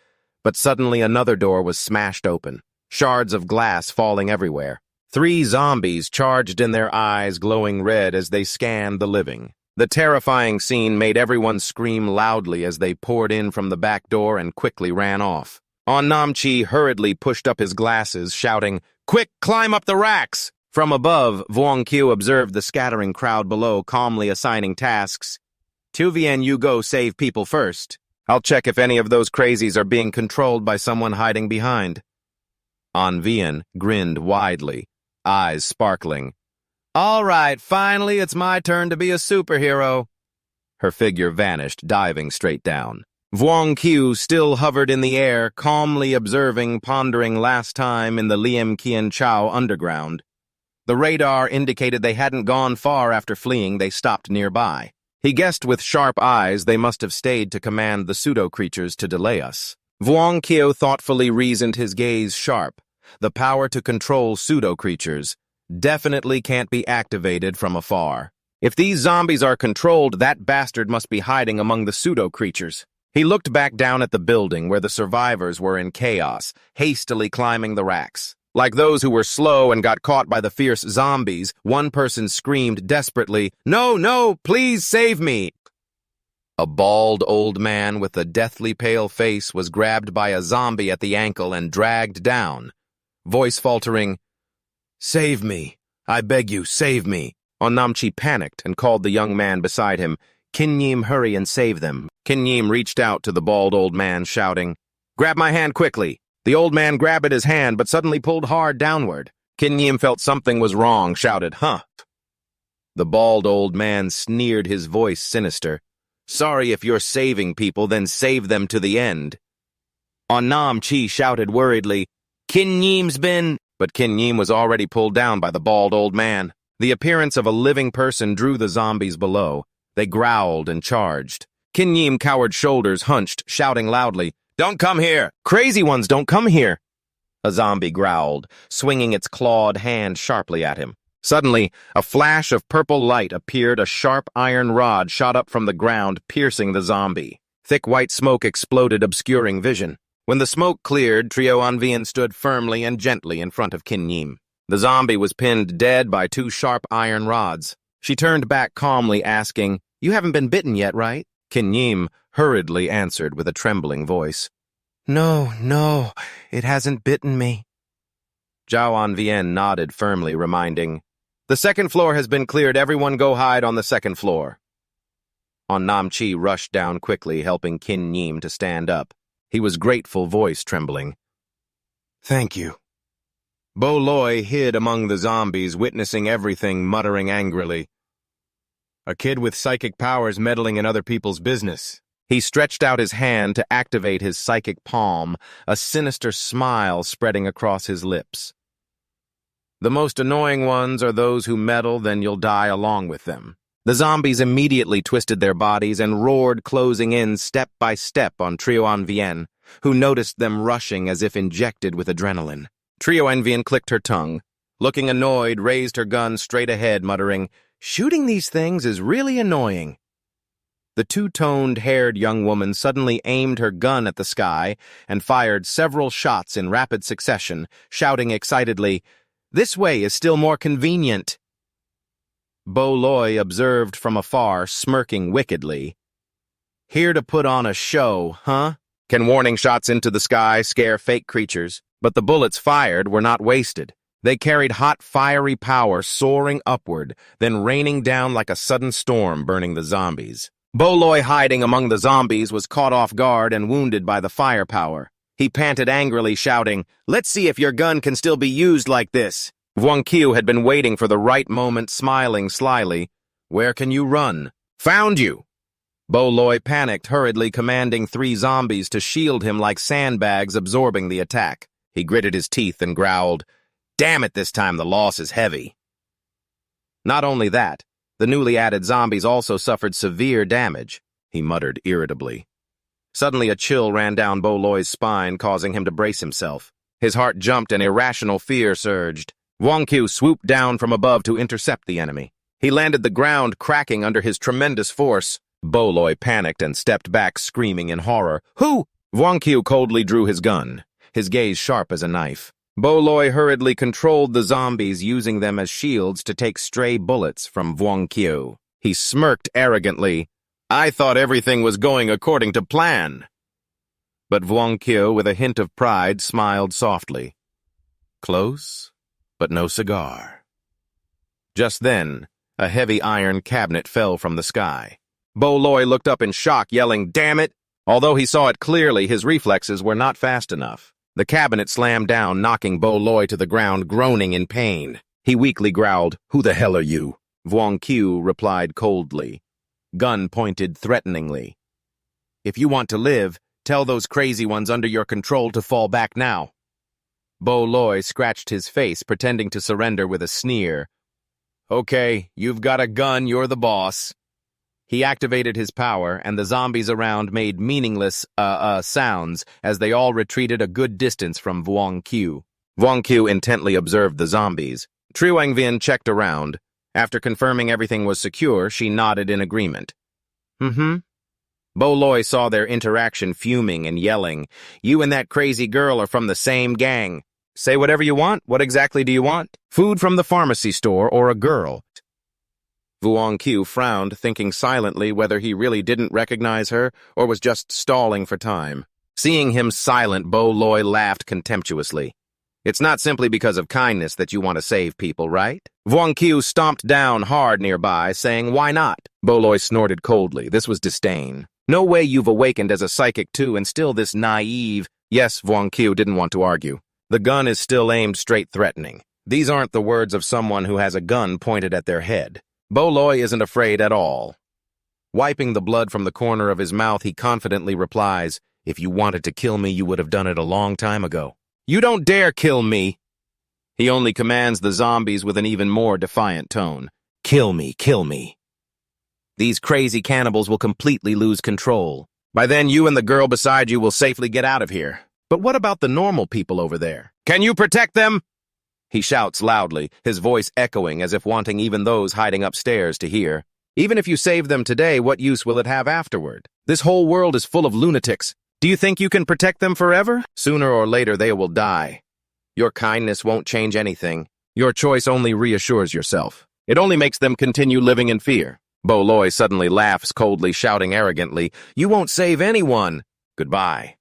but suddenly another door was smashed open, shards of glass falling everywhere. 3 zombies charged in, their eyes glowing red as they scanned the living. The terrifying scene made everyone scream loudly as they poured in from the back door and quickly ran off. Nam Chi hurriedly pushed up his glasses, shouting, "Quick, climb up the racks!" From above, Vuong Kio observed the scattering crowd below, calmly assigning tasks. "Tu Vien, you go save people first. I'll check if any of those crazies are being controlled by someone hiding behind." Anvian grinned widely, eyes sparkling. "All right, finally it's my turn to be a superhero." Her figure vanished, diving straight down. Vuong Kio still hovered in the air, calmly observing, pondering last time in the Liem Kien Chao underground. The radar indicated they hadn't gone far after fleeing. They stopped nearby. He guessed with sharp eyes they must have stayed to command the pseudo-creatures to delay us. Vuong Kio thoughtfully reasoned, his gaze sharp. The power to control pseudo-creatures definitely can't be activated from afar. If these zombies are controlled, that bastard must be hiding among the pseudo-creatures. He looked back down at the building where the survivors were in chaos, hastily climbing the racks. Like those who were slow and got caught by the fierce zombies, one person screamed desperately, "No, no, please save me!" A bald old man with a deathly pale face was grabbed by a zombie at the ankle and dragged down, voice faltering, "Save me. I beg you, save me." Nam Chi panicked and called the young man beside him. "Kin Yim, hurry and save them." Kin Yim reached out to the bald old man, shouting, "Grab my hand quickly." The old man grabbed at his hand, but suddenly pulled hard downward. Kin Yim felt something was wrong, shouted, "Huh." The bald old man sneered, his voice sinister. "Sorry if you're saving people, then save them to the end." Nam Chi shouted worriedly, "Kin Yim's been—" But Kin Yim was already pulled down by the bald old man. The appearance of a living person drew the zombies below. They growled and charged. Kin Yim cowered, shoulders hunched, shouting loudly, "Don't come here! Crazy ones don't come here!" A zombie growled, swinging its clawed hand sharply at him. Suddenly, a flash of purple light appeared. A sharp iron rod shot up from the ground, piercing the zombie. Thick white smoke exploded, obscuring vision. When the smoke cleared, Trio Anvian stood firmly and gently in front of Kin Yim. The zombie was pinned dead by 2 sharp iron rods. She turned back calmly, asking, "You haven't been bitten yet, right?" Kinyim hurriedly answered with a trembling voice. No, no, it hasn't bitten me. Zhao Anvian nodded firmly, reminding, The second floor has been cleared. Everyone go hide on the second floor. Namchi rushed down quickly, helping Kinyim to stand up. He was grateful, voice trembling. Thank you. Bo Loi hid among the zombies, witnessing everything, muttering angrily. A kid with psychic powers meddling in other people's business. He stretched out his hand to activate his psychic palm, a sinister smile spreading across his lips. The most annoying ones are those who meddle, then you'll die along with them. The zombies immediately twisted their bodies and roared, closing in step by step on Trio Anvian, who noticed them rushing as if injected with adrenaline. Trio Anvian clicked her tongue, looking annoyed, raised her gun straight ahead, muttering, Shooting these things is really annoying. The two-toned, haired young woman suddenly aimed her gun at the sky and fired several shots in rapid succession, shouting excitedly, This way is still more convenient. Bo Loi observed from afar, smirking wickedly. Here to put on a show, huh? Can warning shots into the sky scare fake creatures? But the bullets fired were not wasted. They carried hot, fiery power soaring upward, then raining down like a sudden storm, burning the zombies. Bo Loi, hiding among the zombies, was caught off guard and wounded by the firepower. He panted angrily, shouting, Let's see if your gun can still be used like this. Vuong Qiu had been waiting for the right moment, smiling slyly. Where can you run? Found you! Bo Loi panicked, hurriedly commanding 3 zombies to shield him like sandbags, absorbing the attack. He gritted his teeth and growled, Damn it, this time the loss is heavy. Not only that, the newly added zombies also suffered severe damage, he muttered irritably. Suddenly a chill ran down Bo Loi's spine, causing him to brace himself. His heart jumped and irrational fear surged. Vuong Qiu swooped down from above to intercept the enemy. He landed the ground, cracking under his tremendous force. Bo Loi panicked and stepped back, screaming in horror. Who? Vuong Qiu coldly drew his gun, his gaze sharp as a knife. Bo Loi hurriedly controlled the zombies, using them as shields to take stray bullets from Vuong Qiu. He smirked arrogantly. I thought everything was going according to plan. But Vuong Qiu, with a hint of pride, smiled softly. Close, but no cigar. Just then, a heavy iron cabinet fell from the sky. Bo Loi looked up in shock, yelling, Damn it! Although he saw it clearly, his reflexes were not fast enough. The cabinet slammed down, knocking Bo Loi to the ground, groaning in pain. He weakly growled, Who the hell are you? Vuong Qiu replied coldly, gun pointed threateningly. If you want to live, tell those crazy ones under your control to fall back now. Bo Loi scratched his face, pretending to surrender with a sneer. Okay, you've got a gun, you're the boss. He activated his power, and the zombies around made meaningless, sounds as they all retreated a good distance from Vuong Qiu. Vuong Qiu intently observed the zombies. Trio Anvian checked around. After confirming everything was secure, she nodded in agreement. Bo Loi saw their interaction, fuming and yelling. You and that crazy girl are from the same gang. Say whatever you want. What exactly do you want? Food from the pharmacy store or a girl? Vuong Qiu frowned, thinking silently whether he really didn't recognize her or was just stalling for time. Seeing him silent, Bo Loi laughed contemptuously. It's not simply because of kindness that you want to save people, right? Vuong Qiu stomped down hard nearby, saying, Why not? Bo Loi snorted coldly. This was disdain. No way you've awakened as a psychic too and still this naive. Yes, Vuong Qiu didn't want to argue. The gun is still aimed straight, threatening. These aren't the words of someone who has a gun pointed at their head. Bo Loi isn't afraid at all. Wiping the blood from the corner of his mouth, he confidently replies, If you wanted to kill me, you would have done it a long time ago. You don't dare kill me! He only commands the zombies with an even more defiant tone. Kill me, kill me. These crazy cannibals will completely lose control. By then, you and the girl beside you will safely get out of here. But what about the normal people over there? Can you protect them? He shouts loudly, his voice echoing as if wanting even those hiding upstairs to hear. Even if you save them today, what use will it have afterward? This whole world is full of lunatics. Do you think you can protect them forever? Sooner or later, they will die. Your kindness won't change anything. Your choice only reassures yourself. It only makes them continue living in fear. Bo Loi suddenly laughs coldly, shouting arrogantly, "You won't save anyone! Goodbye."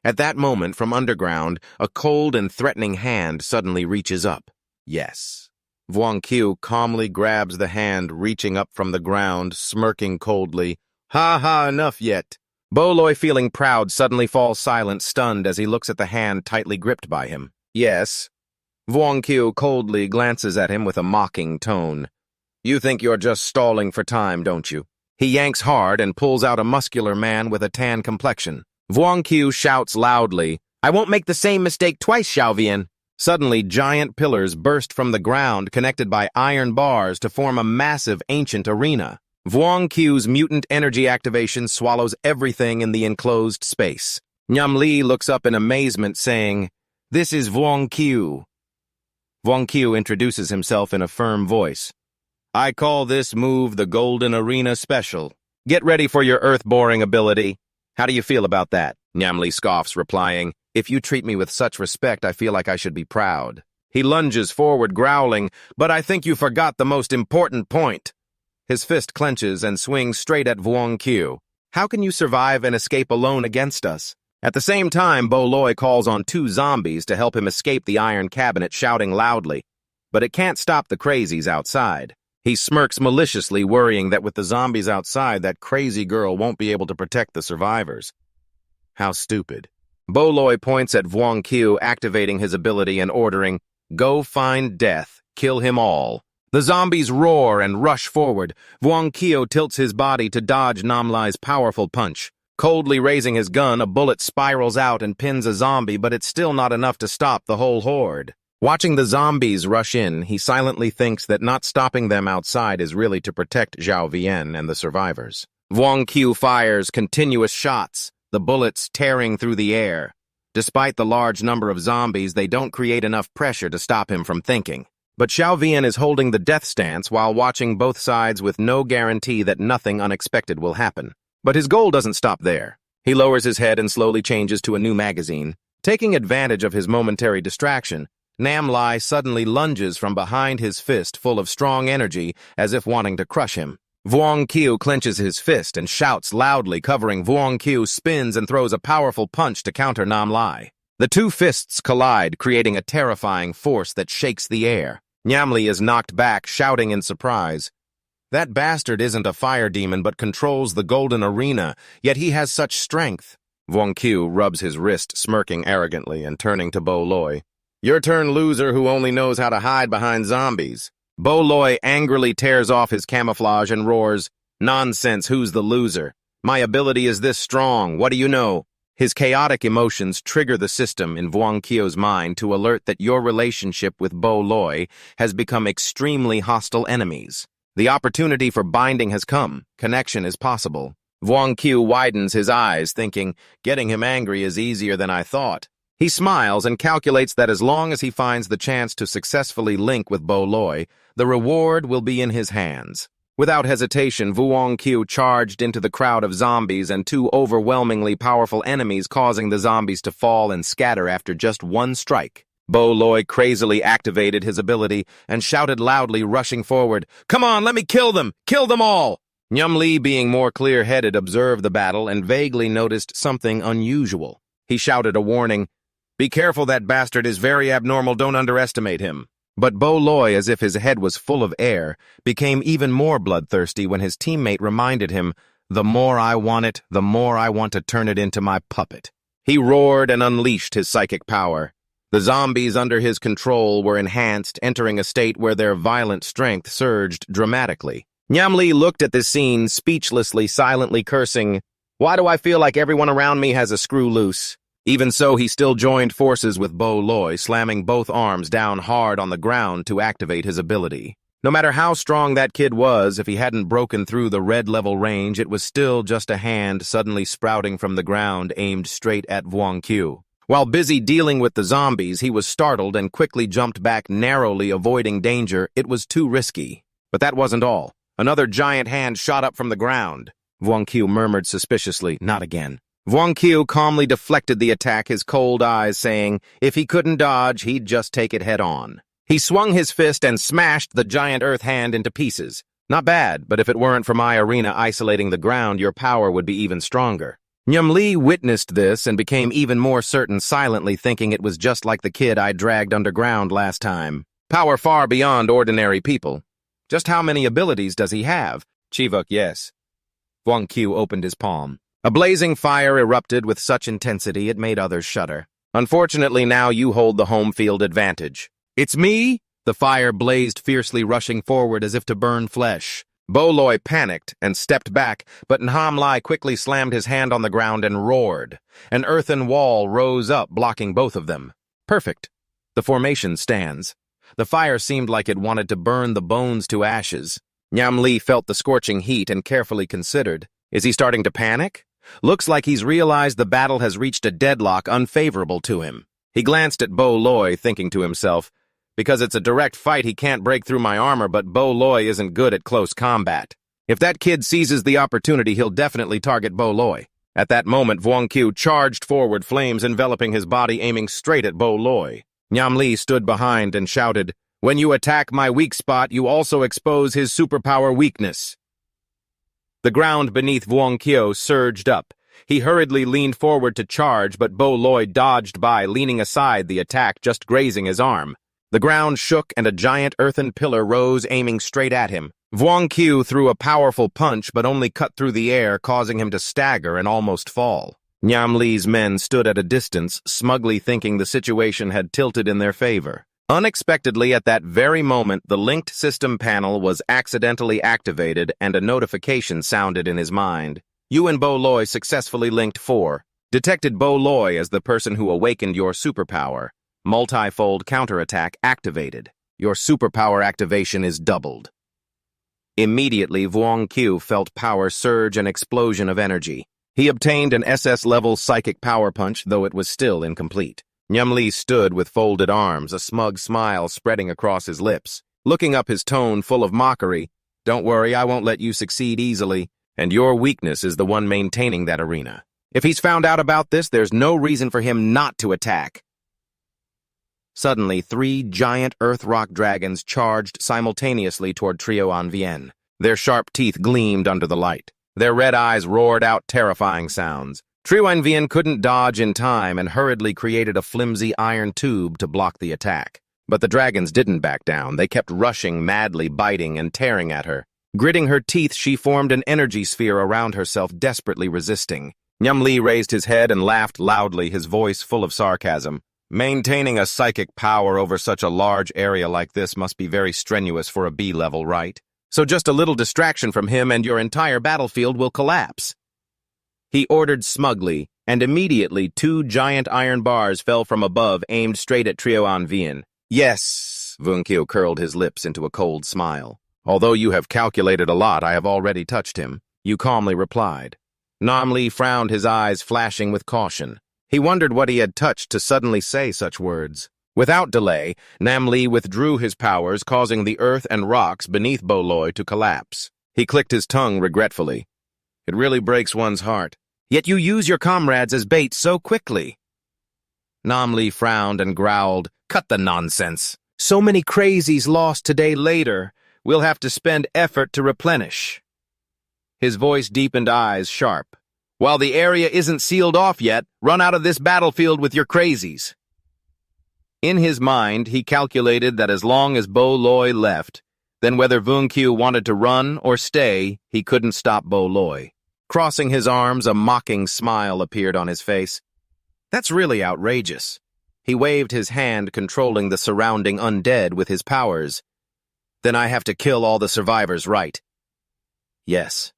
At that moment, from underground, a cold and threatening hand suddenly reaches up. Yes. Vuong Qiu calmly grabs the hand reaching up from the ground, smirking coldly. "Ha ha, enough yet." Bo Loi, feeling proud, suddenly falls silent, stunned as he looks at the hand tightly gripped by him. "Yes." Vuong Qiu coldly glances at him with a mocking tone. "You think you're just stalling for time, don't you?" He yanks hard and pulls out a muscular man with a tan complexion. Vuong Qiu shouts loudly, "I won't make the same mistake twice, Xiaovian." Suddenly, giant pillars burst from the ground, connected by iron bars to form a massive ancient arena. Vuong Qiu's mutant energy activation swallows everything in the enclosed space. Nyam Li looks up in amazement, saying, "This is Vuong Qiu." Vuong Qiu introduces himself in a firm voice. "I call this move the Golden Arena Special. Get ready for your earth-boring ability. How do you feel about that?" Nyam Li scoffs, replying, "If you treat me with such respect, I feel like I should be proud." He lunges forward, growling, "But I think you forgot the most important point." His fist clenches and swings straight at Vuong Qiu. "How can you survive and escape alone against us?" At the same time, Bo Loi calls on 2 zombies to help him escape the iron cabinet, shouting loudly. But it can't stop the crazies outside. He smirks maliciously, worrying that with the zombies outside, that crazy girl won't be able to protect the survivors. How stupid. Bo Loi points at Vuong Qiu, activating his ability and ordering, "Go find death, kill him all." The zombies roar and rush forward. Vuong Qiu tilts his body to dodge Nam Lai's powerful punch. Coldly raising his gun, a bullet spirals out and pins a zombie, but it's still not enough to stop the whole horde. Watching the zombies rush in, he silently thinks that not stopping them outside is really to protect Zhao Vian and the survivors. Vuong Qiu fires continuous shots, the bullets tearing through the air. Despite the large number of zombies, they don't create enough pressure to stop him from thinking. But Zhao Vian is holding the death stance while watching both sides with no guarantee that nothing unexpected will happen. But his goal doesn't stop there. He lowers his head and slowly changes to a new magazine. Taking advantage of his momentary distraction, Nam Lai suddenly lunges from behind his fist full of strong energy, as if wanting to crush him. Vuong Qiu clenches his fist and shouts loudly, covering. Vuong Qiu spins and throws a powerful punch to counter Nam Lai. The 2 fists collide, creating a terrifying force that shakes the air. Nyam Li is knocked back, shouting in surprise, "That bastard isn't a fire demon but controls the Golden Arena, yet he has such strength." Vuong Qiu rubs his wrist, smirking arrogantly and turning to Bo Loi. "Your turn, loser who only knows how to hide behind zombies." Bo Loi angrily tears off his camouflage and roars, "Nonsense, who's the loser? My ability is this strong, what do you know?" His chaotic emotions trigger the system in Vuong Qiu's mind to alert that your relationship with Bo Loi has become extremely hostile enemies. The opportunity for binding has come. Connection is possible. Vuong Qiu widens his eyes, thinking, "Getting him angry is easier than I thought." He smiles and calculates that as long as he finds the chance to successfully link with Bo Loi, the reward will be in his hands. Without hesitation, Vuong Qiu charged into the crowd of zombies and 2 overwhelmingly powerful enemies, causing the zombies to fall and scatter after just 1 strike. Bo Loi crazily activated his ability and shouted loudly, rushing forward, "Come on, let me kill them! Kill them all!" Nyam Li, being more clear-headed, observed the battle and vaguely noticed something unusual. He shouted a warning, "Be careful, that bastard is very abnormal, don't underestimate him." But Bo Loi, as if his head was full of air, became even more bloodthirsty when his teammate reminded him, "The more I want it, the more I want to turn it into my puppet." He roared and unleashed his psychic power. The zombies under his control were enhanced, entering a state where their violent strength surged dramatically. Nyam Li looked at this scene, speechlessly, silently cursing, "Why do I feel like everyone around me has a screw loose?" Even so, he still joined forces with Bo Loi, slamming both arms down hard on the ground to activate his ability. No matter how strong that kid was, if he hadn't broken through the red-level range, it was still just a hand suddenly sprouting from the ground aimed straight at Vuong Qiu. While busy dealing with the zombies, he was startled and quickly jumped back, narrowly avoiding danger. It was too risky. But that wasn't all. Another giant hand shot up from the ground. Vuong Qiu murmured suspiciously, "Not again." Vuong Qiu calmly deflected the attack, his cold eyes saying, if he couldn't dodge, he'd just take it head on. He swung his fist and smashed the giant earth hand into pieces. Not bad, but if it weren't for my arena isolating the ground, your power would be even stronger. Li witnessed this and became even more certain, silently thinking it was just like the kid I dragged underground last time. Power far beyond ordinary people. Just how many abilities does he have? Chivuk, yes. Qiu opened his palm. A blazing fire erupted with such intensity it made others shudder. Unfortunately, now you hold the home field advantage. It's me? The fire blazed fiercely, rushing forward as if to burn flesh. Boloi panicked and stepped back, but Nhamli quickly slammed his hand on the ground and roared. An earthen wall rose up, blocking both of them. Perfect. The formation stands. The fire seemed like it wanted to burn the bones to ashes. Li felt the scorching heat and carefully considered. Is he starting to panic? Looks like he's realized the battle has reached a deadlock unfavorable to him. He glanced at Boloi, thinking to himself, because it's a direct fight, he can't break through my armor, but Boloi isn't good at close combat. If that kid seizes the opportunity, he'll definitely target Boloi. At that moment, Qiu charged forward, flames enveloping his body, aiming straight at Boloi. Li stood behind and shouted, "When you attack my weak spot, you also expose his superpower weakness." The ground beneath Qiu surged up. He hurriedly leaned forward to charge, but Boloi dodged by, leaning aside the attack, just grazing his arm. The ground shook and a giant earthen pillar rose, aiming straight at him. Qiu threw a powerful punch, but only cut through the air, causing him to stagger and almost fall. Li's men stood at a distance, smugly thinking the situation had tilted in their favor. Unexpectedly, at that very moment, the linked system panel was accidentally activated and a notification sounded in his mind. You and Boloi successfully linked 4. Detected Boloi as the person who awakened your superpower. Multifold counterattack activated. Your superpower activation is doubled. Immediately, Qiu felt power surge, an explosion of energy. He obtained an SS-level psychic power punch, though it was still incomplete. Li stood with folded arms, a smug smile spreading across his lips. Looking up, his tone full of mockery. Don't worry, I won't let you succeed easily, and your weakness is the one maintaining that arena. If he's found out about this, there's no reason for him not to attack. Suddenly, 3 giant earth rock dragons charged simultaneously toward Trio Anvien. Their sharp teeth gleamed under the light. Their red eyes roared out terrifying sounds. Trio Anvien couldn't dodge in time and hurriedly created a flimsy iron tube to block the attack. But the dragons didn't back down. They kept rushing, madly biting and tearing at her. Gritting her teeth, she formed an energy sphere around herself, desperately resisting. Li raised his head and laughed loudly, his voice full of sarcasm. Maintaining a psychic power over such a large area like this must be very strenuous for a B level, right? So just a little distraction from him and your entire battlefield will collapse. He ordered smugly, and immediately 2 giant iron bars fell from above, aimed straight at Trio Anvien. Yes, Qiu curled his lips into a cold smile. Although you have calculated a lot, I have already touched him, you calmly replied. Li frowned, his eyes flashing with caution. He wondered what he had touched to suddenly say such words. Without delay, Li withdrew his powers, causing the earth and rocks beneath Boloi to collapse. He clicked his tongue regretfully. It really breaks one's heart. Yet you use your comrades as bait so quickly. Li frowned and growled, Cut the nonsense. So many crazies lost today later. We'll have to spend effort to replenish. His voice deepened, eyes sharp. While the area isn't sealed off yet, run out of this battlefield with your crazies. In his mind, he calculated that as long as Boloi left, then whether Qiu wanted to run or stay, he couldn't stop Boloi. Crossing his arms, a mocking smile appeared on his face. That's really outrageous. He waved his hand, controlling the surrounding undead with his powers. Then I have to kill all the survivors, right? Yes.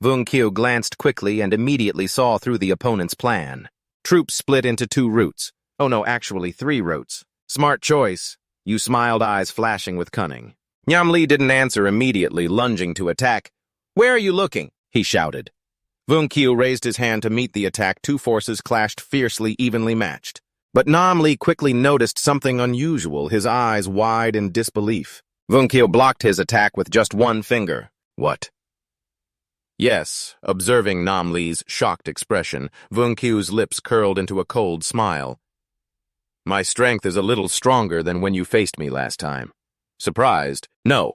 Qiu glanced quickly and immediately saw through the opponent's plan. Troops split into 2 routes. Oh no, actually 3 routes. Smart choice. You smiled, eyes flashing with cunning. Li didn't answer immediately, lunging to attack. Where are you looking? He shouted. Qiu raised his hand to meet the attack. 2 forces clashed fiercely, evenly matched. But Li quickly noticed something unusual, his eyes wide in disbelief. Qiu blocked his attack with just 1 finger. What? Yes, observing Li's shocked expression, Qiu's lips curled into a cold smile. My strength is a little stronger than when you faced me last time. Surprised? No.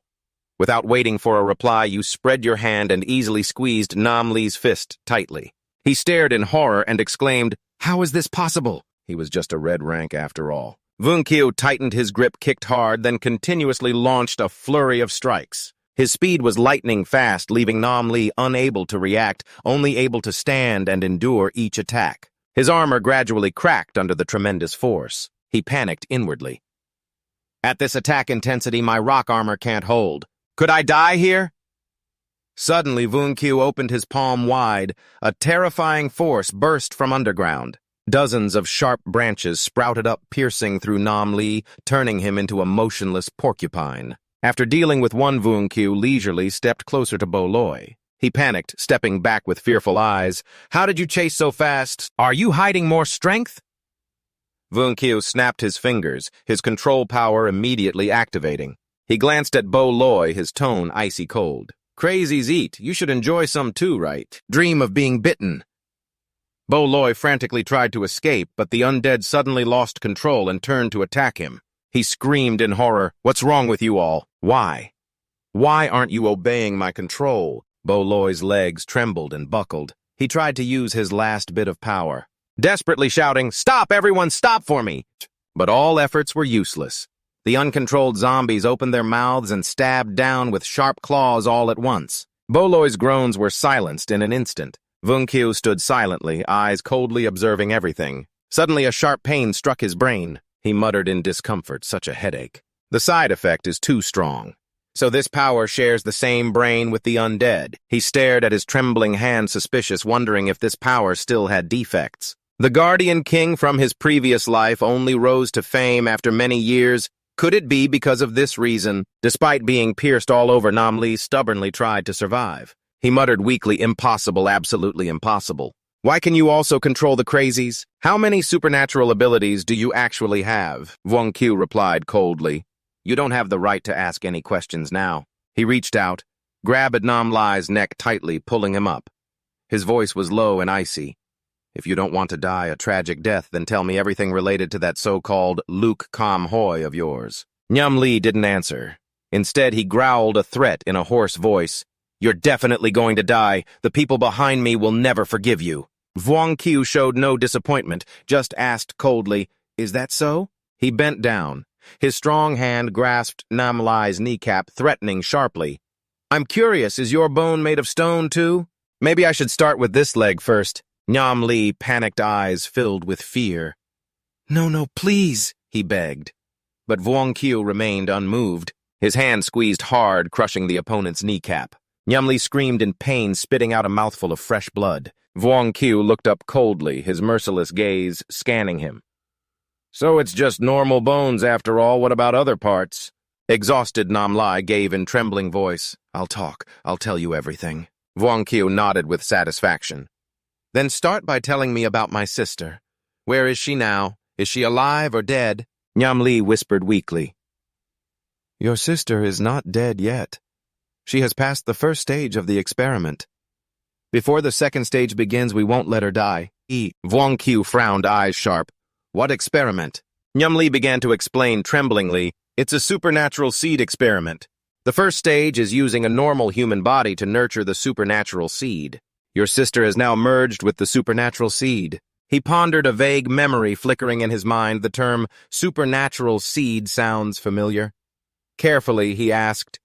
Without waiting for a reply, you spread your hand and easily squeezed Nam Lee's fist tightly. He stared in horror and exclaimed, "How is this possible?" He was just a red rank after all. Vunkyu tightened his grip, kicked hard, then continuously launched a flurry of strikes. His speed was lightning fast, leaving Nam Lee unable to react, only able to stand and endure each attack. His armor gradually cracked under the tremendous force. He panicked inwardly. At this attack intensity, my rock armor can't hold. Could I die here? Suddenly, Vunkyu opened his palm wide. A terrifying force burst from underground. Dozens of sharp branches sprouted up, piercing through Nam Lee, turning him into a motionless porcupine. After dealing with one, Vunkyu leisurely stepped closer to Bo Loi. He panicked, stepping back with fearful eyes. "How did you chase so fast? Are you hiding more strength?" Vunkyu snapped his fingers, his control power immediately activating. He glanced at Bo Loi, his tone icy cold. "Crazies eat. You should enjoy some too, right? Dream of being bitten." Bo Loi frantically tried to escape, but the undead suddenly lost control and turned to attack him. He screamed in horror, "What's wrong with you all? Why? Why aren't you obeying my control?" Bo Loi's legs trembled and buckled. He tried to use his last bit of power, desperately shouting, "Stop, everyone, stop for me!" But all efforts were useless. The uncontrolled zombies opened their mouths and stabbed down with sharp claws all at once. Bo Loi's groans were silenced in an instant. Vunkyu stood silently, eyes coldly observing everything. Suddenly a sharp pain struck his brain. He muttered in discomfort, "Such a headache. The side effect is too strong." So this power shares the same brain with the undead. He stared at his trembling hand, suspicious, wondering if this power still had defects. The Guardian King from his previous life only rose to fame after many years. Could it be because of this reason? Despite being pierced all over, Nam Lee stubbornly tried to survive. He muttered weakly, "Impossible, absolutely impossible. Why can you also control the crazies? How many supernatural abilities do you actually have?" Vunkyu replied coldly. "You don't have the right to ask any questions now." He reached out, grabbed Nam Lai's neck tightly, pulling him up. His voice was low and icy. "If you don't want to die a tragic death, then tell me everything related to that so-called Luke Kam Hoi of yours." Nam Lee didn't answer. Instead, he growled a threat in a hoarse voice. "You're definitely going to die. The people behind me will never forgive you." Vunkyu showed no disappointment, just asked coldly, "Is that so?" He bent down. His strong hand grasped Nam Lai's kneecap, threatening sharply. "I'm curious, is your bone made of stone too? Maybe I should start with this leg first." Nam Lee, panicked eyes filled with fear. No, please," he begged. But Vunkyu remained unmoved. His hand squeezed hard, crushing the opponent's kneecap. Nam Lee screamed in pain, spitting out a mouthful of fresh blood. Vunkyu looked up coldly, his merciless gaze scanning him. "So it's just normal bones after all. What about other parts?" Exhausted, Nam Lai gave in trembling voice, "I'll talk. I'll tell you everything." Vunkyu nodded with satisfaction. "Then start by telling me about my sister. Where is she now? Is she alive or dead?" Nam Lee whispered weakly. "Your sister is not dead yet. She has passed the first stage of the experiment. Before the second stage begins, we won't let her die." Vunkyu frowned, eyes sharp. "What experiment?" Nam Lee began to explain tremblingly. "It's a supernatural seed experiment. The first stage is using a normal human body to nurture the supernatural seed. Your sister has now merged with the supernatural seed." He pondered, a vague memory flickering in his mind. The term supernatural seed sounds familiar. Carefully, he asked,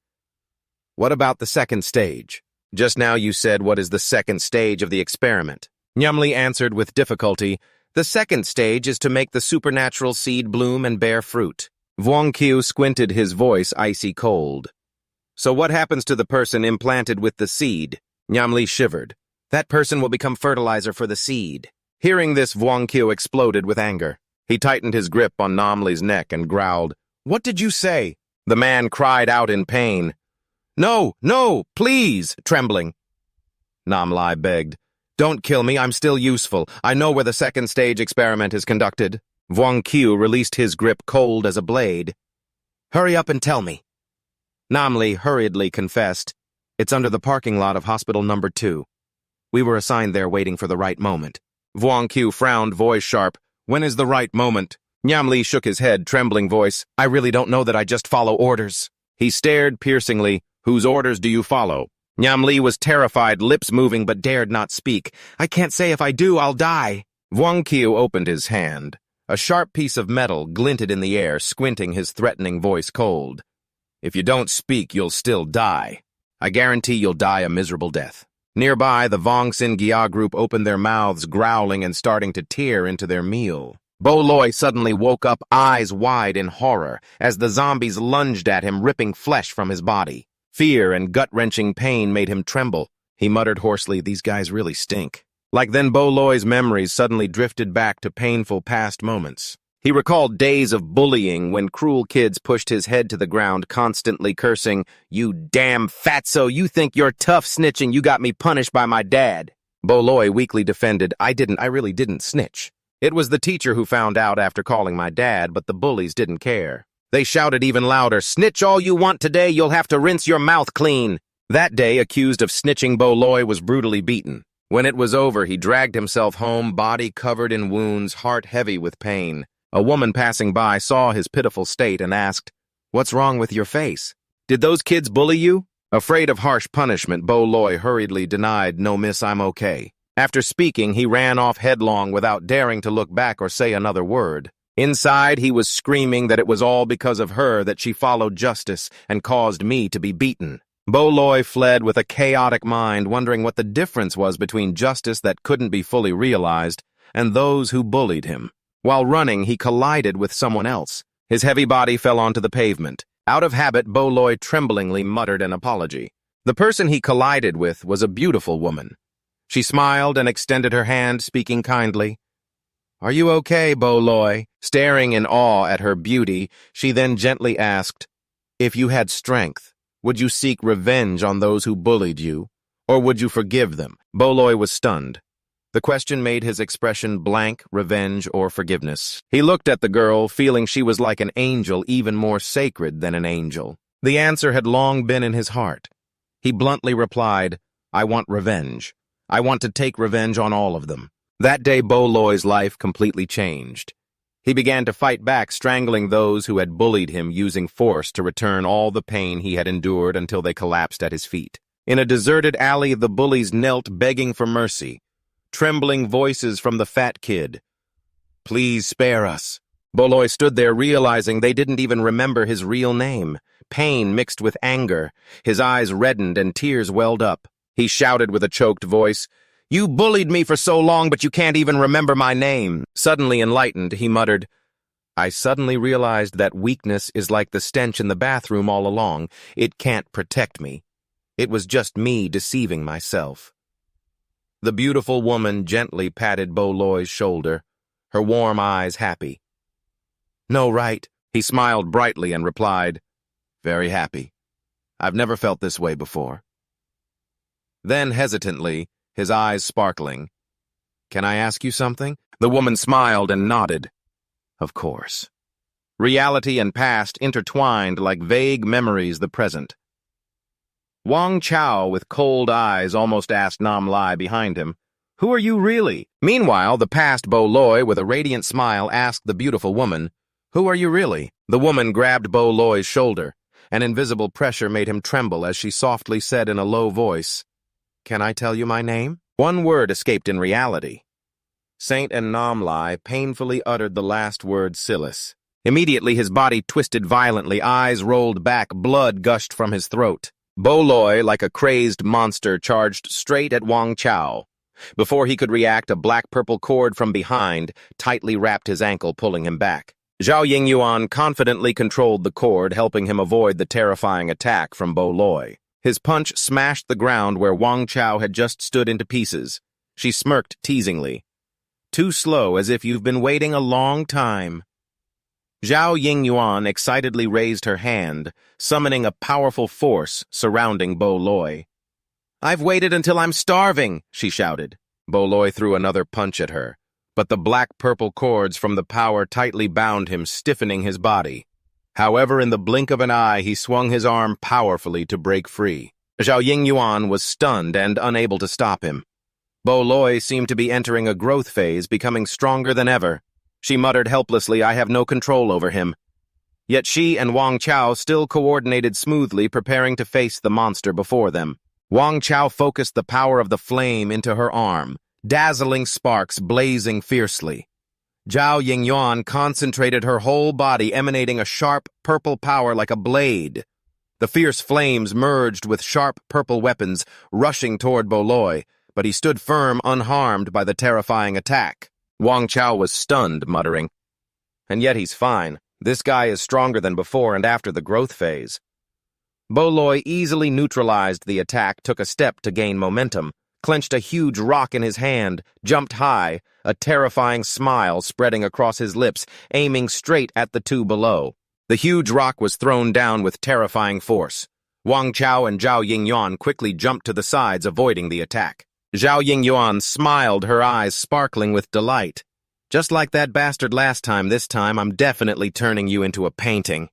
"What about the second stage? Just now you said, what is the second stage of the experiment?" Nam Lee answered with difficulty, "The second stage is to make the supernatural seed bloom and bear fruit." Vunkyu squinted, his voice icy cold. "So what happens to the person implanted with the seed?" Nam Lee shivered. "That person will become fertilizer for the seed." Hearing this, Vunkyu exploded with anger. He tightened his grip on Nam Lee's neck and growled, "What did you say?" The man cried out in pain. No, please," trembling. Nam Lai begged, "Don't kill me, I'm still useful. I know where the second stage experiment is conducted." Vunkyu released his grip, cold as a blade. "Hurry up and tell me." Nam Lee hurriedly confessed, "It's under the parking lot of Hospital Number 2. We were assigned there waiting for the right moment." Vunkyu frowned, voice sharp. "When is the right moment?" Nam Lee shook his head, trembling voice. "I really don't know that. I just follow orders." He stared piercingly. Whose orders do you follow? Nyam Li was terrified, lips moving, but dared not speak. I can't say. If I do, I'll die. Wang Qiu opened his hand. A sharp piece of metal glinted in the air, squinting his threatening voice cold. If you don't speak, you'll still die. I guarantee you'll die a miserable death. Nearby, the Vong Sin Gia group opened their mouths, growling and starting to tear into their meal. Bo Loi suddenly woke up, eyes wide in horror, as the zombies lunged at him, ripping flesh from his body. Fear and gut-wrenching pain made him tremble. He muttered hoarsely, "These guys really stink." Like then, Bo Loi's memories suddenly drifted back to painful past moments. He recalled days of bullying when cruel kids pushed his head to the ground, constantly cursing, "You damn fatso, you think you're tough snitching, you got me punished by my dad." Bo Loi weakly defended, I really didn't snitch. It was the teacher who found out after calling my dad, but the bullies didn't care. They shouted even louder, "Snitch all you want today, you'll have to rinse your mouth clean." That day, accused of snitching, Bo Loi was brutally beaten. When it was over, he dragged himself home, body covered in wounds, heart heavy with pain. A woman passing by saw his pitiful state and asked, "What's wrong with your face? Did those kids bully you?" Afraid of harsh punishment, Bo Loi hurriedly denied, "No, miss, I'm okay." After speaking, he ran off headlong without daring to look back or say another word. Inside, he was screaming that it was all because of her that she followed justice and caused me to be beaten. Bo Loi fled with a chaotic mind, wondering what the difference was between justice that couldn't be fully realized and those who bullied him. While running, he collided with someone else. His heavy body fell onto the pavement. Out of habit, Bo Loi tremblingly muttered an apology. The person he collided with was a beautiful woman. She smiled and extended her hand, speaking kindly. "Are you okay, Bo Loi?" Staring in awe at her beauty, she then gently asked, "If you had strength, would you seek revenge on those who bullied you, or would you forgive them?" Bo Loi was stunned. The question made his expression blank, revenge or forgiveness. He looked at the girl, feeling she was like an angel, even more sacred than an angel. The answer had long been in his heart. He bluntly replied, "I want revenge. I want to take revenge on all of them." That day, Bo Loi's life completely changed. He began to fight back, strangling those who had bullied him, using force to return all the pain he had endured until they collapsed at his feet. In a deserted alley, the bullies knelt, begging for mercy. Trembling voices from the fat kid. "Please spare us." Bo Loi stood there, realizing they didn't even remember his real name. Pain mixed with anger. His eyes reddened and tears welled up. He shouted with a choked voice, "You bullied me for so long, but you can't even remember my name." Suddenly enlightened, he muttered, "I suddenly realized that weakness is like the stench in the bathroom all along. It can't protect me. It was just me deceiving myself." The beautiful woman gently patted Bo Loi's shoulder, her warm eyes happy. "No, right?" He smiled brightly and replied, "Very happy. I've never felt this way before." Then, hesitantly, his eyes sparkling, "Can I ask you something?" The woman smiled and nodded. "Of course." Reality and past intertwined like vague memories the present. Wang Chao, with cold eyes, almost asked Nam Lai behind him, "Who are you really?" Meanwhile, the past Bo Loi, with a radiant smile, asked the beautiful woman, "Who are you really?" The woman grabbed Bo Loi's shoulder. An invisible pressure made him tremble as she softly said in a low voice, "Can I tell you my name?" One word escaped in reality. Saint and Nam Lai painfully uttered the last word, Silas. Immediately his body twisted violently, eyes rolled back, blood gushed from his throat. Bo Loi, like a crazed monster, charged straight at Wang Chao. Before he could react, a black-purple cord from behind tightly wrapped his ankle, pulling him back. Zhao Yingyuan confidently controlled the cord, helping him avoid the terrifying attack from Bo Loi. His punch smashed the ground where Wang Chao had just stood into pieces. She smirked teasingly. "Too slow, as if you've been waiting a long time." Zhao Yingyuan excitedly raised her hand, summoning a powerful force surrounding Bo Loi. "I've waited until I'm starving," she shouted. Bo Loi threw another punch at her, but the black-purple cords from the power tightly bound him, stiffening his body. However, in the blink of an eye, he swung his arm powerfully to break free. Zhao Yingyuan was stunned and unable to stop him. Bo Loi seemed to be entering a growth phase, becoming stronger than ever. She muttered helplessly, "I have no control over him." Yet she and Wang Chao still coordinated smoothly, preparing to face the monster before them. Wang Chao focused the power of the flame into her arm, dazzling sparks blazing fiercely. Zhao Yingyuan concentrated her whole body, emanating a sharp purple power like a blade. The fierce flames merged with sharp purple weapons, rushing toward Boloi, but he stood firm, unharmed by the terrifying attack. Wang Chao was stunned, muttering, "And yet he's fine. This guy is stronger than before and after the growth phase." Boloi easily neutralized the attack, took a step to gain momentum, clenched a huge rock in his hand, jumped high, a terrifying smile spreading across his lips, aiming straight at the two below. The huge rock was thrown down with terrifying force. Wang Chao and Zhao Yingyuan quickly jumped to the sides, avoiding the attack. Zhao Yingyuan smiled, her eyes sparkling with delight. "Just like that bastard last time, this time I'm definitely turning you into a painting."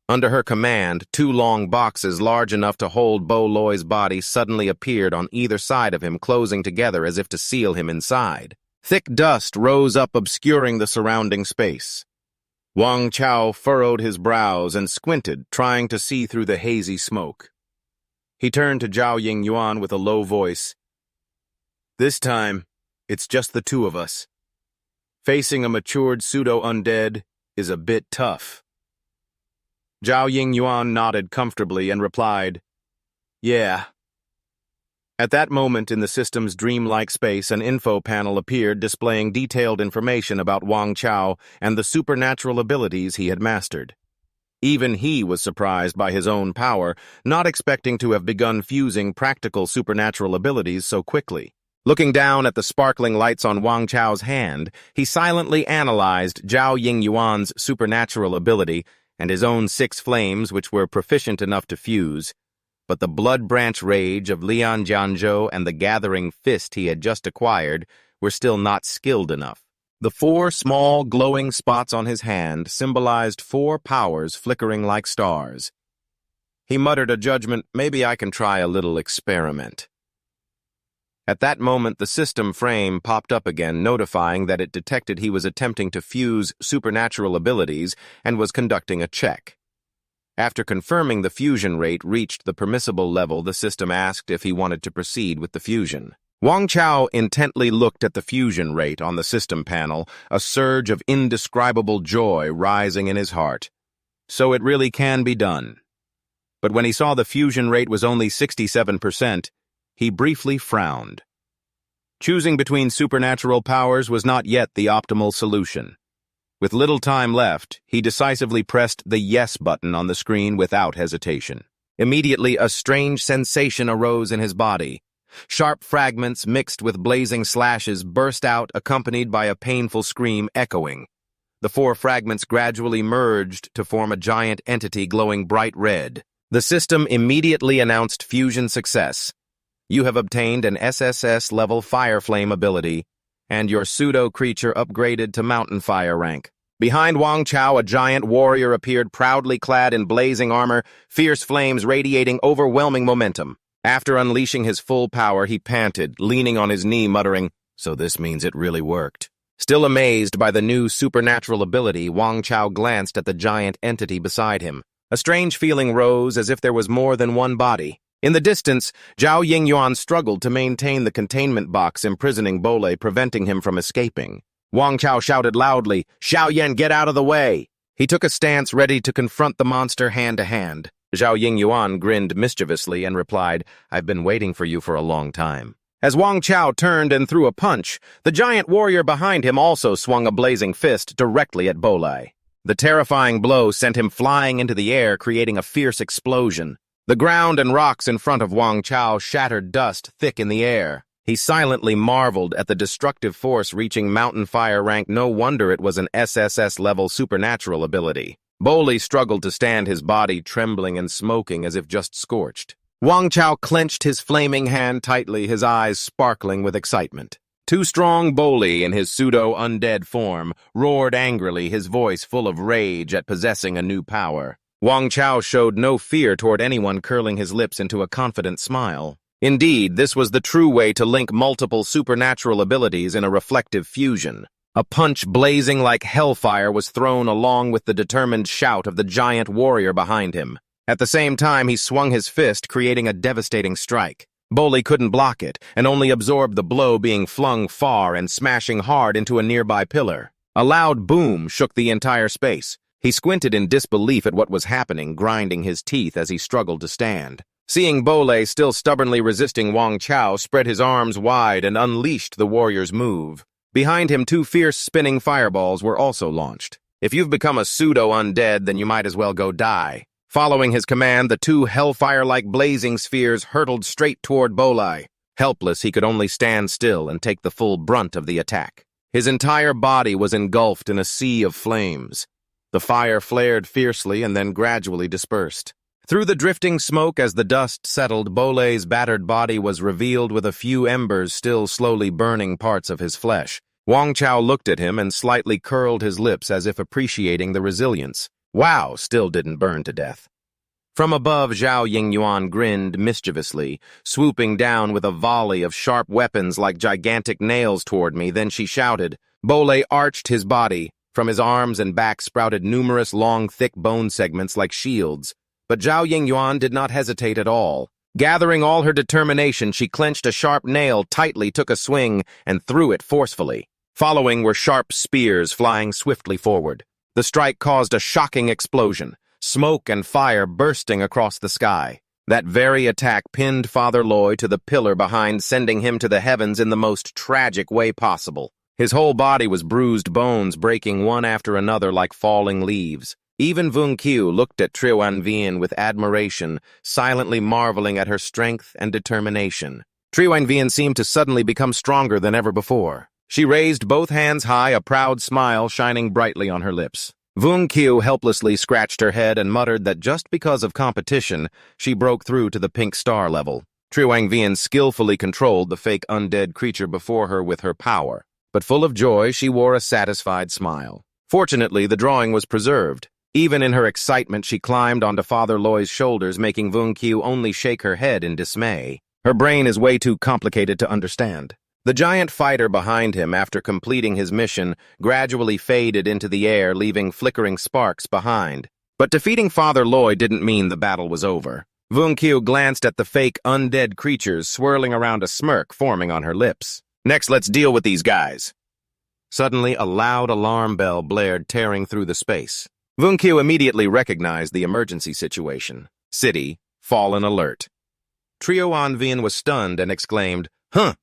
Under her command, two long boxes large enough to hold Bo Loi's body suddenly appeared on either side of him, closing together as if to seal him inside. Thick dust rose up, obscuring the surrounding space. Wang Chao furrowed his brows and squinted, trying to see through the hazy smoke. He turned to Zhao Yingyuan with a low voice. "This time, it's just the two of us. Facing a matured pseudo-undead is a bit tough." Zhao Yingyuan nodded comfortably and replied, "Yeah." At that moment in the system's dreamlike space, an info panel appeared displaying detailed information about Wang Chao and the supernatural abilities he had mastered. Even he was surprised by his own power, not expecting to have begun fusing practical supernatural abilities so quickly. Looking down at the sparkling lights on Wang Chao's hand, he silently analyzed Zhao Yingyuan's supernatural ability and his own 6 flames, which were proficient enough to fuse. But the blood branch rage of Lian Jianzhou and the gathering fist he had just acquired were still not skilled enough. The 4 small glowing spots on his hand symbolized 4 powers flickering like stars. He muttered a judgment, "Maybe I can try a little experiment." At that moment, the system frame popped up again, notifying that it detected he was attempting to fuse supernatural abilities and was conducting a check. After confirming the fusion rate reached the permissible level, the system asked if he wanted to proceed with the fusion. Wang Chao intently looked at the fusion rate on the system panel, a surge of indescribable joy rising in his heart. So it really can be done. But when he saw the fusion rate was only 67%, he briefly frowned. Choosing between supernatural powers was not yet the optimal solution. With little time left, he decisively pressed the yes button on the screen without hesitation. Immediately, a strange sensation arose in his body. Sharp fragments mixed with blazing slashes burst out, accompanied by a painful scream echoing. The 4 fragments gradually merged to form a giant entity glowing bright red. The system immediately announced fusion success. You have obtained an SSS-level Fire Flame ability, and your pseudo-creature upgraded to Mountain Fire rank. Behind Wang Chao, a giant warrior appeared, proudly clad in blazing armor, fierce flames radiating overwhelming momentum. After unleashing his full power, he panted, leaning on his knee, muttering, "So this means it really worked." Still amazed by the new supernatural ability, Wang Chao glanced at the giant entity beside him. A strange feeling rose, as if there was more than one body. In the distance, Zhao Yingyuan struggled to maintain the containment box imprisoning Bole, preventing him from escaping. Wang Chao shouted loudly, "Xiao Yan, get out of the way!" He took a stance ready to confront the monster hand to hand. Zhao Yingyuan grinned mischievously and replied, "I've been waiting for you for a long time." As Wang Chao turned and threw a punch, the giant warrior behind him also swung a blazing fist directly at Bole. The terrifying blow sent him flying into the air, creating a fierce explosion. The ground and rocks in front of Wang Chao shattered dust thick in the air. He silently marveled at the destructive force reaching Mountain Fire rank. No wonder it was an SSS-level supernatural ability. Bole struggled to stand, his body trembling and smoking as if just scorched. Wang Chao clenched his flaming hand tightly, his eyes sparkling with excitement. Too strong Bole, in his pseudo-undead form, roared angrily, his voice full of rage at possessing a new power. Wang Chao showed no fear toward anyone, curling his lips into a confident smile. Indeed, this was the true way to link multiple supernatural abilities in a reflective fusion. A punch blazing like hellfire was thrown along with the determined shout of the giant warrior behind him. At the same time, he swung his fist, creating a devastating strike. Boley couldn't block it, and only absorbed the blow being flung far and smashing hard into a nearby pillar. A loud boom shook the entire space. He squinted in disbelief at what was happening, grinding his teeth as he struggled to stand. Seeing Boley still stubbornly resisting Wang Chao, spread his arms wide and unleashed the warrior's move. Behind him, 2 fierce spinning fireballs were also launched. If you've become a pseudo-undead, then you might as well go die. Following his command, the 2 hellfire-like blazing spheres hurtled straight toward Boley. Helpless, he could only stand still and take the full brunt of the attack. His entire body was engulfed in a sea of flames. The fire flared fiercely and then gradually dispersed. Through the drifting smoke as the dust settled, Boley's battered body was revealed with a few embers still slowly burning parts of his flesh. Wang Chao looked at him and slightly curled his lips as if appreciating the resilience. Wow, still didn't burn to death. From above, Zhao Yingyuan grinned mischievously, swooping down with a volley of sharp weapons like gigantic nails toward me. Then she shouted. Boley arched his body. From his arms and back sprouted numerous long, thick bone segments like shields. But Zhao Yingyuan did not hesitate at all. Gathering all her determination, she clenched a sharp nail tightly, took a swing, and threw it forcefully. Following were sharp spears flying swiftly forward. The strike caused a shocking explosion, smoke and fire bursting across the sky. That very attack pinned Father Loy to the pillar behind, sending him to the heavens in the most tragic way possible. His whole body was bruised, bones breaking one after another like falling leaves. Even Vung Qiu looked at Triwan Vian with admiration, silently marveling at her strength and determination. Triwan Vian seemed to suddenly become stronger than ever before. She raised both hands high, a proud smile shining brightly on her lips. Vung Qiu helplessly scratched her head and muttered that just because of competition, she broke through to the pink star level. Triwan Vian skillfully controlled the fake undead creature before her with her power. But full of joy, she wore a satisfied smile. Fortunately, the drawing was preserved. Even in her excitement, she climbed onto Father Loy's shoulders, making Vung Qiu only shake her head in dismay. Her brain is way too complicated to understand. The giant fighter behind him, after completing his mission, gradually faded into the air, leaving flickering sparks behind. But defeating Father Loy didn't mean the battle was over. Vung Qiu glanced at the fake undead creatures, swirling around a smirk forming on her lips. Next, let's deal with these guys. Suddenly, a loud alarm bell blared, tearing through the space. Vung Qiu immediately recognized the emergency situation. City, fallen alert. Trio An Vian was stunned and exclaimed, "Huh,